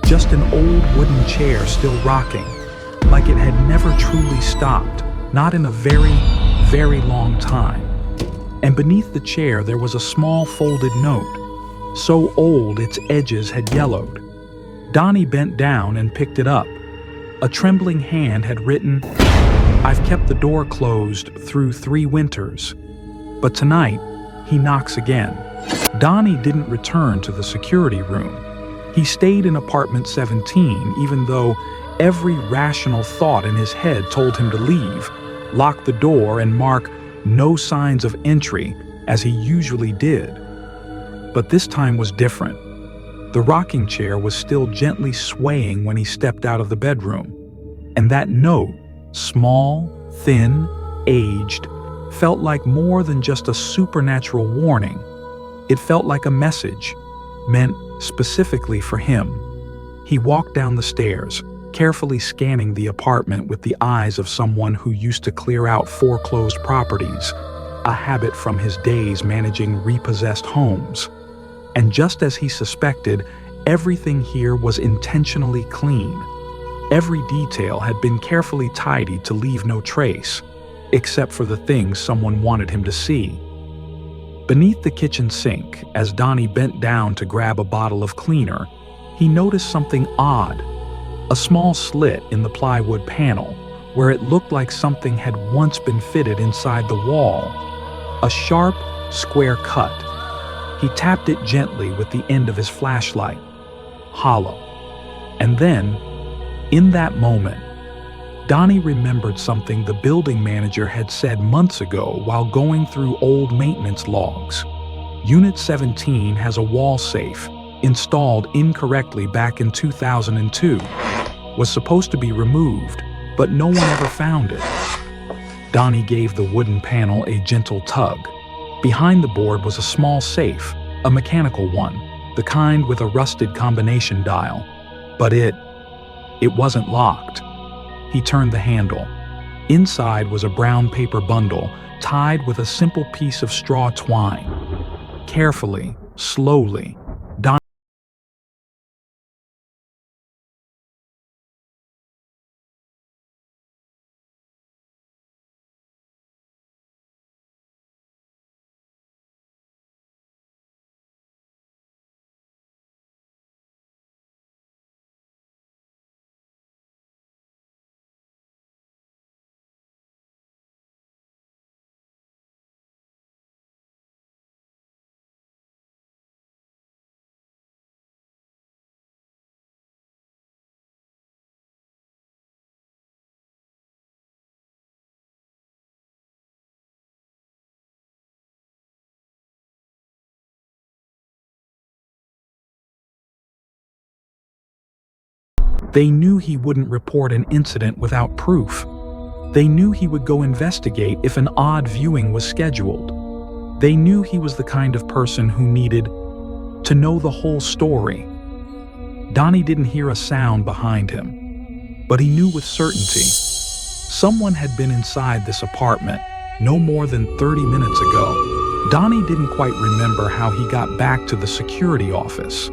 Just an old wooden chair still rocking, like it had never truly stopped, not in a very, very long time. And beneath the chair there was a small folded note, so old its edges had yellowed. Donnie bent down and picked it up. A trembling hand had written, "I've kept the door closed through 3 winters. But tonight, he knocks again." Donnie didn't return to the security room. He stayed in apartment 17, even though every rational thought in his head told him to leave, lock the door, and mark "no signs of entry," as he usually did. But this time was different. The rocking chair was still gently swaying when he stepped out of the bedroom. And that note, small, thin, aged, felt like more than just a supernatural warning. It felt like a message, meant specifically for him. He walked down the stairs, carefully scanning the apartment with the eyes of someone who used to clear out foreclosed properties, a habit from his days managing repossessed homes. And just as he suspected, everything here was intentionally clean. Every detail had been carefully tidied to leave no trace, except for the things someone wanted him to see. Beneath the kitchen sink, as Donnie bent down to grab a bottle of cleaner, he noticed something odd. A small slit in the plywood panel, where it looked like something had once been fitted inside the wall. A sharp, square cut. He tapped it gently with the end of his flashlight. Hollow. And then, in that moment, Donnie remembered something the building manager had said months ago while going through old maintenance logs. Unit 17 has a wall safe, installed incorrectly back in 2002. Was supposed to be removed, but no one ever found it. Donnie gave the wooden panel a gentle tug. Behind the board was a small safe, a mechanical one, the kind with a rusted combination dial. But it wasn't locked. He turned the handle. Inside was a brown paper bundle tied with a simple piece of straw twine. Carefully, slowly, Donnie They knew he wouldn't report an incident without proof. They knew he would go investigate if an odd viewing was scheduled. They knew he was the kind of person who needed to know the whole story. Donnie didn't hear a sound behind him, but he knew with certainty. Someone had been inside this apartment no more than 30 minutes ago. Donnie didn't quite remember how he got back to the security office.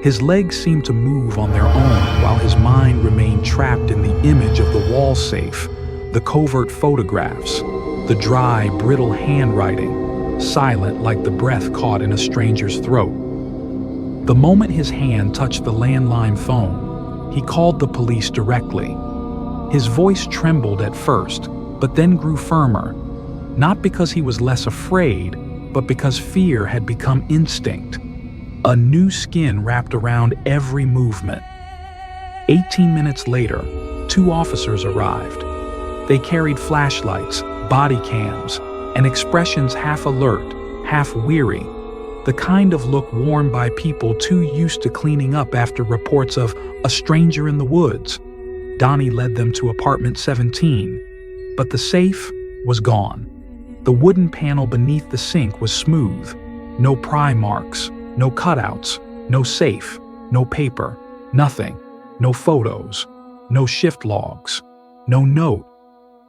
His legs seemed to move on their own while his mind remained trapped in the image of the wall safe, the covert photographs, the dry, brittle handwriting, silent like the breath caught in a stranger's throat. The moment his hand touched the landline phone, he called the police directly. His voice trembled at first, but then grew firmer, not because he was less afraid, but because fear had become instinct. A new skin wrapped around every movement. 18 minutes later, 2 officers arrived. They carried flashlights, body cams, and expressions half alert, half weary, the kind of look worn by people too used to cleaning up after reports of a stranger in the woods. Donnie led them to apartment 17, but the safe was gone. The wooden panel beneath the sink was smooth, no pry marks, No cutouts, no safe, no paper, nothing, no photos, no shift logs, no note,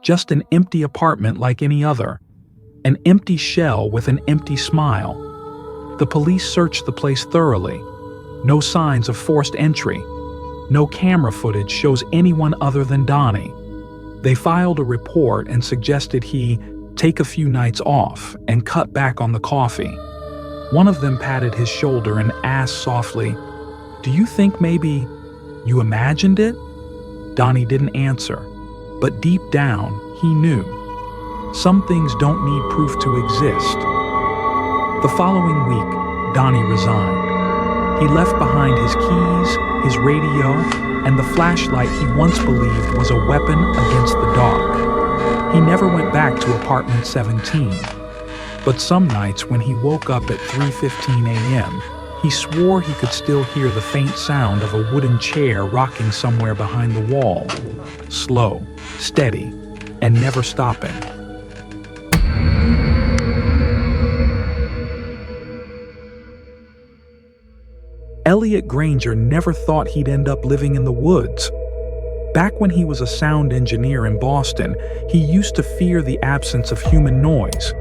just an empty apartment like any other, an empty shell with an empty smile. The police searched the place thoroughly. No signs of forced entry. No camera footage shows anyone other than Donnie. They filed a report and suggested he take a few nights off and cut back on the coffee. One of them patted his shoulder and asked softly, "Do you think maybe you imagined it?" Donnie didn't answer, but deep down, he knew. Some things don't need proof to exist. The following week, Donnie resigned. He left behind his keys, his radio, and the flashlight he once believed was a weapon against the dark. He never went back to apartment 17. But some nights when he woke up at 3:15 a.m., he swore he could still hear the faint sound of a wooden chair rocking somewhere behind the wall. Slow, steady, and never stopping. Elliot Granger never thought he'd end up living in the woods. Back when he was a sound engineer in Boston, he used to fear the absence of human noise.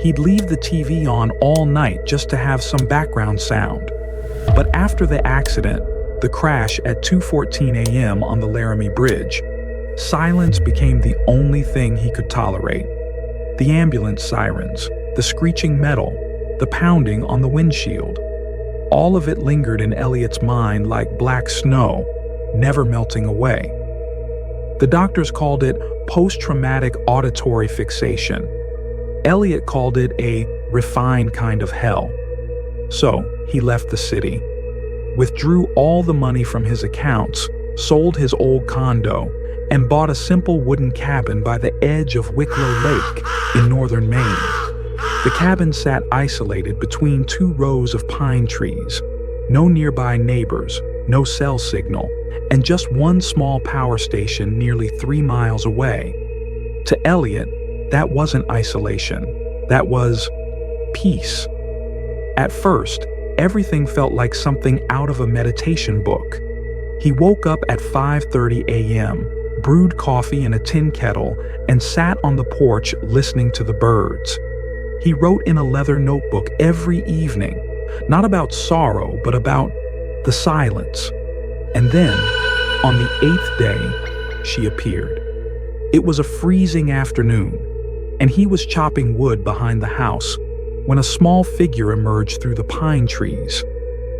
He'd leave the TV on all night just to have some background sound. But after the accident, the crash at 2:14 a.m. on the Laramie Bridge, silence became the only thing he could tolerate. The ambulance sirens, the screeching metal, the pounding on the windshield. All of it lingered in Elliot's mind like black snow, never melting away. The doctors called it post-traumatic auditory fixation. Elliot called it a refined kind of hell. So he left the city, withdrew all the money from his accounts, sold his old condo, and bought a simple wooden cabin by the edge of Wicklow Lake in northern Maine. The cabin sat isolated between two rows of pine trees, no nearby neighbors, no cell signal, and just one small power station nearly 3 miles away. To Elliot, that wasn't isolation, that was peace. At first, everything felt like something out of a meditation book. He woke up at 5:30 a.m., brewed coffee in a tin kettle, and sat on the porch listening to the birds. He wrote in a leather notebook every evening, not about sorrow, but about the silence. And then, on the 8th day, she appeared. It was a freezing afternoon, and he was chopping wood behind the house when a small figure emerged through the pine trees.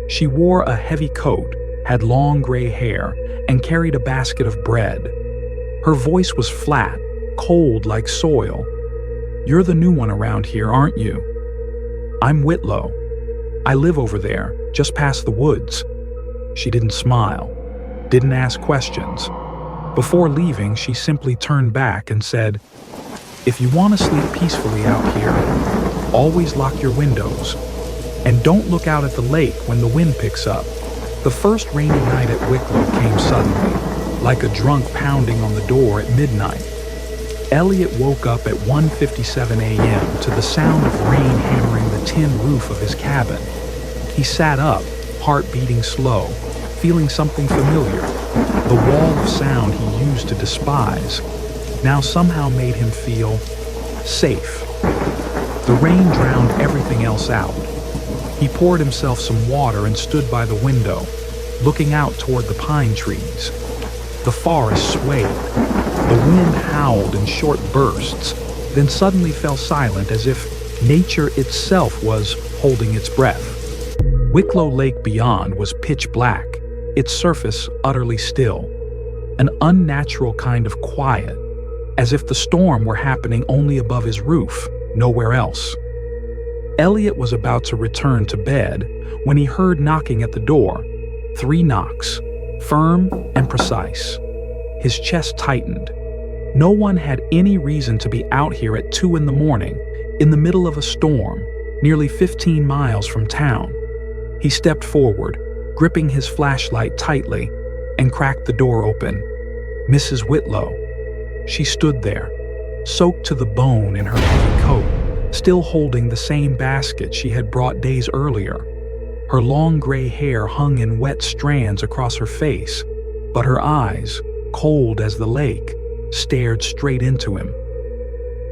She wore a heavy coat, had long gray hair, and carried a basket of bread. Her voice was flat, cold like soil. "You're the new one around here, aren't you?" "I'm Whitlow. I live over there, just past the woods." She didn't smile, didn't ask questions. Before leaving, she simply turned back and said, "If you want to sleep peacefully out here, always lock your windows. And don't look out at the lake when the wind picks up." The first rainy night at Wicklow came suddenly, like a drunk pounding on the door at midnight. Elliot woke up at 1:57 a.m. to the sound of rain hammering the tin roof of his cabin. He sat up, heart beating slow, feeling something familiar. The wall of sound he used to despise now somehow made him feel safe. The rain drowned everything else out. He poured himself some water and stood by the window, looking out toward the pine trees. The forest swayed. The wind howled in short bursts, then suddenly fell silent as if nature itself was holding its breath. Wicklow Lake beyond was pitch black, its surface utterly still. An unnatural kind of quiet, as if the storm were happening only above his roof, nowhere else. Elliot was about to return to bed when he heard knocking at the door. 3 knocks, firm and precise. His chest tightened. No one had any reason to be out here at 2 in the morning, in the middle of a storm, nearly 15 miles from town. He stepped forward, gripping his flashlight tightly, and cracked the door open. Mrs. Whitlow. She stood there, soaked to the bone in her heavy coat, still holding the same basket she had brought days earlier. Her long gray hair hung in wet strands across her face, but her eyes, cold as the lake, stared straight into him.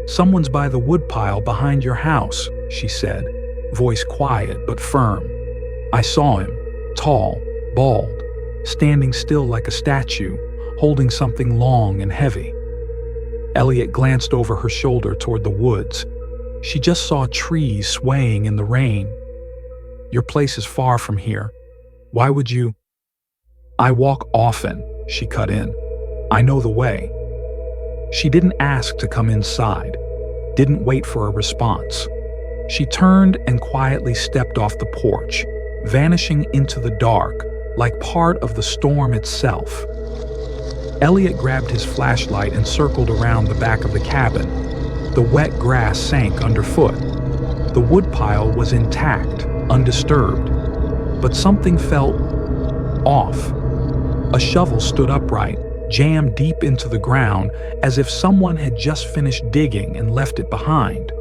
"Someone's by the woodpile behind your house," she said, voice quiet but firm. "I saw him, tall, bald, standing still like a statue, holding something long and heavy." Elliot glanced over her shoulder toward the woods. She just saw trees swaying in the rain. "Your place is far from here. Why would you—" "I walk often," she cut in. "I know the way." She didn't ask to come inside, didn't wait for a response. She turned and quietly stepped off the porch, vanishing into the dark like part of the storm itself. Elliot grabbed his flashlight and circled around the back of the cabin. The wet grass sank underfoot. The woodpile was intact, undisturbed, but something felt off. A shovel stood upright, jammed deep into the ground as if someone had just finished digging and left it behind.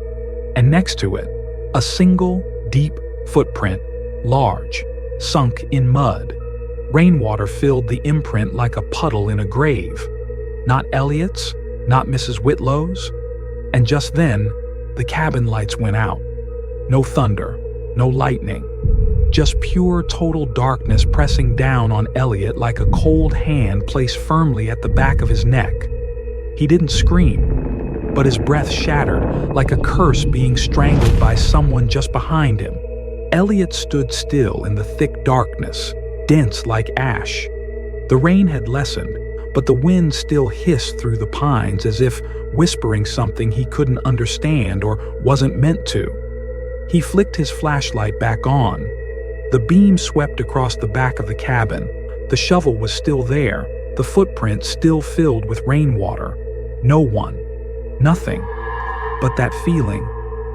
And next to it, a single, deep footprint, large, sunk in mud. Rainwater filled the imprint like a puddle in a grave. Not Elliot's, not Mrs. Whitlow's. And just then, the cabin lights went out. No thunder, no lightning. Just pure total darkness pressing down on Elliot like a cold hand placed firmly at the back of his neck. He didn't scream, but his breath shattered like a curse being strangled by someone just behind him. Elliot stood still in the thick darkness, dense like ash. The rain had lessened, but the wind still hissed through the pines as if whispering something he couldn't understand or wasn't meant to. He flicked his flashlight back on. The beam swept across the back of the cabin. The shovel was still there, the footprint still filled with rainwater. No one. Nothing. But that feeling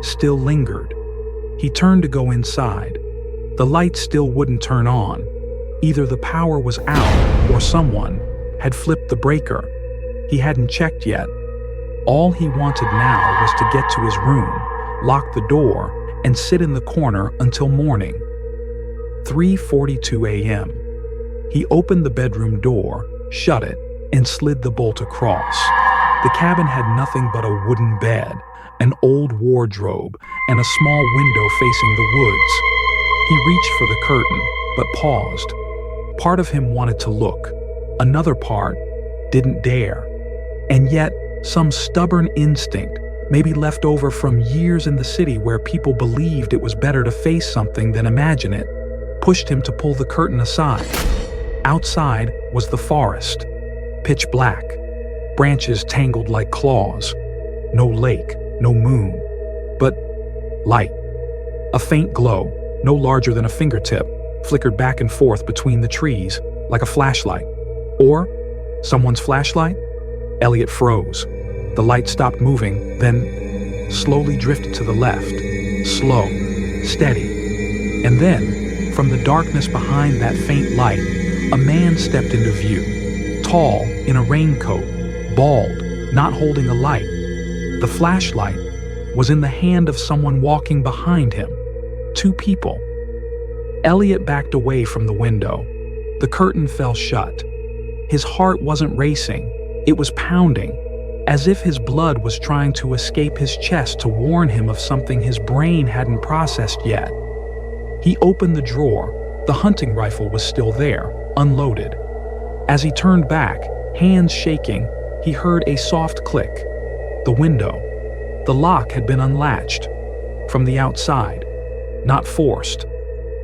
still lingered. He turned to go inside. The light still wouldn't turn on. Either the power was out or someone had flipped the breaker. He hadn't checked yet. All he wanted now was to get to his room, lock the door, and sit in the corner until morning. 3:42 a.m. He opened the bedroom door, shut it, and slid the bolt across. The cabin had nothing but a wooden bed, an old wardrobe, and a small window facing the woods. He reached for the curtain, but paused. Part of him wanted to look. Another part didn't dare. And yet, some stubborn instinct, maybe left over from years in the city where people believed it was better to face something than imagine it, pushed him to pull the curtain aside. Outside was the forest, pitch black, branches tangled like claws. No lake, no moon, but light. A faint glow, no larger than a fingertip, flickered back and forth between the trees like a flashlight. Or someone's flashlight? Elliot froze. The light stopped moving, then slowly drifted to the left. Slow, steady. And then, from the darkness behind that faint light, a man stepped into view. Tall, in a raincoat, bald, not holding a light. The flashlight was in the hand of someone walking behind him. Two people. Elliot backed away from the window. The curtain fell shut. His heart wasn't racing, it was pounding, as if his blood was trying to escape his chest to warn him of something his brain hadn't processed yet. He opened the drawer. The hunting rifle was still there, unloaded. As he turned back, hands shaking, he heard a soft click. The window. The lock had been unlatched. From the outside. Not forced.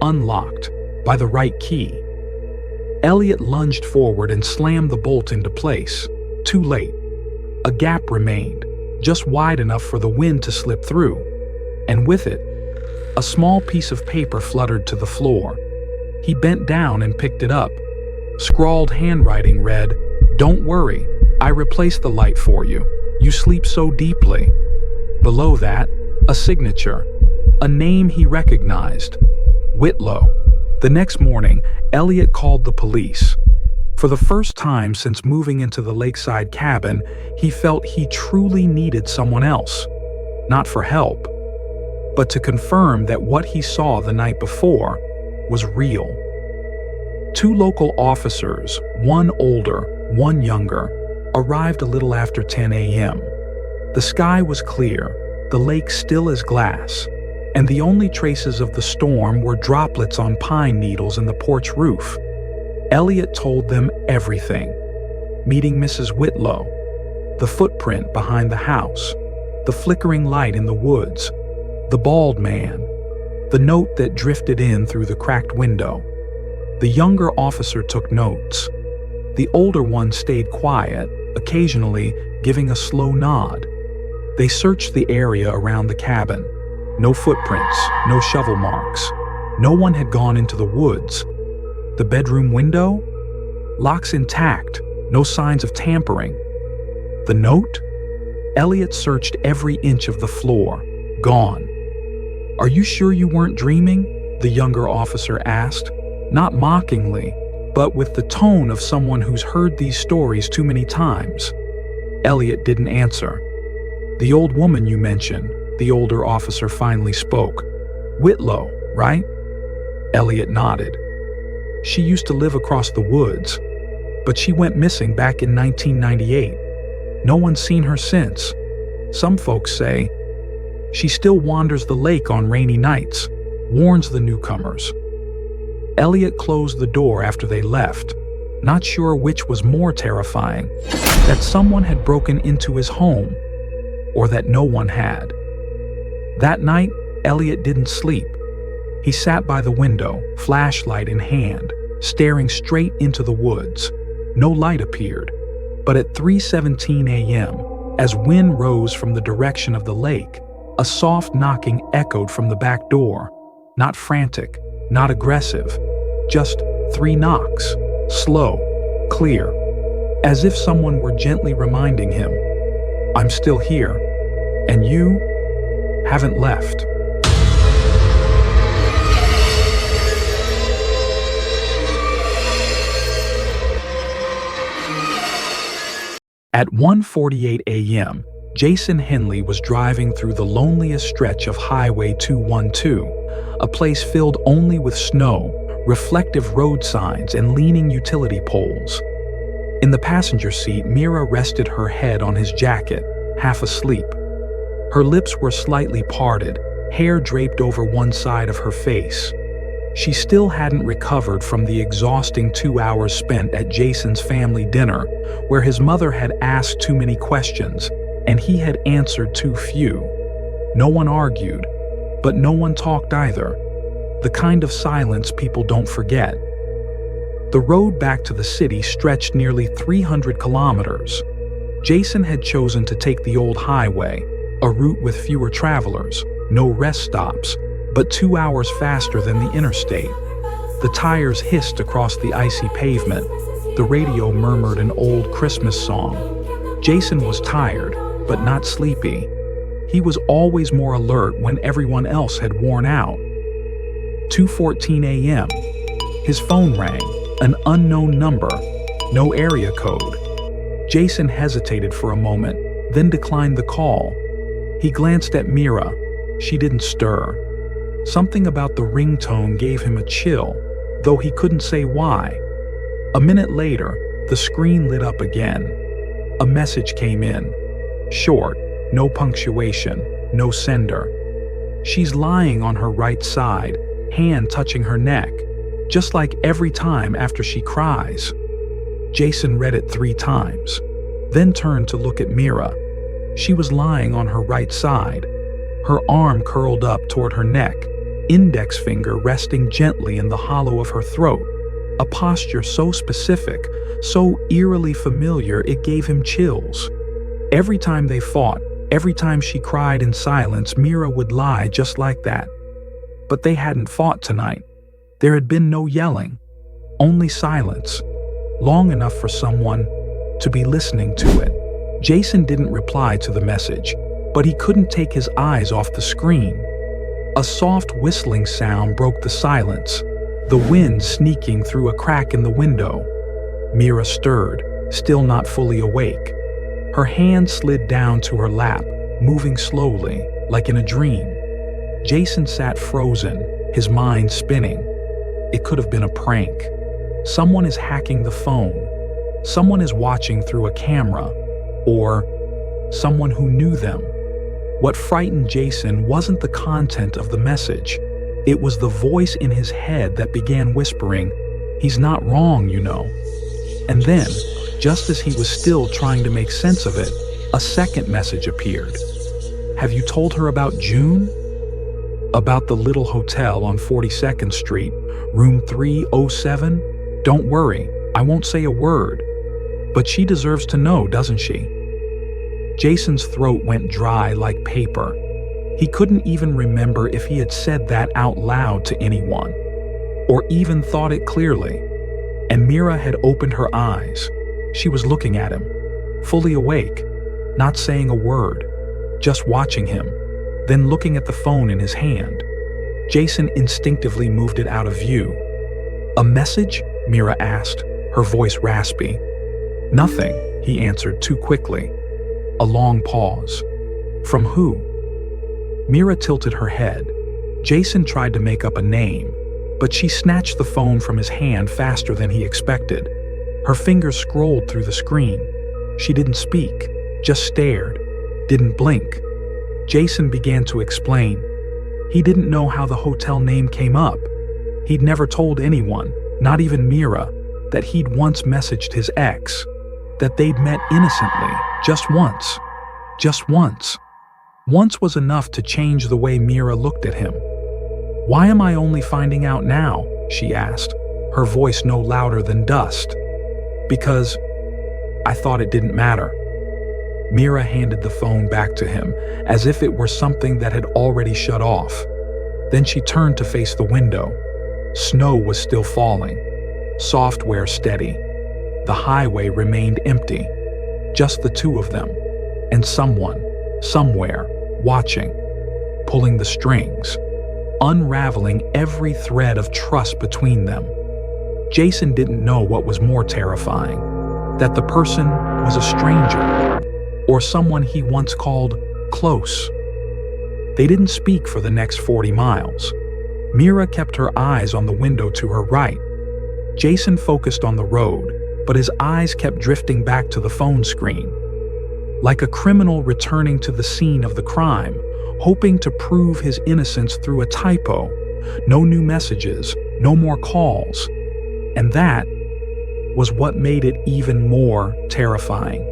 Unlocked. By the right key. Elliot lunged forward and slammed the bolt into place. Too late. A gap remained, just wide enough for the wind to slip through. And with it, a small piece of paper fluttered to the floor. He bent down and picked it up. Scrawled handwriting read, "Don't worry, I replaced the light for you. You sleep so deeply." Below that, a signature, a name he recognized. Whitlow. The next morning, Elliot called the police. For the first time since moving into the lakeside cabin, he felt he truly needed someone else. Not for help, but to confirm that what he saw the night before was real. Two local officers, one older, one younger, arrived a little after 10 a.m. The sky was clear, the lake still as glass, and the only traces of the storm were droplets on pine needles in the porch roof. Elliot told them everything. Meeting Mrs. Whitlow, the footprint behind the house, the flickering light in the woods, the bald man, the note that drifted in through the cracked window. The younger officer took notes. The older one stayed quiet, occasionally giving a slow nod. They searched the area around the cabin. No footprints, no shovel marks. No one had gone into the woods. The bedroom window? Locks intact, no signs of tampering. The note? Elliot searched every inch of the floor. Gone. "Are you sure you weren't dreaming?" the younger officer asked, not mockingly, but with the tone of someone who's heard these stories too many times. Elliot didn't answer. "The old woman you mentioned," the older officer finally spoke. "Whitlow, right?" Elliot nodded. "She used to live across the woods, but she went missing back in 1998. No one's seen her since. Some folks say she still wanders the lake on rainy nights, warns the newcomers." Elliot closed the door after they left, not sure which was more terrifying, that someone had broken into his home, or that no one had. That night, Elliot didn't sleep. He sat by the window, flashlight in hand, staring straight into the woods. No light appeared, but at 3:17 a.m., as wind rose from the direction of the lake, a soft knocking echoed from the back door. Not frantic, not aggressive, just 3 knocks, slow, clear, as if someone were gently reminding him, "I'm still here, and you haven't left." At 1:48 a.m., Jason Henley was driving through the loneliest stretch of Highway 212, a place filled only with snow, reflective road signs, and leaning utility poles. In the passenger seat, Mira rested her head on his jacket, half asleep. Her lips were slightly parted, hair draped over one side of her face. She still hadn't recovered from the exhausting 2 hours spent at Jason's family dinner, where his mother had asked too many questions, and he had answered too few. No one argued, but no one talked either. The kind of silence people don't forget. The road back to the city stretched nearly 300 kilometers. Jason had chosen to take the old highway, a route with fewer travelers, no rest stops, but 2 hours faster than the interstate. The tires hissed across the icy pavement. The radio murmured an old Christmas song. Jason was tired, but not sleepy. He was always more alert when everyone else had worn out. 2:14 a.m. His phone rang, an unknown number, no area code. Jason hesitated for a moment, then declined the call. He glanced at Mira. She didn't stir. Something about the ringtone gave him a chill, though he couldn't say why. A minute later, the screen lit up again. A message came in. Short, no punctuation, no sender. She's lying on her right side, hand touching her neck, just like every time after she cries. Jason read it 3 times, then turned to look at Mira. She was lying on her right side, her arm curled up toward her neck, index finger resting gently in the hollow of her throat, a posture so specific, so eerily familiar it gave him chills. Every time they fought, every time she cried in silence, Mira would lie just like that. But they hadn't fought tonight. There had been no yelling, only silence, long enough for someone to be listening to it. Jason didn't reply to the message, but he couldn't take his eyes off the screen. A soft whistling sound broke the silence, the wind sneaking through a crack in the window. Mira stirred, still not fully awake. Her hand slid down to her lap, moving slowly, like in a dream. Jason sat frozen, his mind spinning. It could have been a prank. Someone is hacking the phone. Someone is watching through a camera. Or someone who knew them. What frightened Jason wasn't the content of the message. It was the voice in his head that began whispering, "He's not wrong, you know." And then, just as he was still trying to make sense of it, a second message appeared. "Have you told her about June? About the little hotel on 42nd Street, room 307? Don't worry, I won't say a word. But she deserves to know, doesn't she?" Jason's throat went dry like paper. He couldn't even remember if he had said that out loud to anyone, or even thought it clearly. And Mira had opened her eyes. She was looking at him, fully awake, not saying a word, just watching him, then looking at the phone in his hand. Jason instinctively moved it out of view. "A message?" Mira asked, her voice raspy. "Nothing," he answered too quickly. A long pause. "From who?" Mira tilted her head. Jason tried to make up a name, but she snatched the phone from his hand faster than he expected. Her fingers scrolled through the screen. She didn't speak, just stared, didn't blink. Jason began to explain. He didn't know how the hotel name came up. He'd never told anyone, not even Mira, that he'd once messaged his ex, that they'd met innocently, just once. Just once. Once was enough to change the way Mira looked at him. "Why am I only finding out now?" she asked, her voice no louder than dust. "Because I thought it didn't matter." Mira handed the phone back to him, as if it were something that had already shut off. Then she turned to face the window. Snow was still falling, software steady. The highway remained empty, just the two of them, and someone, somewhere, watching, pulling the strings, unraveling every thread of trust between them. Jason didn't know what was more terrifying, that the person was a stranger, or someone he once called close. They didn't speak for the next 40 miles. Mira kept her eyes on the window to her right. Jason focused on the road, but his eyes kept drifting back to the phone screen. Like a criminal returning to the scene of the crime, hoping to prove his innocence through a typo. No new messages, no more calls. And that was what made it even more terrifying.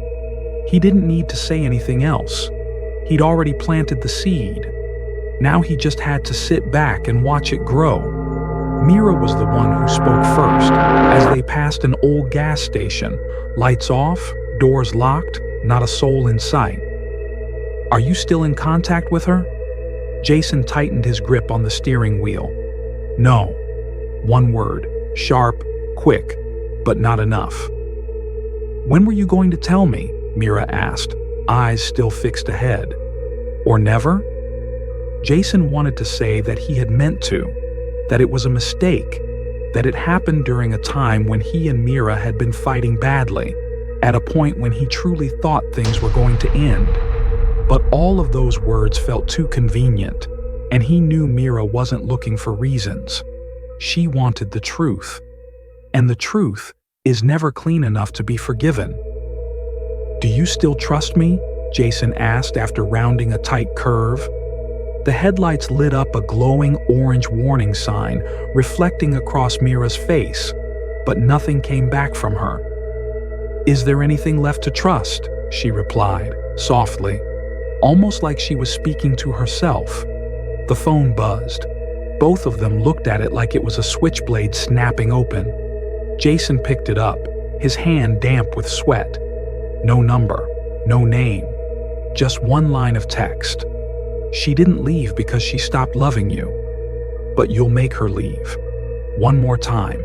He didn't need to say anything else. He'd already planted the seed. Now he just had to sit back and watch it grow. Mira was the one who spoke first, as they passed an old gas station. Lights off, doors locked, not a soul in sight. "Are you still in contact with her?" Jason tightened his grip on the steering wheel. "No." One word, sharp, quick, but not enough. "When were you going to tell me?" Mira asked, eyes still fixed ahead. "Or never?" Jason wanted to say that he had meant to, that it was a mistake, that it happened during a time when he and Mira had been fighting badly, at a point when he truly thought things were going to end. But all of those words felt too convenient, and he knew Mira wasn't looking for reasons. She wanted the truth. And the truth is never clean enough to be forgiven. "Do you still trust me?" Jason asked after rounding a tight curve. The headlights lit up a glowing orange warning sign, reflecting across Mira's face, but nothing came back from her. "Is there anything left to trust?" she replied, softly, almost like she was speaking to herself. The phone buzzed. Both of them looked at it like it was a switchblade snapping open. Jason picked it up, his hand damp with sweat. No number, no name, just one line of text. "She didn't leave because she stopped loving you, but you'll make her leave. One more time."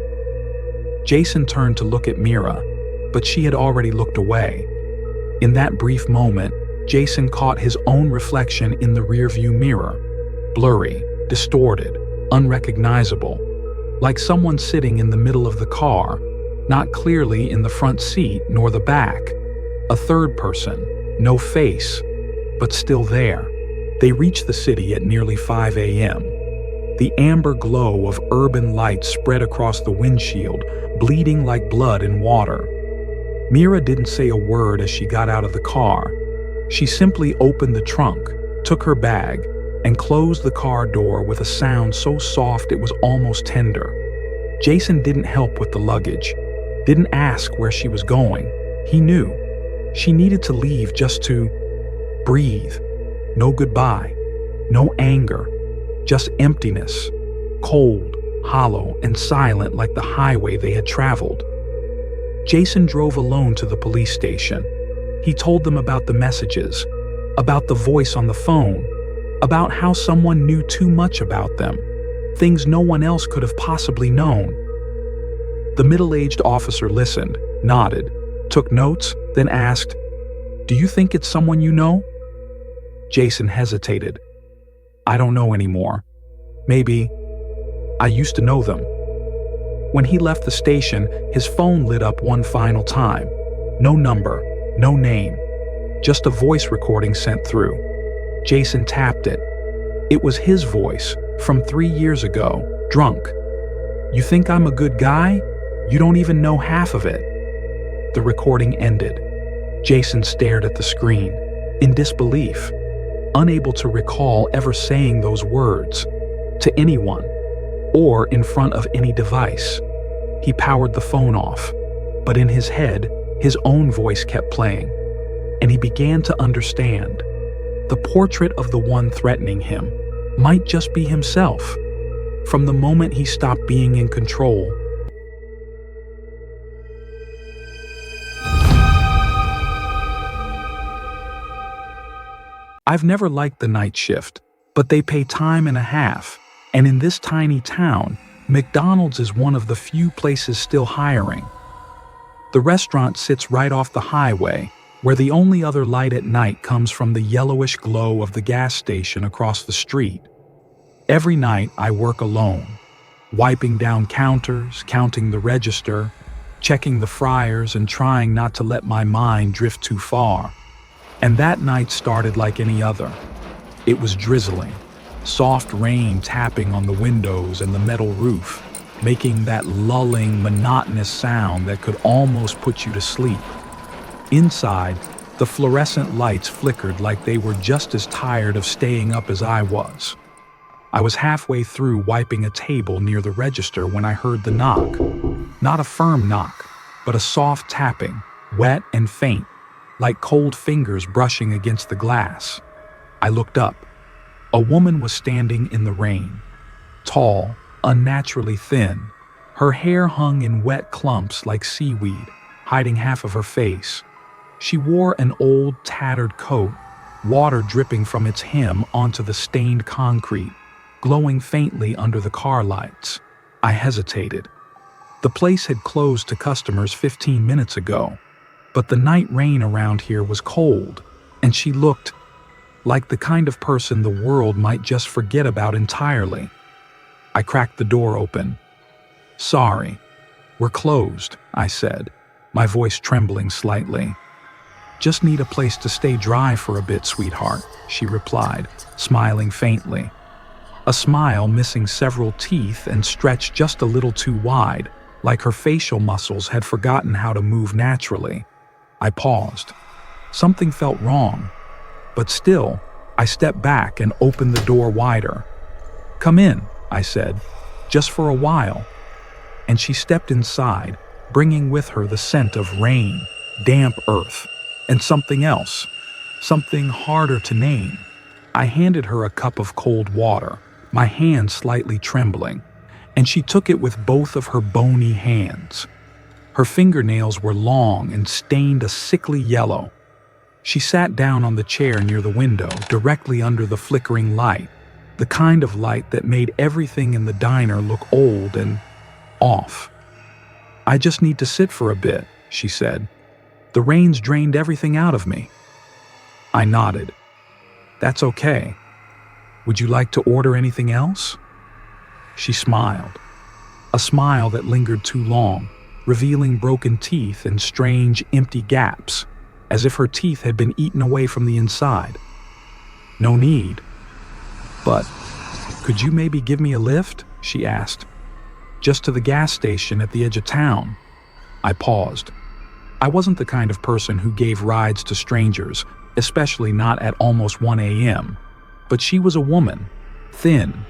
Jason turned to look at Mira, but she had already looked away. In that brief moment, Jason caught his own reflection in the rearview mirror. Blurry, distorted, unrecognizable, like someone sitting in the middle of the car, not clearly in the front seat nor the back. A third person, no face, but still there. They reached the city at nearly 5 a.m. The amber glow of urban lights spread across the windshield, bleeding like blood in water. Mira didn't say a word as she got out of the car. She simply opened the trunk, took her bag, and closed the car door with a sound so soft it was almost tender. Jason didn't help with the luggage, didn't ask where she was going. He knew. She needed to leave just to breathe. No goodbye, no anger, just emptiness, cold, hollow, and silent like the highway they had traveled. Jason drove alone to the police station. He told them about the messages, about the voice on the phone, about how someone knew too much about them, things no one else could have possibly known. The middle-aged officer listened, nodded, took notes, then asked, "Do you think it's someone you know?" Jason hesitated. "I don't know anymore. Maybe I used to know them." When he left the station, his phone lit up one final time. No number, no name, just a voice recording sent through. Jason tapped it. It was his voice, from 3 years ago, drunk. "You think I'm a good guy? You don't even know half of it." The recording ended. Jason stared at the screen, in disbelief, unable to recall ever saying those words to anyone or in front of any device. He powered the phone off, but in his head, his own voice kept playing, and he began to understand. The portrait of the one threatening him might just be himself. From the moment he stopped being in control, I've never liked the night shift, but they pay time and a half, and in this tiny town, McDonald's is one of the few places still hiring. The restaurant sits right off the highway, where the only other light at night comes from the yellowish glow of the gas station across the street. Every night I work alone, wiping down counters, counting the register, checking the fryers, and trying not to let my mind drift too far. And that night started like any other. It was drizzling, soft rain tapping on the windows and the metal roof, making that lulling, monotonous sound that could almost put you to sleep. Inside, the fluorescent lights flickered like they were just as tired of staying up as I was. I was halfway through wiping a table near the register when I heard the knock. Not a firm knock, but a soft tapping, wet and faint, like cold fingers brushing against the glass. I looked up. A woman was standing in the rain. Tall, unnaturally thin. Her hair hung in wet clumps like seaweed, hiding half of her face. She wore an old, tattered coat, water dripping from its hem onto the stained concrete, glowing faintly under the car lights. I hesitated. The place had closed to customers 15 minutes ago, but the night rain around here was cold, and she looked like the kind of person the world might just forget about entirely. I cracked the door open. "Sorry, we're closed," I said, my voice trembling slightly. "Just need a place to stay dry for a bit, sweetheart," she replied, smiling faintly. A smile missing several teeth and stretched just a little too wide, like her facial muscles had forgotten how to move naturally. I paused. Something felt wrong, but still, I stepped back and opened the door wider. "Come in," I said, "just for a while." And she stepped inside, bringing with her the scent of rain, damp earth, and something else, something harder to name. I handed her a cup of cold water, my hand slightly trembling, and she took it with both of her bony hands. Her fingernails were long and stained a sickly yellow. She sat down on the chair near the window, directly under the flickering light, the kind of light that made everything in the diner look old and off. "I just need to sit for a bit," she said. "The rain's drained everything out of me." I nodded. "That's okay. Would you like to order anything else?" She smiled. A smile that lingered too long, revealing broken teeth and strange, empty gaps, as if her teeth had been eaten away from the inside. "No need. But "Could you maybe give me a lift?" she asked. "Just to the gas station at the edge of town." I paused. I wasn't the kind of person who gave rides to strangers, especially not at almost 1 a.m. But she was a woman, thin,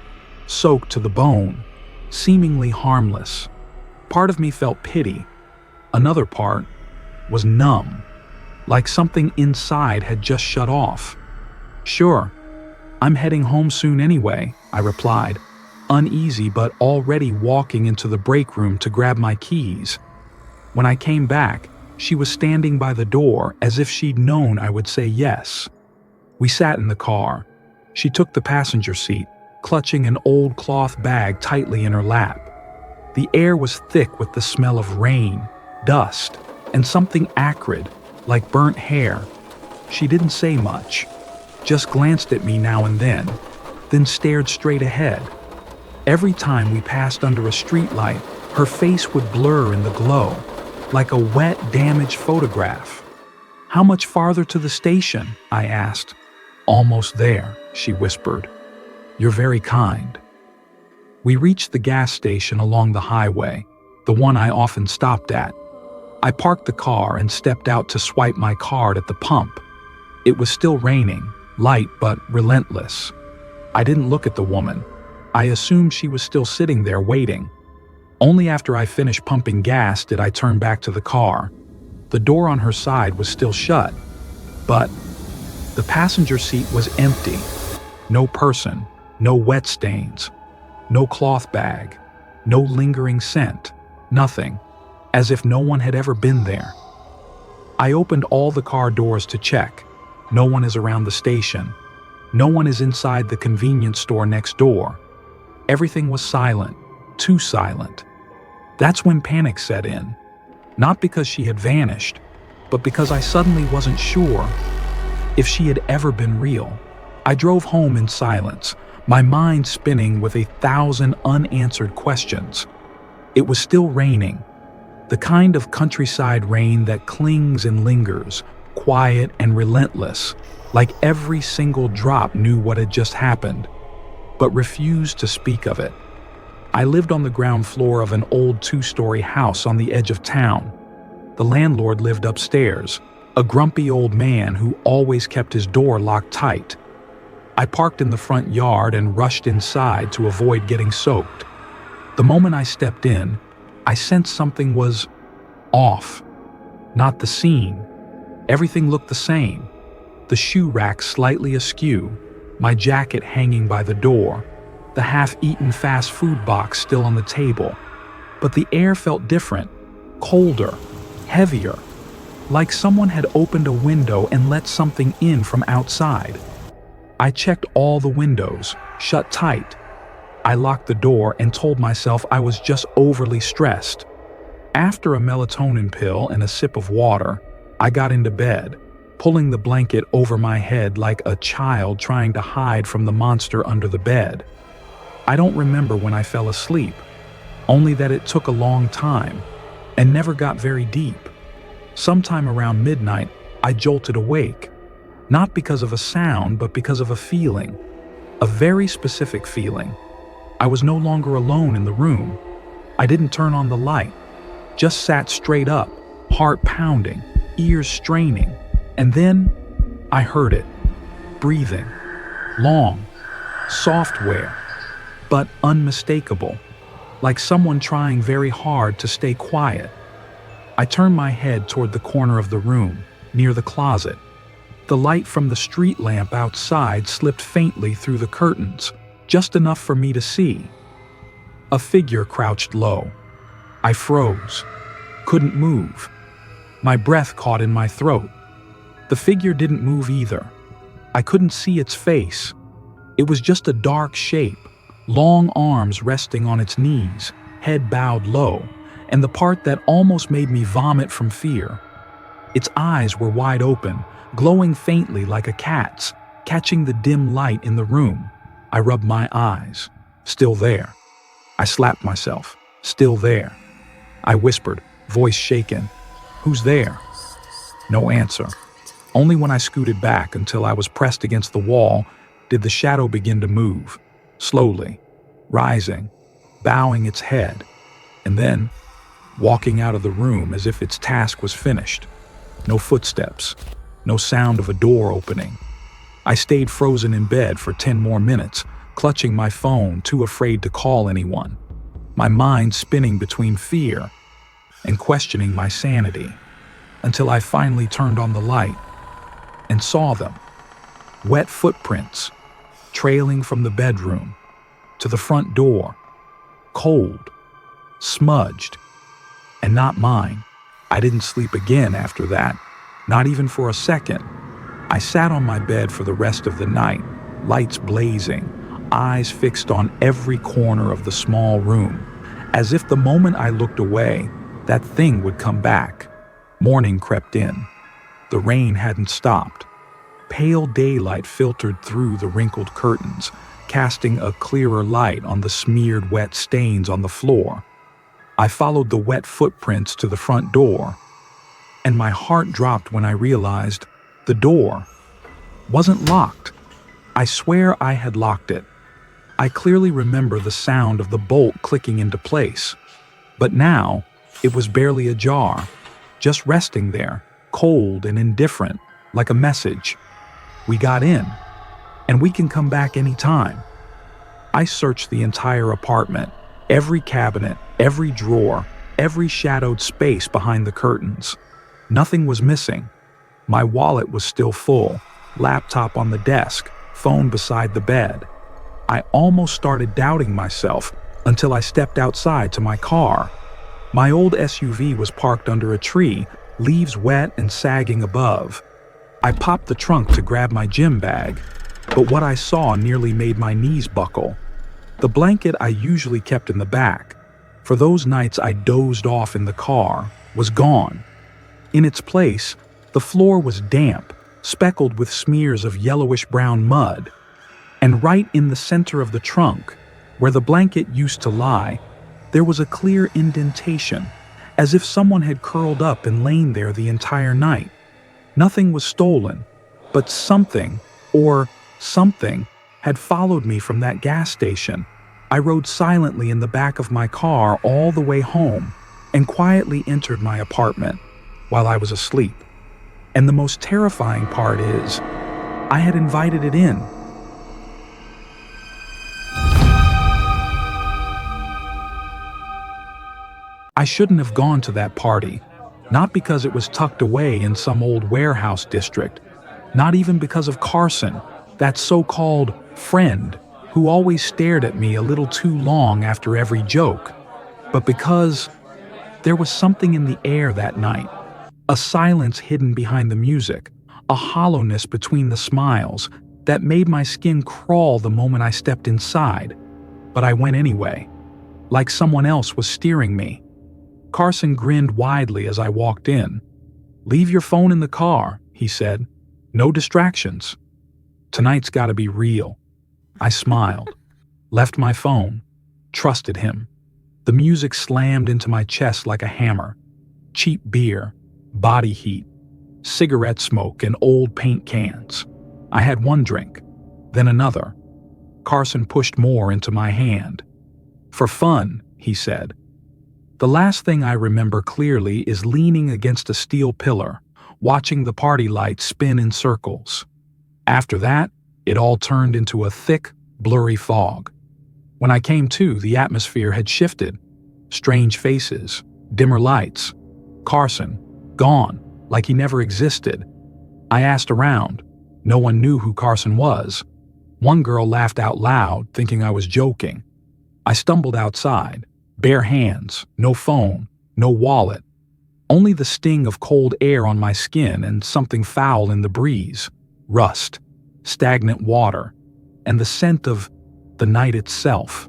soaked to the bone, seemingly harmless. Part of me felt pity. Another part was numb, like something inside had just shut off. "Sure, I'm heading home soon anyway," I replied, uneasy but already walking into the break room to grab my keys. When I came back, she was standing by the door as if she'd known I would say yes. We sat in the car. She took the passenger seat, clutching an old cloth bag tightly in her lap. The air was thick with the smell of rain, dust, and something acrid, like burnt hair. She didn't say much, just glanced at me now and then stared straight ahead. Every time we passed under a streetlight, her face would blur in the glow, like a wet, damaged photograph. "How much farther to the station?" I asked. "Almost there," she whispered. "You're very kind." We reached the gas station along the highway, the one I often stopped at. I parked the car and stepped out to swipe my card at the pump. It was still raining, light but relentless. I didn't look at the woman. I assumed she was still sitting there waiting. Only after I finished pumping gas did I turn back to the car. The door on her side was still shut, but the passenger seat was empty. No person, no wet stains, no cloth bag, no lingering scent, nothing, as if no one had ever been there. I opened all the car doors to check. No one is around the station. No one is inside the convenience store next door. Everything was silent, too silent. That's when panic set in. Not because she had vanished, but because I suddenly wasn't sure if she had ever been real. I drove home in silence, my mind spinning with 1,000 unanswered questions. It was still raining, the kind of countryside rain that clings and lingers, quiet and relentless, like every single drop knew what had just happened, but refused to speak of it. I lived on the ground floor of an old 2-story house on the edge of town. The landlord lived upstairs, a grumpy old man who always kept his door locked tight. I parked in the front yard and rushed inside to avoid getting soaked. The moment I stepped in, I sensed something was off. Not the scene. Everything looked the same. The shoe rack slightly askew, my jacket hanging by the door, the half-eaten fast food box still on the table. But the air felt different, colder, heavier, like someone had opened a window and let something in from outside. I checked all the windows, shut tight. I locked the door and told myself I was just overly stressed. After a melatonin pill and a sip of water, I got into bed, pulling the blanket over my head like a child trying to hide from the monster under the bed. I don't remember when I fell asleep, only that it took a long time and never got very deep. Sometime around midnight, I jolted awake, not because of a sound, but because of a feeling, a very specific feeling. I was no longer alone in the room. I didn't turn on the light, just sat straight up, heart pounding, ears straining, and then I heard it, breathing, long, software, but unmistakable, like someone trying very hard to stay quiet. I turned my head toward the corner of the room, near the closet. The light from the street lamp outside slipped faintly through the curtains, just enough for me to see. A figure crouched low. I froze, couldn't move. My breath caught in my throat. The figure didn't move either. I couldn't see its face. It was just a dark shape, long arms resting on its knees, head bowed low, and the part that almost made me vomit from fear. Its eyes were wide open, glowing faintly like a cat's, catching the dim light in the room. I rubbed my eyes. Still there. I slapped myself. Still there. I whispered, voice shaken, "Who's there?" No answer. Only when I scooted back until I was pressed against the wall did the shadow begin to move, slowly, rising, bowing its head, and then walking out of the room as if its task was finished. No footsteps, no sound of a door opening. I stayed frozen in bed for 10 more minutes, clutching my phone, too afraid to call anyone, my mind spinning between fear and questioning my sanity, until I finally turned on the light and saw them. Wet footprints, trailing from the bedroom to the front door, cold, smudged, and not mine. I didn't sleep again after that, not even for a second. I sat on my bed for the rest of the night, lights blazing, eyes fixed on every corner of the small room, as if the moment I looked away, that thing would come back. Morning crept in. The rain hadn't stopped. Pale daylight filtered through the wrinkled curtains, casting a clearer light on the smeared wet stains on the floor. I followed the wet footprints to the front door, and my heart dropped when I realized the door wasn't locked. I swear I had locked it. I clearly remember the sound of the bolt clicking into place, but now it was barely ajar, just resting there, cold and indifferent, like a message. We got in, and we can come back anytime. I searched the entire apartment, every cabinet, every drawer, every shadowed space behind the curtains. Nothing was missing. My wallet was still full, laptop on the desk, phone beside the bed. I almost started doubting myself until I stepped outside to my car. My old SUV was parked under a tree, leaves wet and sagging above. I popped the trunk to grab my gym bag, but what I saw nearly made my knees buckle. The blanket I usually kept in the back, for those nights I dozed off in the car, was gone. In its place, the floor was damp, speckled with smears of yellowish-brown mud. And right in the center of the trunk, where the blanket used to lie, there was a clear indentation, as if someone had curled up and lain there the entire night. Nothing was stolen, but something, or something, had followed me from that gas station. I rode silently in the back of my car all the way home and quietly entered my apartment while I was asleep. And the most terrifying part is, I had invited it in. I shouldn't have gone to that party, not because it was tucked away in some old warehouse district, not even because of Carson, that so-called friend who always stared at me a little too long after every joke, but because there was something in the air that night, a silence hidden behind the music, a hollowness between the smiles that made my skin crawl the moment I stepped inside. But I went anyway, like someone else was steering me. Carson grinned widely as I walked in. "Leave your phone in the car," he said. "No distractions. Tonight's gotta be real." I smiled, left my phone, trusted him. The music slammed into my chest like a hammer. Cheap beer, body heat, cigarette smoke, and old paint cans. I had one drink, then another. Carson pushed more into my hand. "For fun," he said. The last thing I remember clearly is leaning against a steel pillar, watching the party lights spin in circles. After that, it all turned into a thick, blurry fog. When I came to, the atmosphere had shifted. Strange faces, dimmer lights. Carson, gone, like he never existed. I asked around. No one knew who Carson was. One girl laughed out loud, thinking I was joking. I stumbled outside. Bare hands, no phone, no wallet. Only the sting of cold air on my skin and something foul in the breeze. Rust, stagnant water, and the scent of the night itself.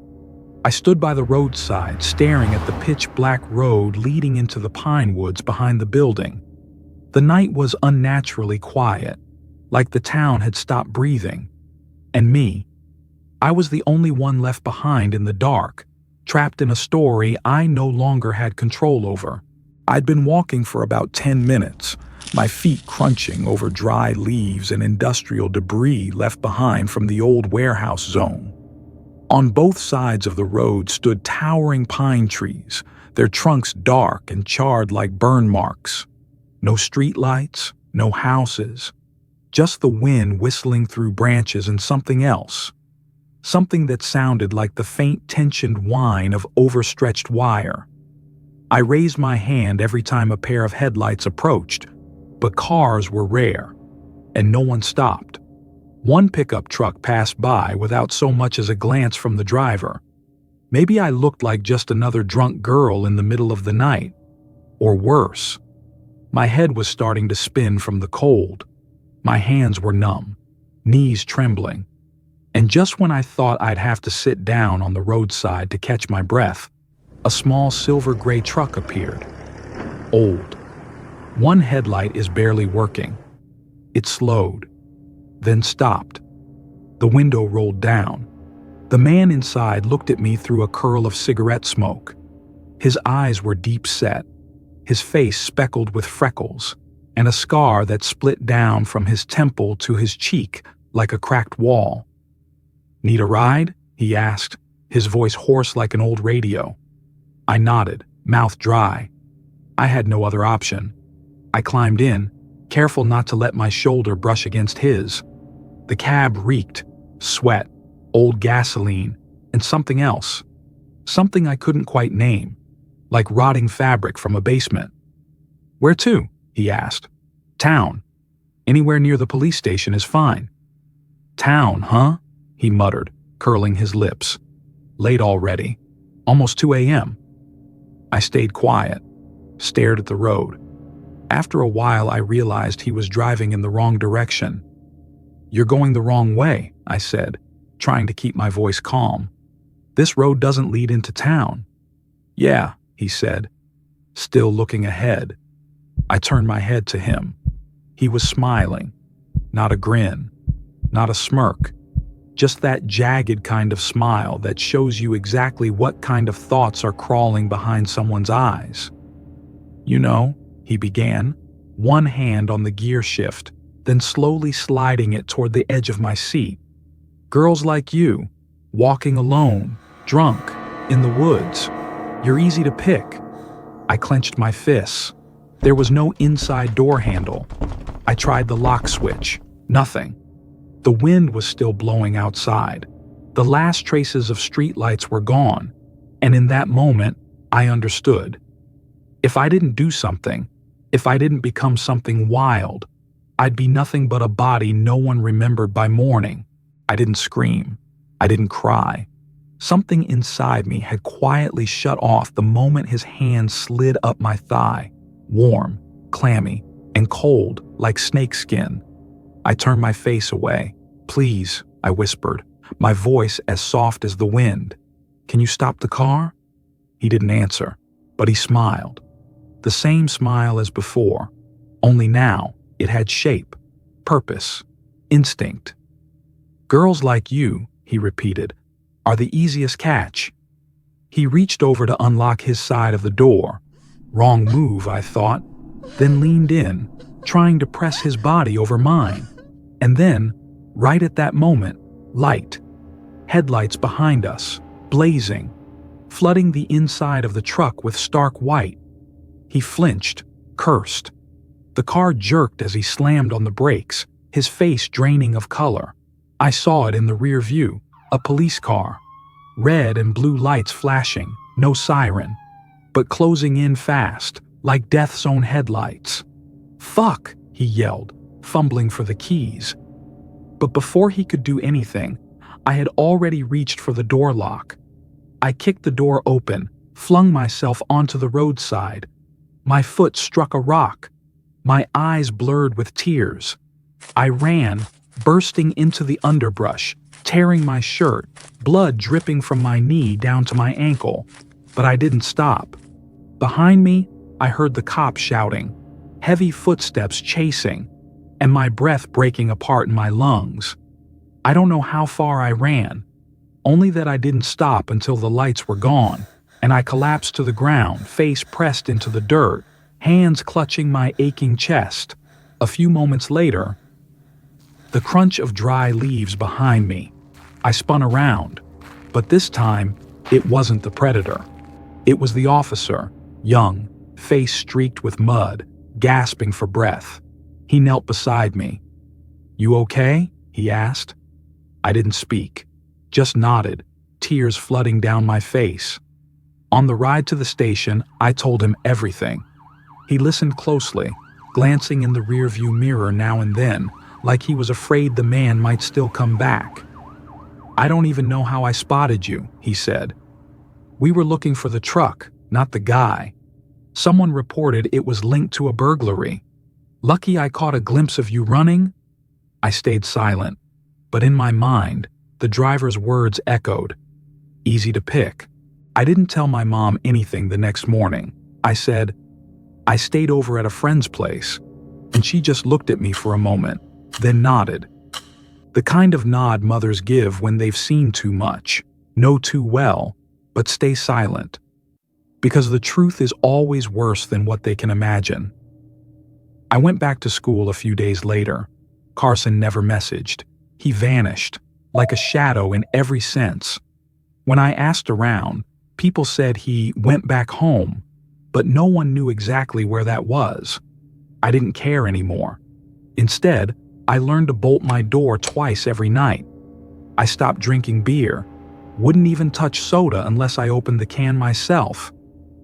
I stood by the roadside, staring at the pitch-black road leading into the pine woods behind the building. The night was unnaturally quiet, like the town had stopped breathing. And me, I was the only one left behind in the dark, trapped in a story I no longer had control over. I'd been walking for about 10 minutes, my feet crunching over dry leaves and industrial debris left behind from the old warehouse zone. On both sides of the road stood towering pine trees, their trunks dark and charred like burn marks. No streetlights, no houses, just the wind whistling through branches and something else. Something that sounded like the faint tensioned whine of overstretched wire. I raised my hand every time a pair of headlights approached, but cars were rare, and no one stopped. One pickup truck passed by without so much as a glance from the driver. Maybe I looked like just another drunk girl in the middle of the night. Or worse. My head was starting to spin from the cold. My hands were numb, knees trembling. And just when I thought I'd have to sit down on the roadside to catch my breath, a small silver-gray truck appeared. Old. One headlight is barely working. It slowed, then stopped. The window rolled down. The man inside looked at me through a curl of cigarette smoke. His eyes were deep-set, his face speckled with freckles, and a scar that split down from his temple to his cheek like a cracked wall. "Need a ride?" he asked, his voice hoarse like an old radio. I nodded, mouth dry. I had no other option. I climbed in, careful not to let my shoulder brush against his. The cab reeked, sweat, old gasoline, and something else. Something I couldn't quite name, like rotting fabric from a basement. "Where to?" he asked. "Town. Anywhere near the police station is fine." "Town, huh?" he muttered, curling his lips. "Late already. Almost 2 a.m. I stayed quiet, stared at the road. After a while, I realized he was driving in the wrong direction. "You're going the wrong way," I said, trying to keep my voice calm. "This road doesn't lead into town." "Yeah," he said, still looking ahead. I turned my head to him. He was smiling. Not a grin, not a smirk. Just that jagged kind of smile that shows you exactly what kind of thoughts are crawling behind someone's eyes. "You know," he began, one hand on the gear shift, then slowly sliding it toward the edge of my seat. "Girls like you, walking alone, drunk, in the woods. You're easy to pick." I clenched my fists. There was no inside door handle. I tried the lock switch. Nothing. The wind was still blowing outside. The last traces of streetlights were gone, and in that moment, I understood. If I didn't do something, if I didn't become something wild, I'd be nothing but a body no one remembered by morning. I didn't scream. I didn't cry. Something inside me had quietly shut off the moment his hand slid up my thigh, warm, clammy, and cold like snakeskin. I turned my face away. "Please," I whispered, my voice as soft as the wind. "Can you stop the car?" He didn't answer, but he smiled. The same smile as before, only now it had shape, purpose, instinct. "Girls like you," he repeated, "are the easiest catch." He reached over to unlock his side of the door. Wrong move, I thought, then leaned in, trying to press his body over mine. And then, right at that moment, light. Headlights behind us, blazing, flooding the inside of the truck with stark white. He flinched, cursed. The car jerked as he slammed on the brakes, his face draining of color. I saw it in the rear view, a police car. Red and blue lights flashing, no siren, but closing in fast, like death's own headlights. "Fuck!" he yelled, fumbling for the keys. But before he could do anything, I had already reached for the door lock. I kicked the door open, flung myself onto the roadside. My foot struck a rock. My eyes blurred with tears. I ran, bursting into the underbrush, tearing my shirt, blood dripping from my knee down to my ankle. But I didn't stop. Behind me, I heard the cops shouting, heavy footsteps chasing, and my breath breaking apart in my lungs. I don't know how far I ran, only that I didn't stop until the lights were gone, and I collapsed to the ground, face pressed into the dirt, hands clutching my aching chest. A few moments later, the crunch of dry leaves behind me. I spun around. But this time, it wasn't the predator. It was the officer, young, face streaked with mud, gasping for breath. He knelt beside me. "You okay?" he asked. I didn't speak, just nodded, tears flooding down my face. On the ride to the station, I told him everything. He listened closely, glancing in the rearview mirror now and then, like he was afraid the man might still come back. "I don't even know how I spotted you," he said. "We were looking for the truck, not the guy. Someone reported it was linked to a burglary. Lucky I caught a glimpse of you running." I stayed silent, but in my mind, the driver's words echoed. Easy to pick. I didn't tell my mom anything the next morning. I said, "I stayed over at a friend's place," and she just looked at me for a moment, then nodded. The kind of nod mothers give when they've seen too much, know too well, but stay silent. Because the truth is always worse than what they can imagine. I went back to school a few days later. Carson never messaged. He vanished, like a shadow in every sense. When I asked around, people said he went back home, but no one knew exactly where that was. I didn't care anymore. Instead, I learned to bolt my door twice every night. I stopped drinking beer, wouldn't even touch soda unless I opened the can myself,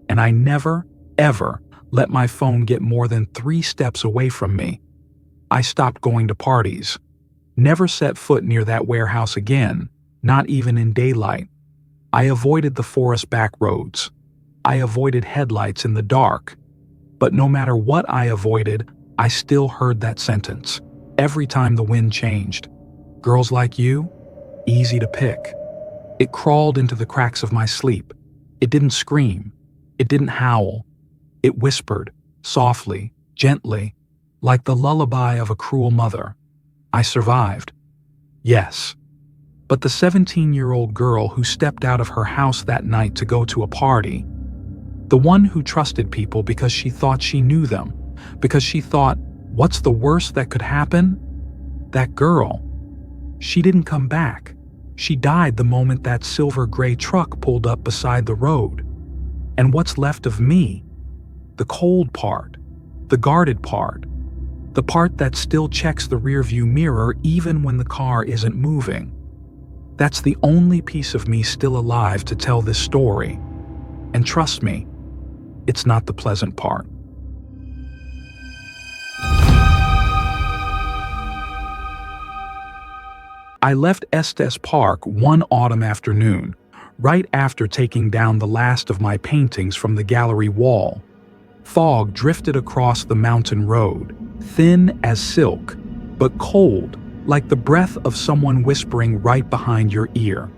and I never, ever let my phone get more than 3 steps away from me. I stopped going to parties, never set foot near that warehouse again, not even in daylight. I avoided the forest back roads. I avoided headlights in the dark. But no matter what I avoided, I still heard that sentence every time the wind changed. "Girls like you? Easy to pick." It crawled into the cracks of my sleep. It didn't scream. It didn't howl. It whispered, softly, gently, like the lullaby of a cruel mother. I survived. Yes. But the 17-year-old girl who stepped out of her house that night to go to a party, the one who trusted people because she thought she knew them, because she thought, what's the worst that could happen? That girl, she didn't come back. She died the moment that silver-gray truck pulled up beside the road. And what's left of me? The cold part, the guarded part, the part that still checks the rearview mirror even when the car isn't moving. That's the only piece of me still alive to tell this story. And trust me, it's not the pleasant part. I left Estes Park one autumn afternoon, right after taking down the last of my paintings from the gallery wall. Fog drifted across the mountain road, thin as silk, but cold, like the breath of someone whispering right behind your ear.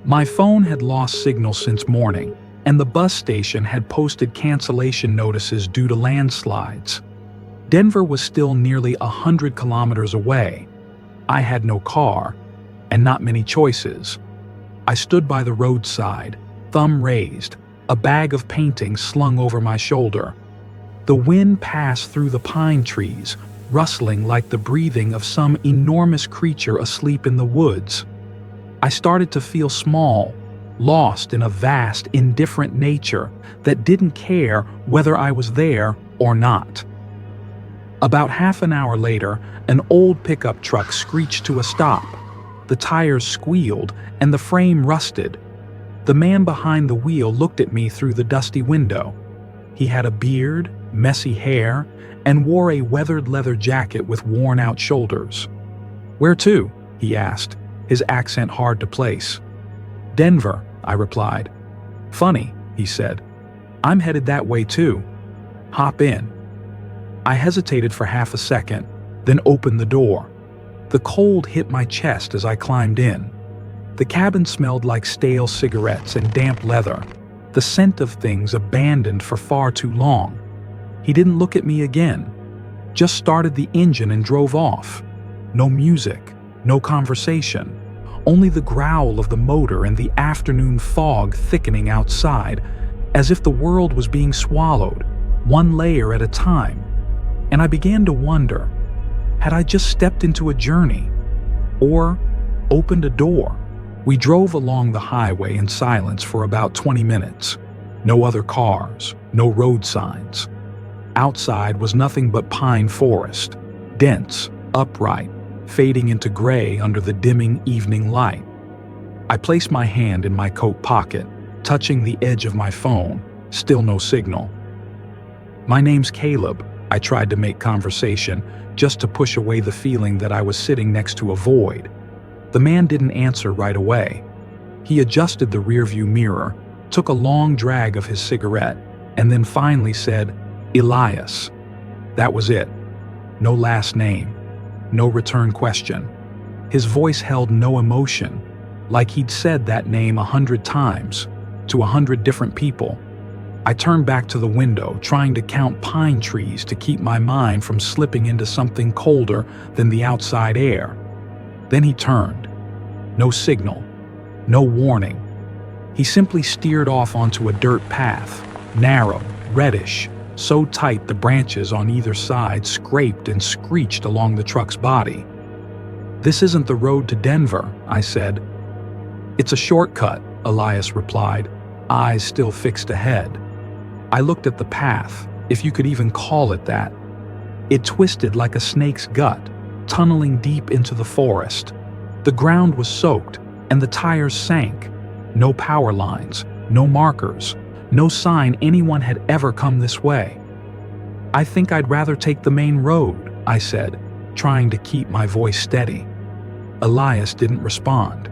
My phone had lost signal since morning, and the bus station had posted cancellation notices due to landslides. Denver was still nearly 100 kilometers away. I had no car, and not many choices. I stood by the roadside, thumb raised, a bag of paintings slung over my shoulder. The wind passed through the pine trees, rustling like the breathing of some enormous creature asleep in the woods. I started to feel small, lost in a vast, indifferent nature that didn't care whether I was there or not. About half an hour later, an old pickup truck screeched to a stop. The tires squealed and the frame rusted. The man behind the wheel looked at me through the dusty window. He had a beard, messy hair, and wore a weathered leather jacket with worn-out shoulders. "Where to?" he asked, his accent hard to place. "Denver," I replied. "Funny," he said. "I'm headed that way too. Hop in." I hesitated for half a second, then opened the door. The cold hit my chest as I climbed in. The cabin smelled like stale cigarettes and damp leather, the scent of things abandoned for far too long. He didn't look at me again, just started the engine and drove off. No music, no conversation, only the growl of the motor and the afternoon fog thickening outside, as if the world was being swallowed, one layer at a time. And I began to wonder, had I just stepped into a journey? Or opened a door? We drove along the highway in silence for about 20 minutes. No other cars, no road signs. Outside was nothing but pine forest, dense, upright, fading into gray under the dimming evening light. I placed my hand in my coat pocket, touching the edge of my phone, still no signal. "My name's Caleb," I tried to make conversation, just to push away the feeling that I was sitting next to a void. The man didn't answer right away. He adjusted the rearview mirror, took a long drag of his cigarette, and then finally said, "Elias." That was it. No last name. No return question. His voice held no emotion, like he'd said that name 100 times, to 100 different people. I turned back to the window, trying to count pine trees to keep my mind from slipping into something colder than the outside air. Then he turned. No signal. No warning. He simply steered off onto a dirt path, narrow, reddish, so tight the branches on either side scraped and screeched along the truck's body. "This isn't the road to Denver," I said. "It's a shortcut," Elias replied, eyes still fixed ahead. I looked at the path, if you could even call it that. It twisted like a snake's gut, tunneling deep into the forest. The ground was soaked, and the tires sank. No power lines, no markers, no sign anyone had ever come this way. "I think I'd rather take the main road," I said, trying to keep my voice steady. Elias didn't respond.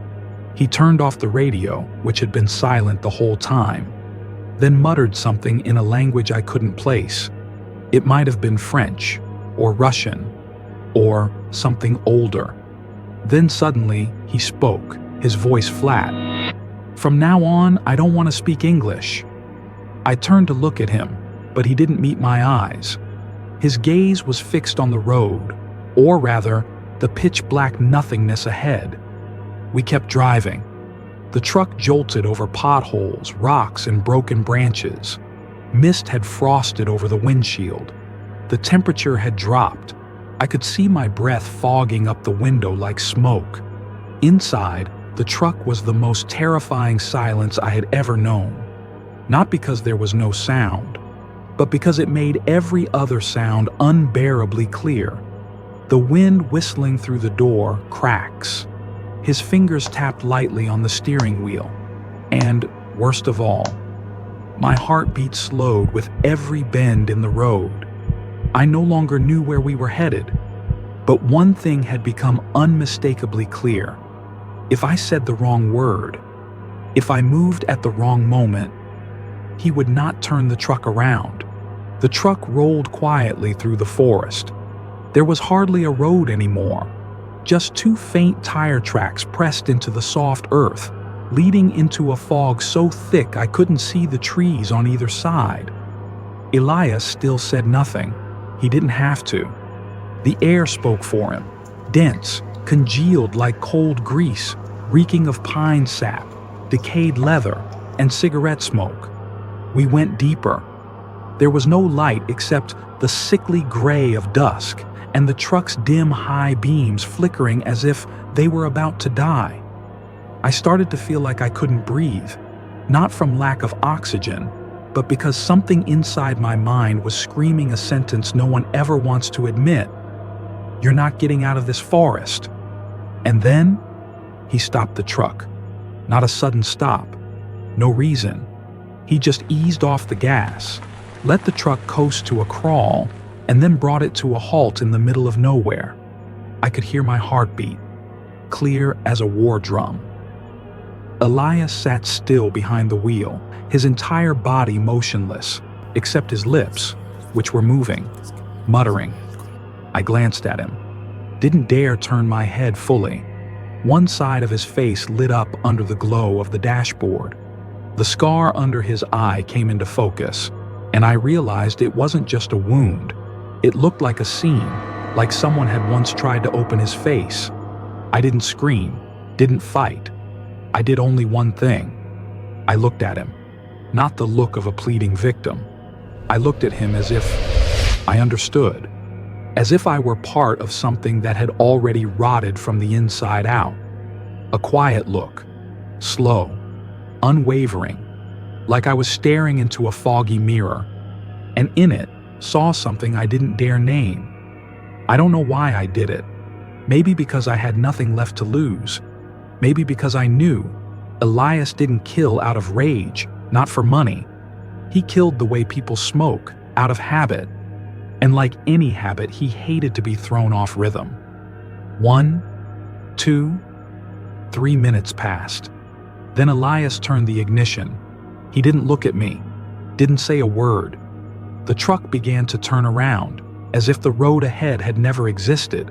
He turned off the radio, which had been silent the whole time, then muttered something in a language I couldn't place. It might have been French, or Russian, or something older. Then suddenly, he spoke, his voice flat. "From now on, I don't want to speak English." I turned to look at him, but he didn't meet my eyes. His gaze was fixed on the road, or rather, the pitch-black nothingness ahead. We kept driving. The truck jolted over potholes, rocks, and broken branches. Mist had frosted over the windshield. The temperature had dropped. I could see my breath fogging up the window like smoke. Inside, the truck was the most terrifying silence I had ever known. Not because there was no sound, but because it made every other sound unbearably clear. The wind whistling through the door cracks. His fingers tapped lightly on the steering wheel. And, worst of all, my heartbeat slowed with every bend in the road. I no longer knew where we were headed, but one thing had become unmistakably clear. If I said the wrong word, if I moved at the wrong moment, he would not turn the truck around. The truck rolled quietly through the forest. There was hardly a road anymore, just two faint tire tracks pressed into the soft earth, leading into a fog so thick I couldn't see the trees on either side. Elias still said nothing. He didn't have to. The air spoke for him, dense, congealed like cold grease, reeking of pine sap, decayed leather, and cigarette smoke. We went deeper. There was no light except the sickly gray of dusk and the truck's dim high beams flickering as if they were about to die. I started to feel like I couldn't breathe, not from lack of oxygen, but because something inside my mind was screaming a sentence no one ever wants to admit. "You're not getting out of this forest." And then, he stopped the truck. Not a sudden stop. No reason. He just eased off the gas, let the truck coast to a crawl, and then brought it to a halt in the middle of nowhere. I could hear my heartbeat, clear as a war drum. Elias sat still behind the wheel, his entire body motionless, except his lips, which were moving, muttering. I glanced at him. Didn't dare turn my head fully. One side of his face lit up under the glow of the dashboard. The scar under his eye came into focus, and I realized it wasn't just a wound. It looked like a seam, like someone had once tried to open his face. I didn't scream, didn't fight. I did only one thing. I looked at him, not the look of a pleading victim. I looked at him as if I understood, as if I were part of something that had already rotted from the inside out. A quiet look, slow, unwavering, like I was staring into a foggy mirror, and in it saw something I didn't dare name. I don't know why I did it. Maybe because I had nothing left to lose. Maybe because I knew Elias didn't kill out of rage, not for money. He killed the way people smoke, out of habit. And like any habit, he hated to be thrown off rhythm. 1, 2, 3 minutes passed. Then Elias turned the ignition. He didn't look at me, didn't say a word. The truck began to turn around, as if the road ahead had never existed.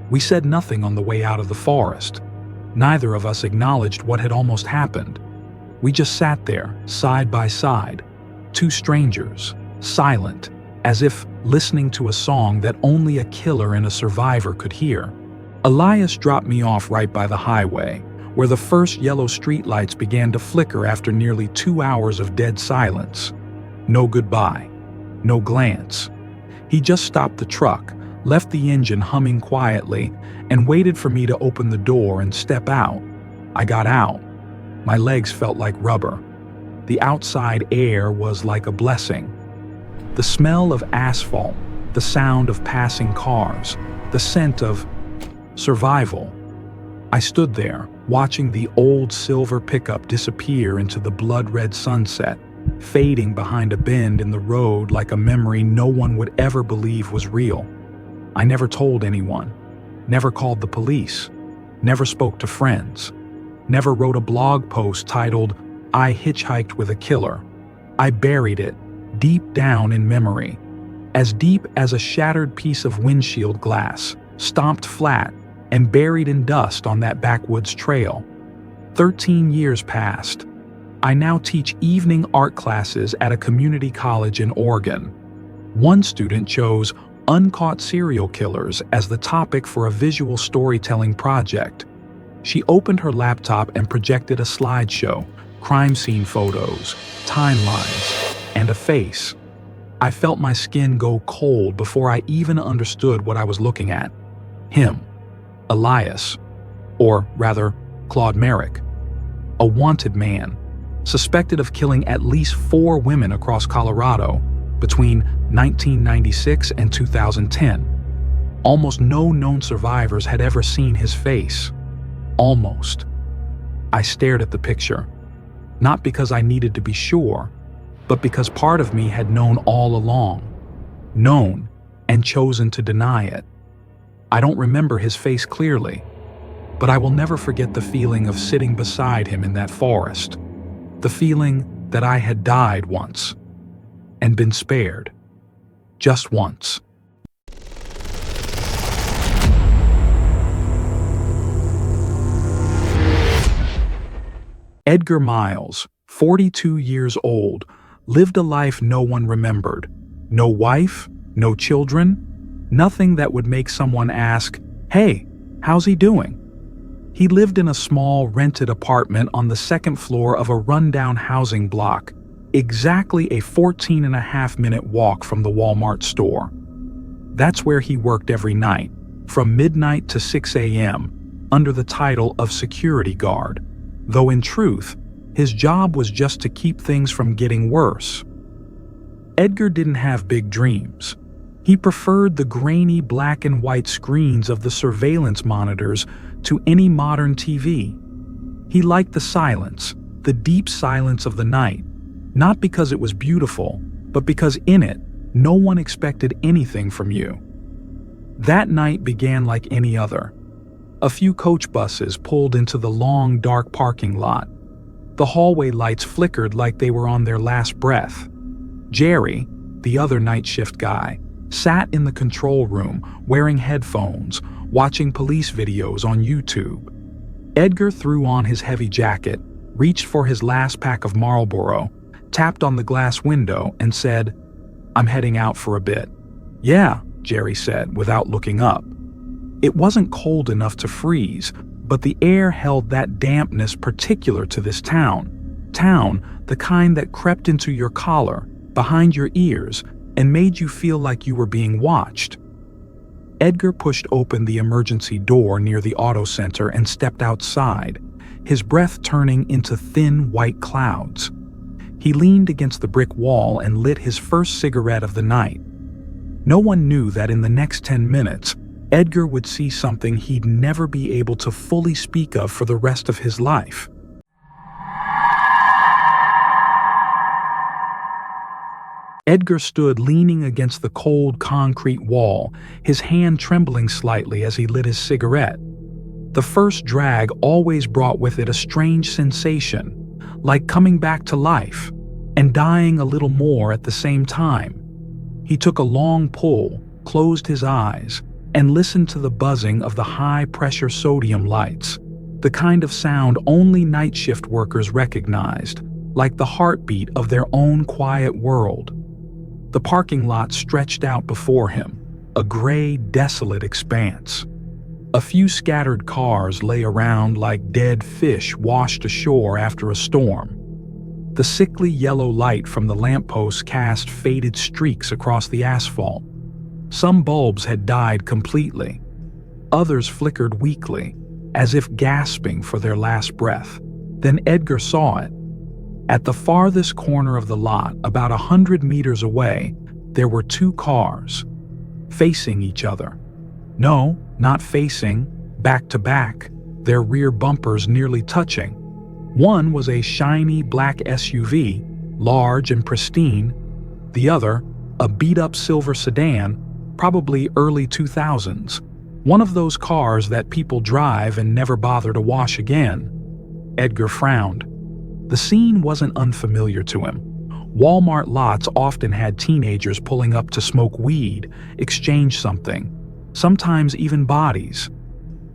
We said nothing on the way out of the forest. Neither of us acknowledged what had almost happened. We just sat there, side by side, two strangers, silent, as if listening to a song that only a killer and a survivor could hear. Elias dropped me off right by the highway, where the first yellow streetlights began to flicker after nearly 2 hours of dead silence. No goodbye, no glance. He just stopped the truck, left the engine humming quietly, and waited for me to open the door and step out. I got out. My legs felt like rubber. The outside air was like a blessing. The smell of asphalt, the sound of passing cars, the scent of survival. I stood there, watching the old silver pickup disappear into the blood-red sunset, fading behind a bend in the road like a memory no one would ever believe was real. I never told anyone, never called the police, never spoke to friends, never wrote a blog post titled, "I hitchhiked with a killer." I buried it deep down in memory, as deep as a shattered piece of windshield glass, stomped flat and buried in dust on that backwoods trail. 13 years passed. I now teach evening art classes at a community college in Oregon. One student chose uncaught serial killers as the topic for a visual storytelling project. She opened her laptop and projected a slideshow, crime scene photos, timelines, and a face. I felt my skin go cold before I even understood what I was looking at. Him, Elias, or rather, Claude Merrick, a wanted man, suspected of killing at least 4 women across Colorado between 1996 and 2010. Almost no known survivors had ever seen his face. Almost. I stared at the picture, not because I needed to be sure, but because part of me had known all along, known and chosen to deny it. I don't remember his face clearly, but I will never forget the feeling of sitting beside him in that forest, the feeling that I had died once and been spared, just once. Edgar Miles, 42 years old, lived a life no one remembered. No wife, no children, nothing that would make someone ask, "Hey, how's he doing?" He lived in a small rented apartment on the second floor of a rundown housing block, exactly a 14.5-minute walk from the Walmart store. That's where he worked every night, from midnight to 6 a.m., under the title of security guard, though in truth, his job was just to keep things from getting worse. Edgar didn't have big dreams. He preferred the grainy black and white screens of the surveillance monitors to any modern TV. He liked the silence, the deep silence of the night, not because it was beautiful, but because in it, no one expected anything from you. That night began like any other. A few coach buses pulled into the long, dark parking lot. The hallway lights flickered like they were on their last breath. Jerry, the other night shift guy, sat in the control room wearing headphones, watching police videos on YouTube. Edgar threw on his heavy jacket, reached for his last pack of Marlboro, tapped on the glass window, and said, "I'm heading out for a bit." "Yeah," Jerry said without looking up. It wasn't cold enough to freeze, but the air held that dampness particular to this town. Town, the kind that crept into your collar, behind your ears, and made you feel like you were being watched. Edgar pushed open the emergency door near the auto center and stepped outside, his breath turning into thin white clouds. He leaned against the brick wall and lit his first cigarette of the night. No one knew that in the next 10 minutes, Edgar would see something he'd never be able to fully speak of for the rest of his life. Edgar stood leaning against the cold concrete wall, his hand trembling slightly as he lit his cigarette. The first drag always brought with it a strange sensation, like coming back to life, and dying a little more at the same time. He took a long pull, closed his eyes, and listened to the buzzing of the high-pressure sodium lights, the kind of sound only night shift workers recognized, like the heartbeat of their own quiet world. The parking lot stretched out before him, a gray, desolate expanse. A few scattered cars lay around like dead fish washed ashore after a storm. The sickly yellow light from the lampposts cast faded streaks across the asphalt. Some bulbs had died completely. Others flickered weakly, as if gasping for their last breath. Then Edgar saw it. At the farthest corner of the lot, about 100 meters away, there were two cars, facing each other. No, not facing, back to back, their rear bumpers nearly touching. One was a shiny black SUV, large and pristine. The other, a beat-up silver sedan, probably early 2000s. One of those cars that people drive and never bother to wash again. Edgar frowned. The scene wasn't unfamiliar to him. Walmart lots often had teenagers pulling up to smoke weed, exchange something, sometimes even bodies.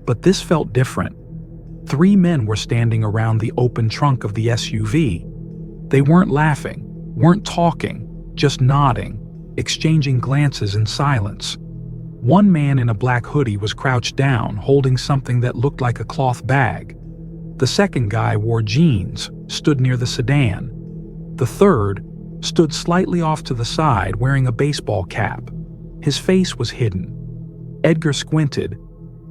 But this felt different. 3 men were standing around the open trunk of the SUV. They weren't laughing, weren't talking, just nodding, exchanging glances in silence. One man in a black hoodie was crouched down, holding something that looked like a cloth bag. The second guy wore jeans, stood near the sedan. The third stood slightly off to the side, wearing a baseball cap. His face was hidden. Edgar squinted.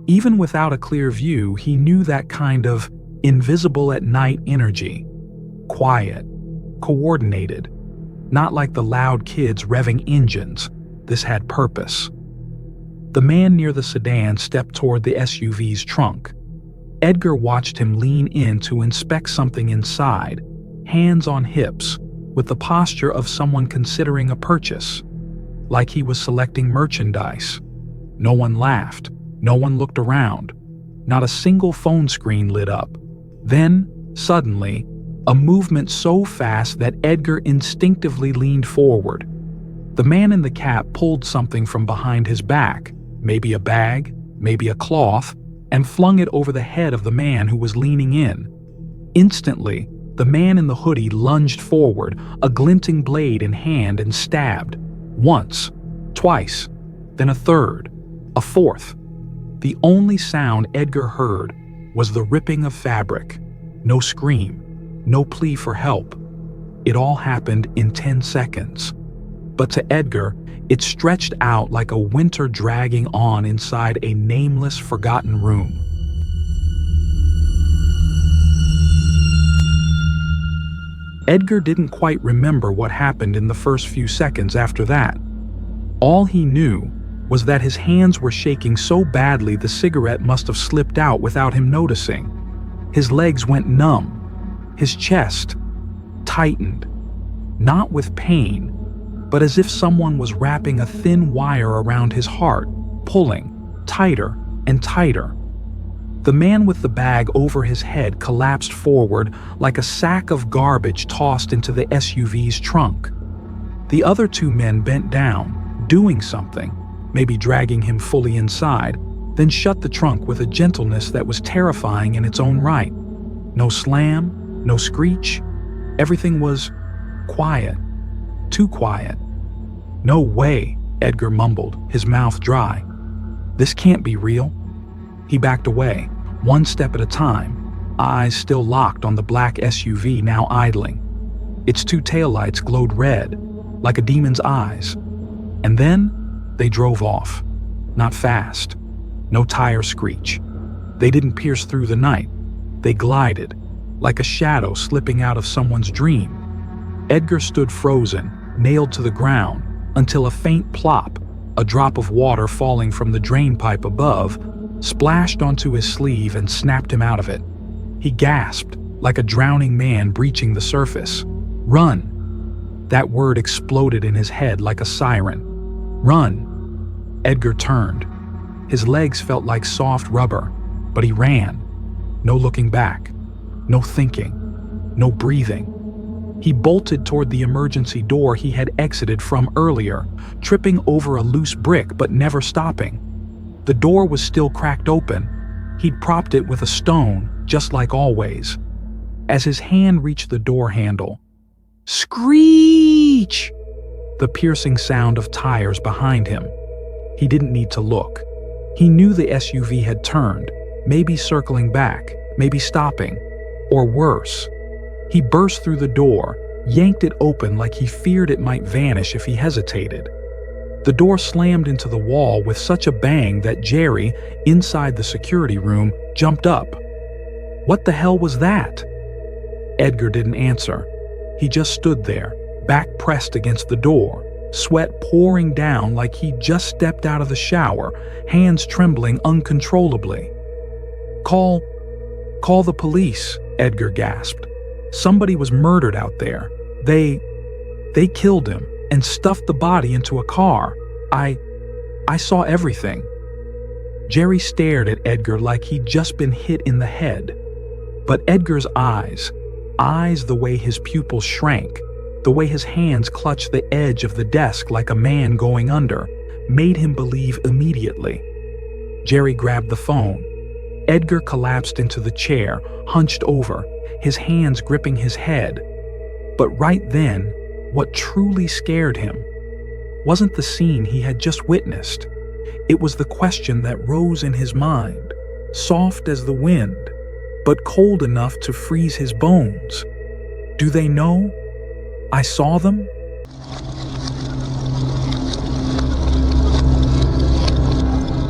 Even without a clear view, he knew that kind of invisible-at-night energy. Quiet, coordinated. Not like the loud kids revving engines. This had purpose. The man near the sedan stepped toward the SUV's trunk. Edgar watched him lean in to inspect something inside, hands on hips, with the posture of someone considering a purchase, like he was selecting merchandise. No one laughed. No one looked around. Not a single phone screen lit up. Then, suddenly, a movement so fast that Edgar instinctively leaned forward. The man in the cap pulled something from behind his back, maybe a bag, maybe a cloth, and flung it over the head of the man who was leaning in. Instantly, the man in the hoodie lunged forward, a glinting blade in hand, and stabbed. Once, twice, then a third, a fourth. The only sound Edgar heard was the ripping of fabric. No scream, no plea for help. It all happened in 10 seconds. But to Edgar, it stretched out like a winter dragging on inside a nameless, forgotten room. Edgar didn't quite remember what happened in the first few seconds after that. All he knew was that his hands were shaking so badly the cigarette must have slipped out without him noticing. His legs went numb. His chest tightened, not with pain, but as if someone was wrapping a thin wire around his heart, pulling tighter and tighter. The man with the bag over his head collapsed forward like a sack of garbage tossed into the SUV's trunk. The other 2 men bent down, doing something, maybe dragging him fully inside, then shut the trunk with a gentleness that was terrifying in its own right. No slam, no screech. Everything was quiet. Too quiet. "No way," Edgar mumbled, his mouth dry. "This can't be real." He backed away, one step at a time, eyes still locked on the black SUV now idling. Its 2 taillights glowed red, like a demon's eyes. And then they drove off. Not fast. No tire screech. They didn't pierce through the night. They glided, like a shadow slipping out of someone's dream. Edgar stood frozen, nailed to the ground, until a faint plop, a drop of water falling from the drain pipe above, splashed onto his sleeve and snapped him out of it. He gasped, like a drowning man breaching the surface. "Run!" That word exploded in his head like a siren. "Run!" Edgar turned. His legs felt like soft rubber, but he ran. No looking back. No thinking. No breathing. He bolted toward the emergency door he had exited from earlier, tripping over a loose brick but never stopping. The door was still cracked open. He'd propped it with a stone, just like always. As his hand reached the door handle, screech! The piercing sound of tires behind him. He didn't need to look. He knew the SUV had turned, maybe circling back, maybe stopping, or worse. He burst through the door, yanked it open like he feared it might vanish if he hesitated. The door slammed into the wall with such a bang that Jerry, inside the security room, jumped up. What the hell was that? Edgar didn't answer. He just stood there, back pressed against the door, sweat pouring down like he'd just stepped out of the shower, hands trembling uncontrollably. Call the police," Edgar gasped. "Somebody was murdered out there. They killed him and stuffed the body into a car. I saw everything." Jerry stared at Edgar like he'd just been hit in the head. But Edgar's eyes the way his pupils shrank, the way his hands clutched the edge of the desk like a man going under, made him believe immediately. Jerry grabbed the phone. Edgar collapsed into the chair, hunched over, his hands gripping his head. But right then, what truly scared him wasn't the scene he had just witnessed. It was the question that rose in his mind, soft as the wind, but cold enough to freeze his bones. Do they know? I saw them?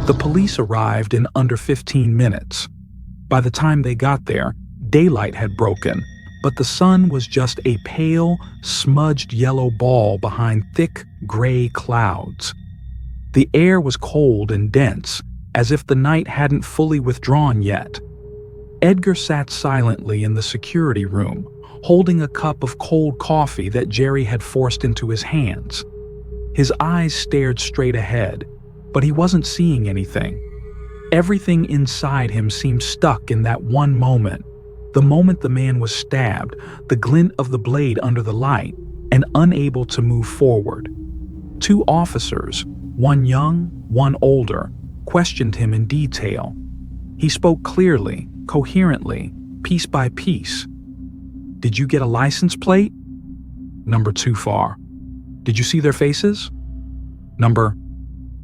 The police arrived in under 15 minutes. By the time they got there, daylight had broken, but the sun was just a pale, smudged yellow ball behind thick, gray clouds. The air was cold and dense, as if the night hadn't fully withdrawn yet. Edgar sat silently in the security room, holding a cup of cold coffee that Jerry had forced into his hands. His eyes stared straight ahead, but he wasn't seeing anything. Everything inside him seemed stuck in that one moment, the moment the man was stabbed, the glint of the blade under the light, and unable to move forward. 2 officers, one young, one older, questioned him in detail. He spoke clearly, coherently, piece by piece. Did you get a license plate? Number too far. Did you see their faces? Number,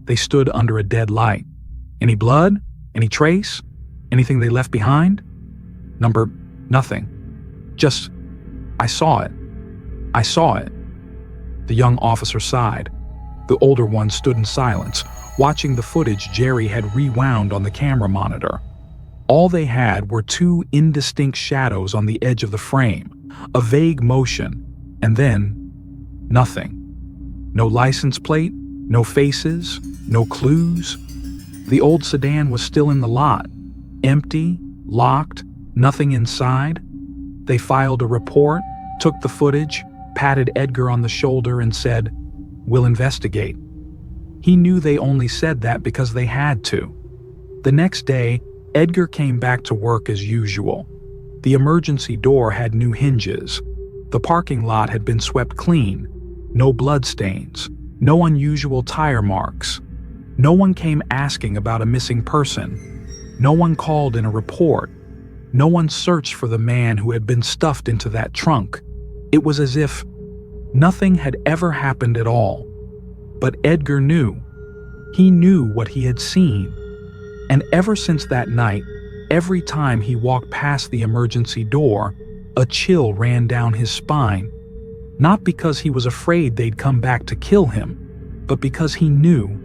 they stood under a dead light. Any blood? Any trace? Anything they left behind? Number, nothing. Just, I saw it. I saw it. The young officer sighed. The older one stood in silence, watching the footage Jerry had rewound on the camera monitor. All they had were 2 indistinct shadows on the edge of the frame, a vague motion, and then nothing. No license plate, no faces, no clues. The old sedan was still in the lot, empty, locked, nothing inside. They filed a report, took the footage, patted Edgar on the shoulder and said, "We'll investigate." He knew they only said that because they had to. The next day, Edgar came back to work as usual. The emergency door had new hinges. The parking lot had been swept clean. No bloodstains. No unusual tire marks. No one came asking about a missing person. No one called in a report. No one searched for the man who had been stuffed into that trunk. It was as if nothing had ever happened at all. But Edgar knew. He knew what he had seen. And ever since that night, every time he walked past the emergency door, a chill ran down his spine. Not because he was afraid they'd come back to kill him, but because he knew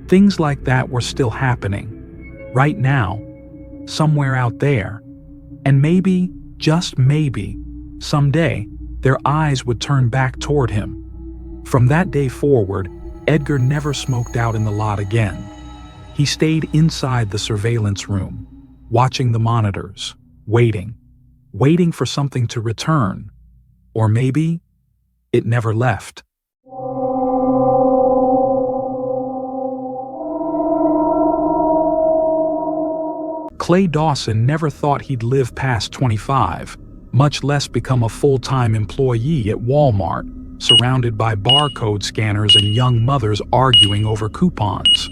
things like that were still happening. Right now, somewhere out there, And maybe, just maybe, someday, their eyes would turn back toward him. From that day forward, Edgar never smoked out in the lot again. He stayed inside the surveillance room, watching the monitors, waiting for something to return. Or maybe it never left. Clay Dawson never thought he'd live past 25, much less become a full-time employee at Walmart, surrounded by barcode scanners and young mothers arguing over coupons.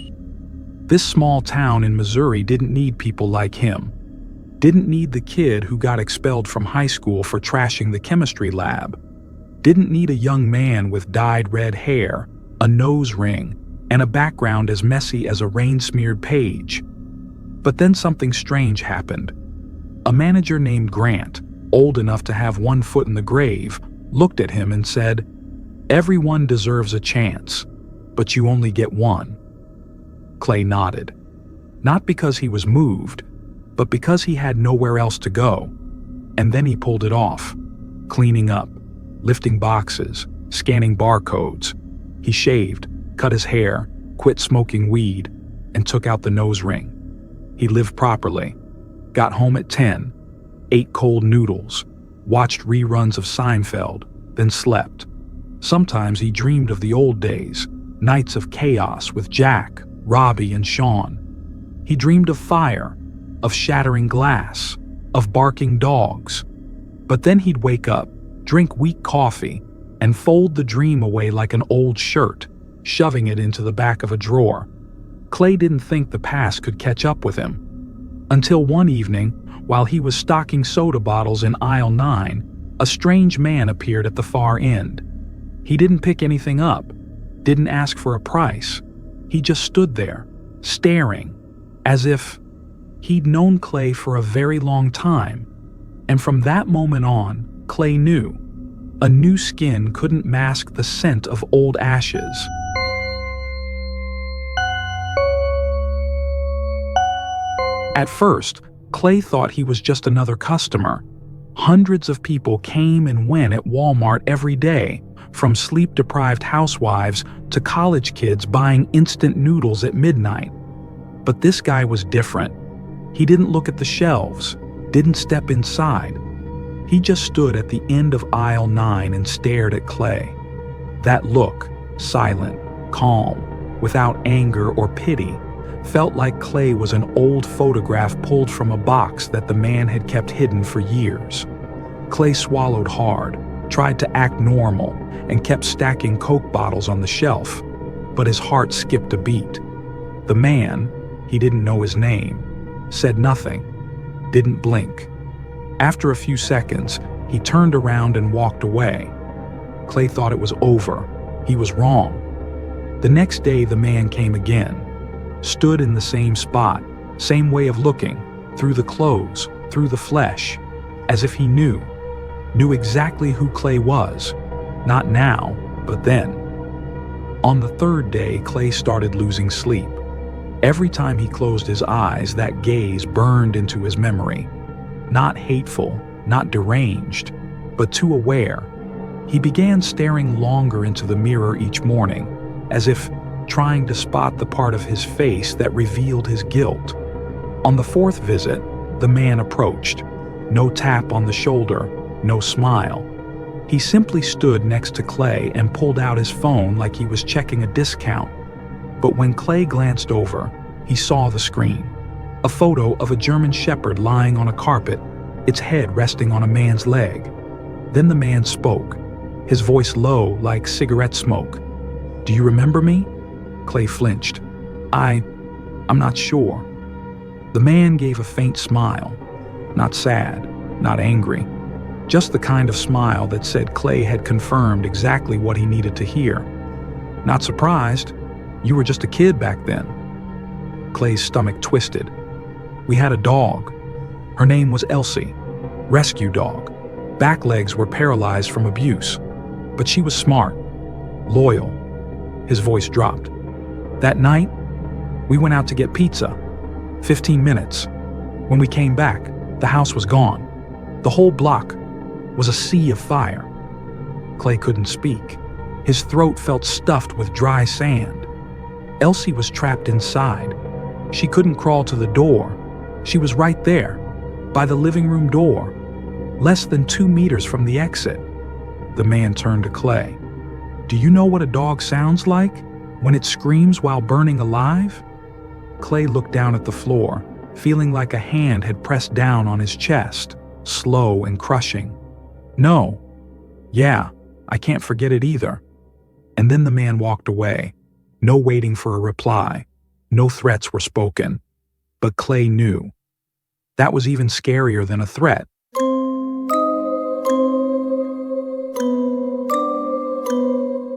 This small town in Missouri didn't need people like him. Didn't need the kid who got expelled from high school for trashing the chemistry lab. Didn't need a young man with dyed red hair, a nose ring, and a background as messy as a rain-smeared page. But then something strange happened. A manager named Grant, old enough to have one foot in the grave, looked at him and said, "Everyone deserves a chance, but you only get one." Clay nodded. Not because he was moved, but because he had nowhere else to go. And then he pulled it off, cleaning up, lifting boxes, scanning barcodes. He shaved, cut his hair, quit smoking weed, and took out the nose ring. He lived properly, got home at 10, ate cold noodles, watched reruns of Seinfeld, then slept. Sometimes he dreamed of the old days, nights of chaos with Jack, Robbie, and Sean. He dreamed of fire, of shattering glass, of barking dogs. But then he'd wake up, drink weak coffee, and fold the dream away like an old shirt, shoving it into the back of a drawer. Clay didn't think the past could catch up with him. Until one evening, while he was stocking soda bottles in aisle 9, a strange man appeared at the far end. He didn't pick anything up, didn't ask for a price. He just stood there, staring, as if he'd known Clay for a very long time. And from that moment on, Clay knew. A new skin couldn't mask the scent of old ashes. At first, Clay thought he was just another customer. Hundreds of people came and went at Walmart every day, from sleep-deprived housewives to college kids buying instant noodles at midnight. But this guy was different. He didn't look at the shelves, didn't step inside. He just stood at the end of aisle 9 and stared at Clay. That look, silent, calm, without anger or pity, felt like Clay was an old photograph pulled from a box that the man had kept hidden for years. Clay swallowed hard, tried to act normal, and kept stacking Coke bottles on the shelf, but his heart skipped a beat. The man, he didn't know his name, said nothing, didn't blink. After a few seconds, he turned around and walked away. Clay thought it was over. He was wrong. The next day, the man came again, stood in the same spot, same way of looking, through the clothes, through the flesh, as if he knew exactly who Clay was, not now, but then. On the third day, Clay started losing sleep. Every time he closed his eyes, that gaze burned into his memory. Not hateful, not deranged, but too aware. He began staring longer into the mirror each morning, as if trying to spot the part of his face that revealed his guilt. On the fourth visit, the man approached. No tap on the shoulder, no smile. He simply stood next to Clay and pulled out his phone like he was checking a discount. But when Clay glanced over, he saw the screen. A photo of a German shepherd lying on a carpet, its head resting on a man's leg. Then the man spoke, his voice low like cigarette smoke. "Do you remember me?" Clay flinched. I'm not sure." The man gave a faint smile. Not sad, not angry. Just the kind of smile that said Clay had confirmed exactly what he needed to hear. "Not surprised. You were just a kid back then." Clay's stomach twisted. "We had a dog. Her name was Elsie. Rescue dog. Back legs were paralyzed from abuse. But she was smart. Loyal." His voice dropped. "That night, we went out to get pizza. 15 minutes. When we came back, The house was gone. The whole block was a sea of fire. Clay couldn't speak. His throat felt stuffed with dry sand. Elsie was trapped inside. She couldn't crawl to the door. She was right there, by the living room door, less than 2 meters from the exit. The man turned to Clay. "Do you know what a dog sounds like when it screams while burning alive?" Clay looked down at the floor, feeling like a hand had pressed down on his chest, slow and crushing. "No. Yeah, I can't forget it either." And then the man walked away. No waiting for a reply. No threats were spoken. But Clay knew. That was even scarier than a threat.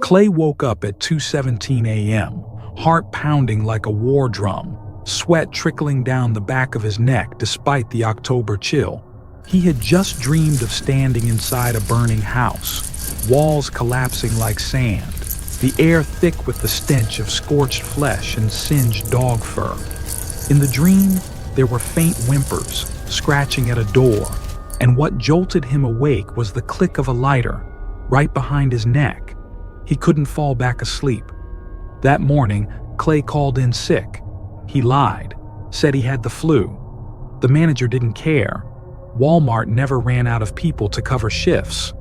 Clay woke up at 2:17 a.m., heart pounding like a war drum, sweat trickling down the back of his neck despite the October chill. He had just dreamed of standing inside a burning house, walls collapsing like sand, the air thick with the stench of scorched flesh and singed dog fur. In the dream, there were faint whimpers, scratching at a door, and what jolted him awake was the click of a lighter, right behind his neck. He couldn't fall back asleep. That morning, Clay called in sick. He lied, said he had the flu. The manager didn't care. Walmart never ran out of people to cover shifts.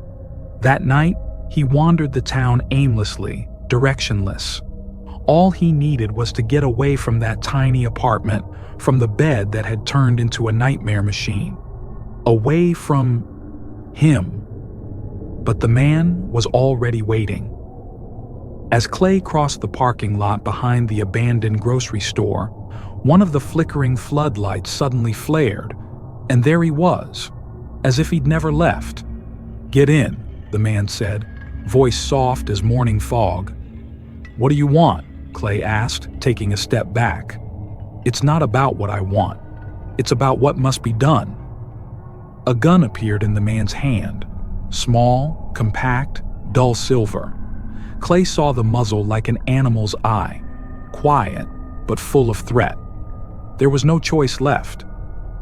That night, he wandered the town aimlessly, directionless. All he needed was to get away from that tiny apartment, from the bed that had turned into a nightmare machine. Away from him. But the man was already waiting. As Clay crossed the parking lot behind the abandoned grocery store, one of the flickering floodlights suddenly flared, and there he was, as if he'd never left. "Get in," the man said, voice soft as morning fog. "What do you want?" Clay asked, taking a step back. "It's not about what I want. It's about what must be done." A gun appeared in the man's hand, small, compact, dull silver. Clay saw the muzzle like an animal's eye, quiet but full of threat. There was no choice left.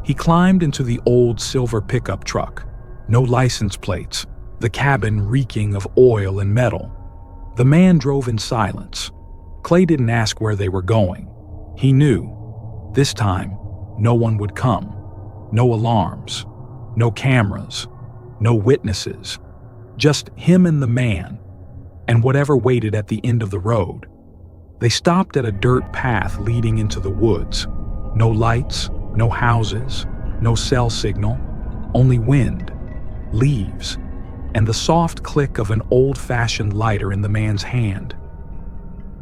He climbed into the old silver pickup truck. No license plates, the cabin reeking of oil and metal. The man drove in silence. Clay didn't ask where they were going. He knew. This time, no one would come. No alarms. No cameras. No witnesses. Just him and the man, and whatever waited at the end of the road. They stopped at a dirt path leading into the woods. No lights, no houses, no cell signal, only wind, leaves, and the soft click of an old-fashioned lighter in the man's hand.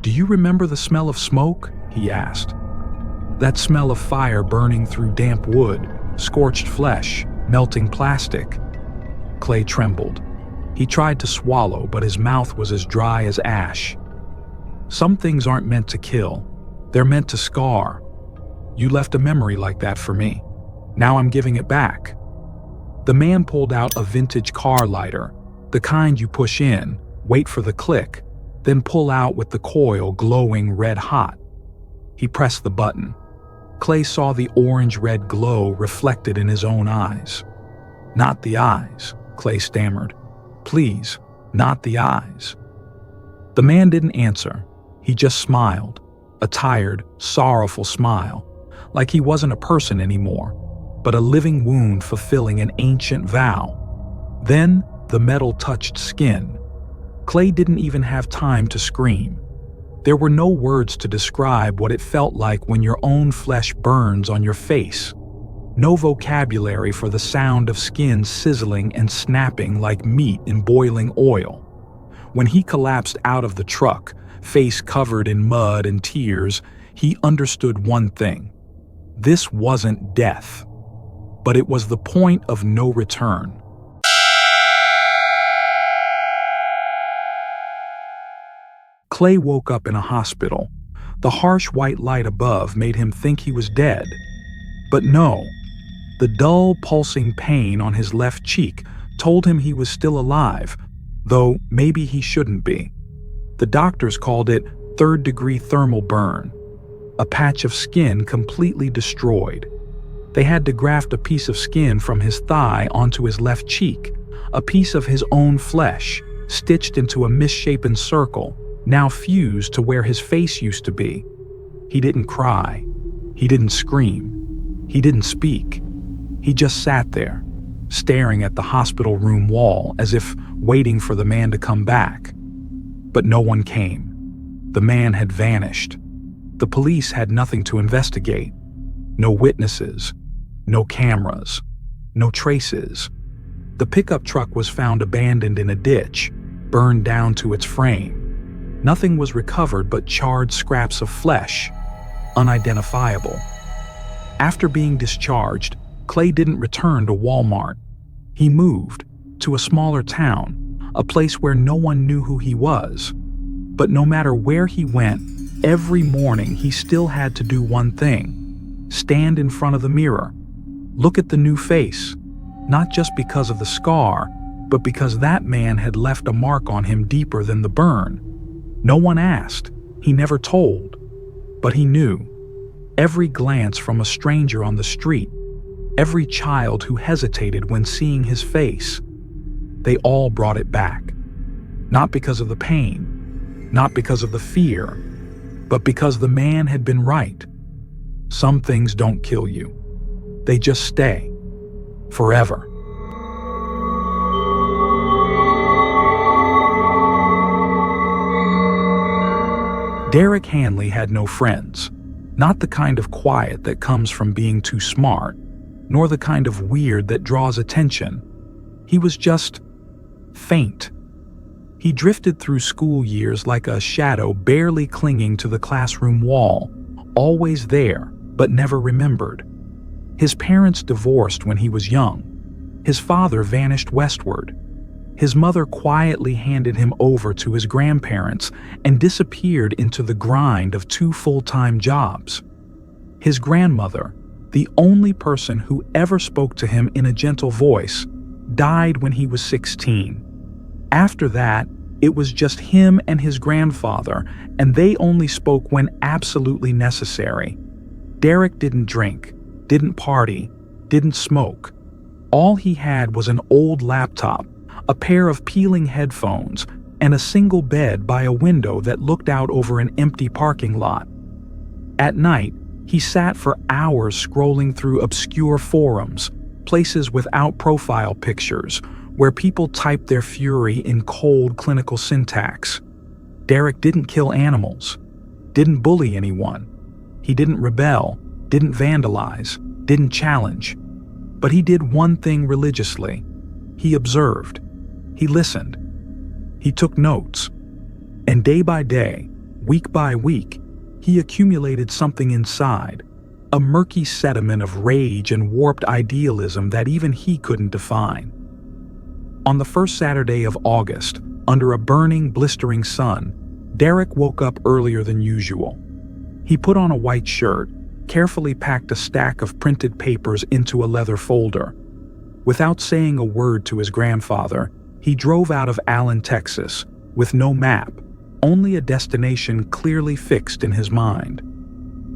"Do you remember the smell of smoke?" he asked. That smell of fire burning through damp wood, scorched flesh, melting plastic. Clay trembled. He tried to swallow, but his mouth was as dry as ash. "Some things aren't meant to kill. They're meant to scar. You left a memory like that for me. Now I'm giving it back." The man pulled out a vintage car lighter, the kind you push in, wait for the click, then pull out with the coil glowing red hot. He pressed the button. Clay saw the orange-red glow reflected in his own eyes. "Not the eyes," Clay stammered. "Please, not the eyes." The man didn't answer. He just smiled, a tired, sorrowful smile, like he wasn't a person anymore, but a living wound fulfilling an ancient vow. Then the metal touched skin. Clay didn't even have time to scream. There were no words to describe what it felt like when your own flesh burns on your face. No vocabulary for the sound of skin sizzling and snapping like meat in boiling oil. When he collapsed out of the truck, face covered in mud and tears, he understood one thing. This wasn't death, but it was the point of no return. Clay woke up in a hospital. The harsh white light above made him think he was dead. But no. The dull, pulsing pain on his left cheek told him he was still alive, though maybe he shouldn't be. The doctors called it third-degree thermal burn, a patch of skin completely destroyed. They had to graft a piece of skin from his thigh onto his left cheek, a piece of his own flesh, stitched into a misshapen circle, now fused to where his face used to be. He didn't cry. He didn't scream. He didn't speak. He just sat there, staring at the hospital room wall as if waiting for the man to come back. But no one came. The man had vanished. The police had nothing to investigate. No witnesses, no cameras, no traces. The pickup truck was found abandoned in a ditch, burned down to its frame. Nothing was recovered but charred scraps of flesh, unidentifiable. After being discharged, Clay didn't return to Walmart. He moved to a smaller town, a place where no one knew who he was. But no matter where he went, every morning he still had to do one thing: stand in front of the mirror, look at the new face, not just because of the scar, but because that man had left a mark on him deeper than the burn. No one asked, he never told, but he knew. Every glance from a stranger on the street, every child who hesitated when seeing his face, they all brought it back. Not because of the pain, not because of the fear, but because the man had been right. Some things don't kill you. They just stay. Forever. Derek Hanley had no friends. Not the kind of quiet that comes from being too smart, nor the kind of weird that draws attention. He was just faint. He drifted through school years like a shadow barely clinging to the classroom wall, always there, but never remembered. His parents divorced when he was young. His father vanished westward. His mother quietly handed him over to his grandparents and disappeared into the grind of 2 full-time jobs. His grandmother, the only person who ever spoke to him in a gentle voice, died when he was 16. After that, it was just him and his grandfather, and they only spoke when absolutely necessary. Derek didn't drink, didn't party, didn't smoke. All he had was an old laptop, a pair of peeling headphones, and a single bed by a window that looked out over an empty parking lot. At night, he sat for hours scrolling through obscure forums, places without profile pictures, where people typed their fury in cold clinical syntax. Derek didn't kill animals, didn't bully anyone. He didn't rebel, didn't vandalize, didn't challenge. But he did one thing religiously. He observed. He listened. He took notes. And day by day, week by week, he accumulated something inside, a murky sediment of rage and warped idealism that even he couldn't define. On the first Saturday of August, under a burning, blistering sun, Derek woke up earlier than usual. He put on a white shirt, carefully packed a stack of printed papers into a leather folder. Without saying a word to his grandfather, he drove out of Allen, Texas, with no map, only a destination clearly fixed in his mind.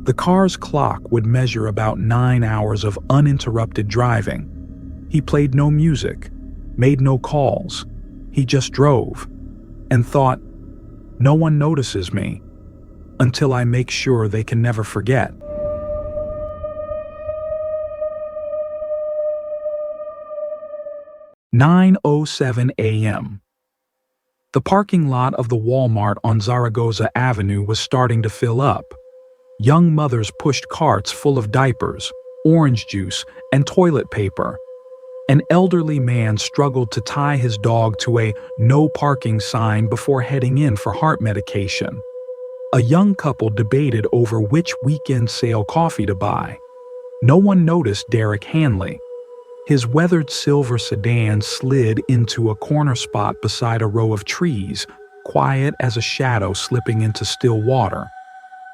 The car's clock would measure about 9 hours of uninterrupted driving. He played no music, made no calls. He just drove and thought, no one notices me until I make sure they can never forget. "9:07 a.m. The parking lot of the Walmart on Zaragoza Avenue was starting to fill up. Young mothers pushed carts full of diapers, orange juice, and toilet paper. An elderly man struggled to tie his dog to a "no parking" sign before heading in for heart medication. A young couple debated over which weekend sale coffee to buy. No one noticed Derek Hanley. His weathered silver sedan slid into a corner spot beside a row of trees, quiet as a shadow slipping into still water.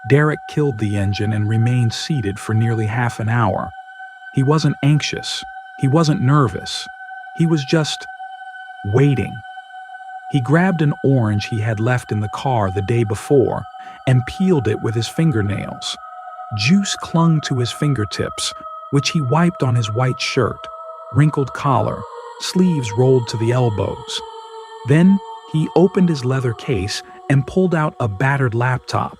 Derek killed the engine and remained seated for nearly half an hour. He wasn't anxious. He wasn't nervous. He was just waiting. He grabbed an orange he had left in the car the day before and peeled it with his fingernails. Juice clung to his fingertips, which he wiped on his white shirt, wrinkled collar, sleeves rolled to the elbows. Then he opened his leather case and pulled out a battered laptop.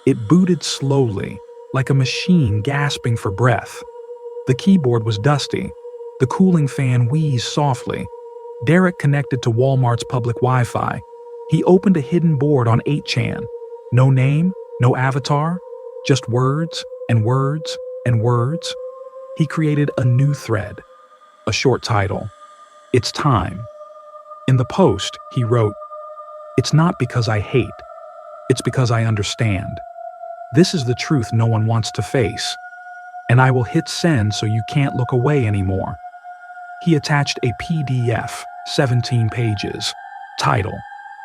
It booted slowly, like a machine gasping for breath. The keyboard was dusty. The cooling fan wheezed softly. Derek connected to Walmart's public Wi-Fi. He opened a hidden board on 8chan. No name, no avatar, just words and words and words. He created a new thread, a short title. It's time. In the post, he wrote, "It's not because I hate. It's because I understand. This is the truth no one wants to face. And I will hit send so you can't look away anymore." He attached a PDF, 17 pages. Title,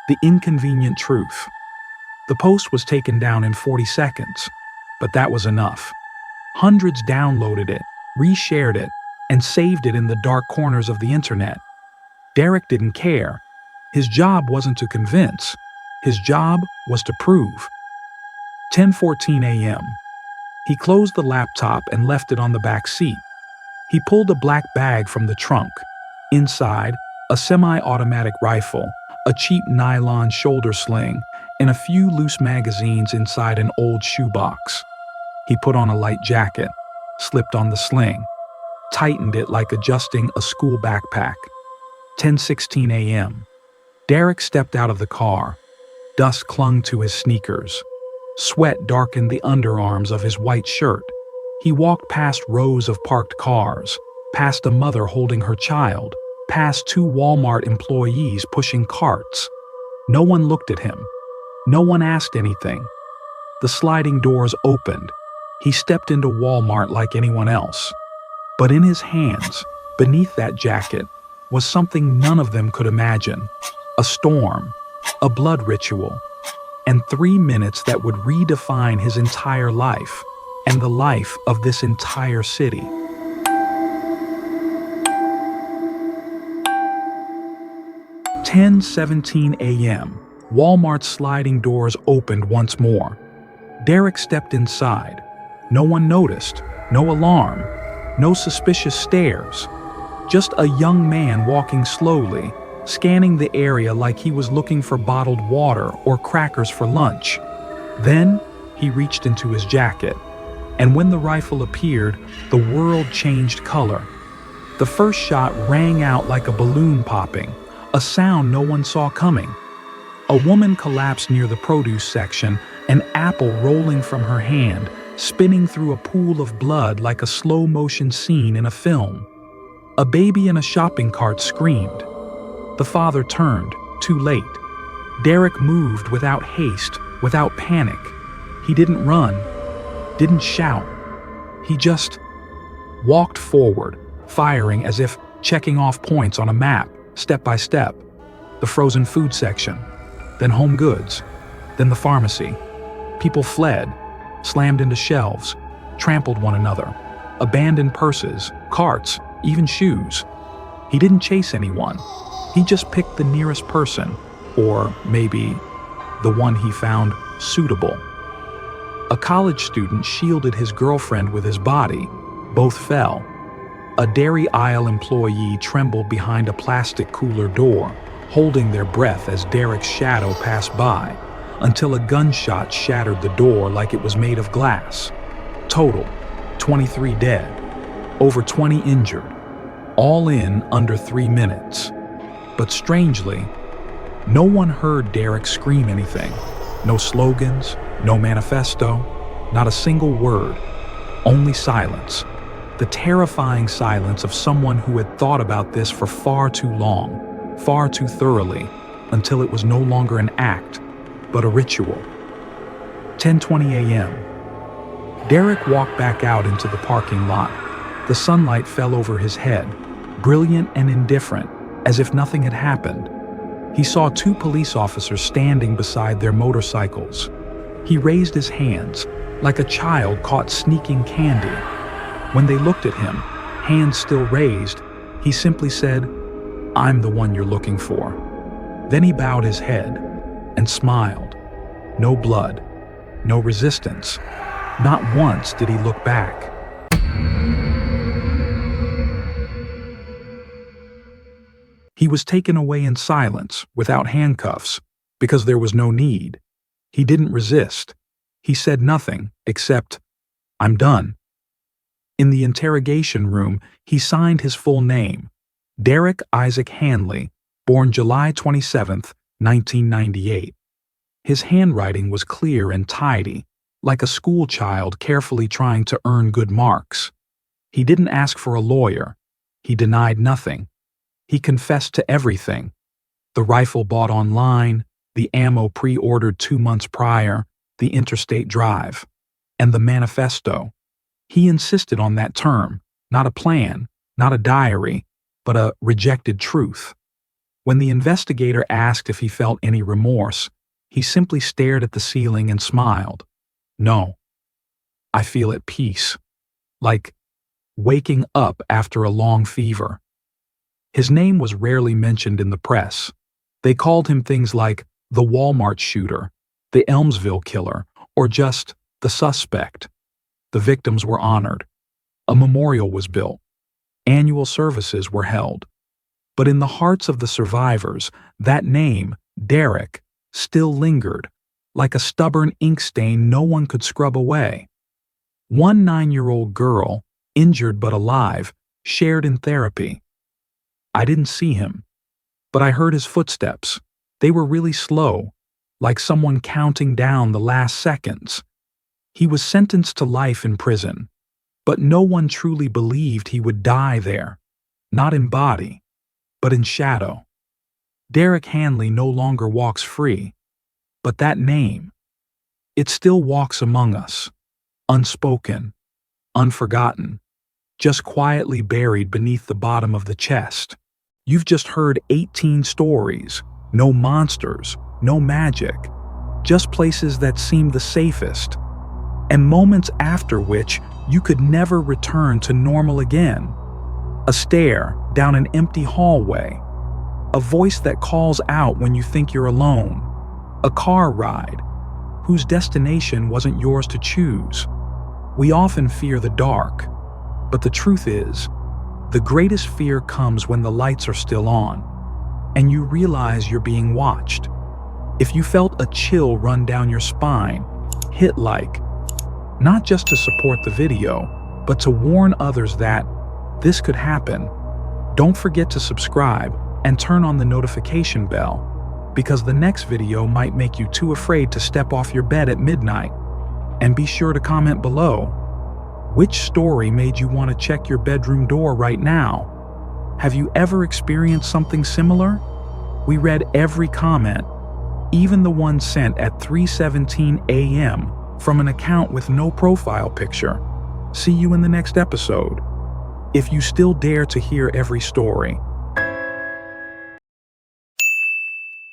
"The Inconvenient Truth." The post was taken down in 40 seconds, but that was enough. Hundreds downloaded it, reshared it, and saved it in the dark corners of the internet. Derek didn't care. His job wasn't to convince. His job was to prove. 10:14 a.m. He closed the laptop and left it on the back seat. He pulled a black bag from the trunk. Inside, a semi-automatic rifle, a cheap nylon shoulder sling, and a few loose magazines inside an old shoebox. He put on a light jacket, slipped on the sling, tightened it like adjusting a school backpack. 10:16 a.m. Derek stepped out of the car. Dust clung to his sneakers. Sweat darkened the underarms of his white shirt. He walked past rows of parked cars, past a mother holding her child, past 2 Walmart employees pushing carts. No one looked at him. No one asked anything. The sliding doors opened. He stepped into Walmart like anyone else. But in his hands, beneath that jacket, was something none of them could imagine. A storm, a blood ritual, and 3 minutes that would redefine his entire life and the life of this entire city. "10:17 a.m. Walmart's sliding doors opened once more. Derek stepped inside. No one noticed, no alarm, no suspicious stares. Just a young man walking slowly, scanning the area like he was looking for bottled water or crackers for lunch. Then he reached into his jacket, and when the rifle appeared, the world changed color. The first shot rang out like a balloon popping, a sound no one saw coming. A woman collapsed near the produce section, an apple rolling from her hand, spinning through a pool of blood like a slow-motion scene in a film. A baby in a shopping cart screamed. The father turned, too late. Derek moved without haste, without panic. He didn't run, didn't shout. He just walked forward, firing as if checking off points on a map, step by step. The frozen food section, then home goods, then the pharmacy. People fled, slammed into shelves, trampled one another, abandoned purses, carts, even shoes. He didn't chase anyone. He just picked the nearest person, or maybe the one he found suitable. A college student shielded his girlfriend with his body. Both fell. A dairy aisle employee trembled behind a plastic cooler door, holding their breath as Derek's shadow passed by, until a gunshot shattered the door like it was made of glass. Total, 23 dead, over 20 injured, all in under 3 minutes. But strangely, no one heard Derek scream anything. No slogans, no manifesto, not a single word, only silence. The terrifying silence of someone who had thought about this for far too long, far too thoroughly, until it was no longer an act, but a ritual. 10:20 a.m. Derek walked back out into the parking lot. The sunlight fell over his head, brilliant and indifferent, as if nothing had happened. He saw 2 police officers standing beside their motorcycles. He raised his hands, like a child caught sneaking candy. When they looked at him, hands still raised, he simply said, "I'm the one you're looking for." Then he bowed his head and smiled. No blood, no resistance. Not once did he look back. He was taken away in silence, without handcuffs, because there was no need. He didn't resist. He said nothing except, "I'm done." In the interrogation room, he signed his full name, Derek Isaac Hanley, born July 27, 1998. His handwriting was clear and tidy, like a schoolchild carefully trying to earn good marks. He didn't ask for a lawyer. He denied nothing. He confessed to everything: the rifle bought online, the ammo pre-ordered 2 months prior, the interstate drive, and the manifesto. He insisted on that term, not a plan, not a diary, but a rejected truth. When the investigator asked if he felt any remorse, he simply stared at the ceiling and smiled. "No. I feel at peace. Like waking up after a long fever." His name was rarely mentioned in the press. They called him things like the Walmart shooter, the Elmsville killer, or just the suspect. The victims were honored. A memorial was built. Annual services were held. But in the hearts of the survivors, that name, Derek, still lingered, like a stubborn ink stain no one could scrub away. One 9-year-old girl, injured but alive, shared in therapy. "I didn't see him, but I heard his footsteps. They were really slow, like someone counting down the last seconds." He was sentenced to life in prison, but no one truly believed he would die there, not in body, but in shadow. Derek Hanley no longer walks free, but that name, it still walks among us, unspoken, unforgotten, just quietly buried beneath the bottom of the chest. You've just heard 18 stories, no monsters, no magic, just places that seem the safest, and moments after which you could never return to normal again. A stare down an empty hallway, a voice that calls out when you think you're alone, a car ride whose destination wasn't yours to choose. We often fear the dark, but the truth is, the greatest fear comes when the lights are still on, and you realize you're being watched. If you felt a chill run down your spine, hit like, not just to support the video, but to warn others that this could happen. Don't forget to subscribe and turn on the notification bell, because the next video might make you too afraid to step off your bed at midnight. And be sure to comment below, which story made you want to check your bedroom door right now? Have you ever experienced something similar? We read every comment, even the one sent at 3:17 a.m. from an account with no profile picture. See you in the next episode. If you still dare to hear every story,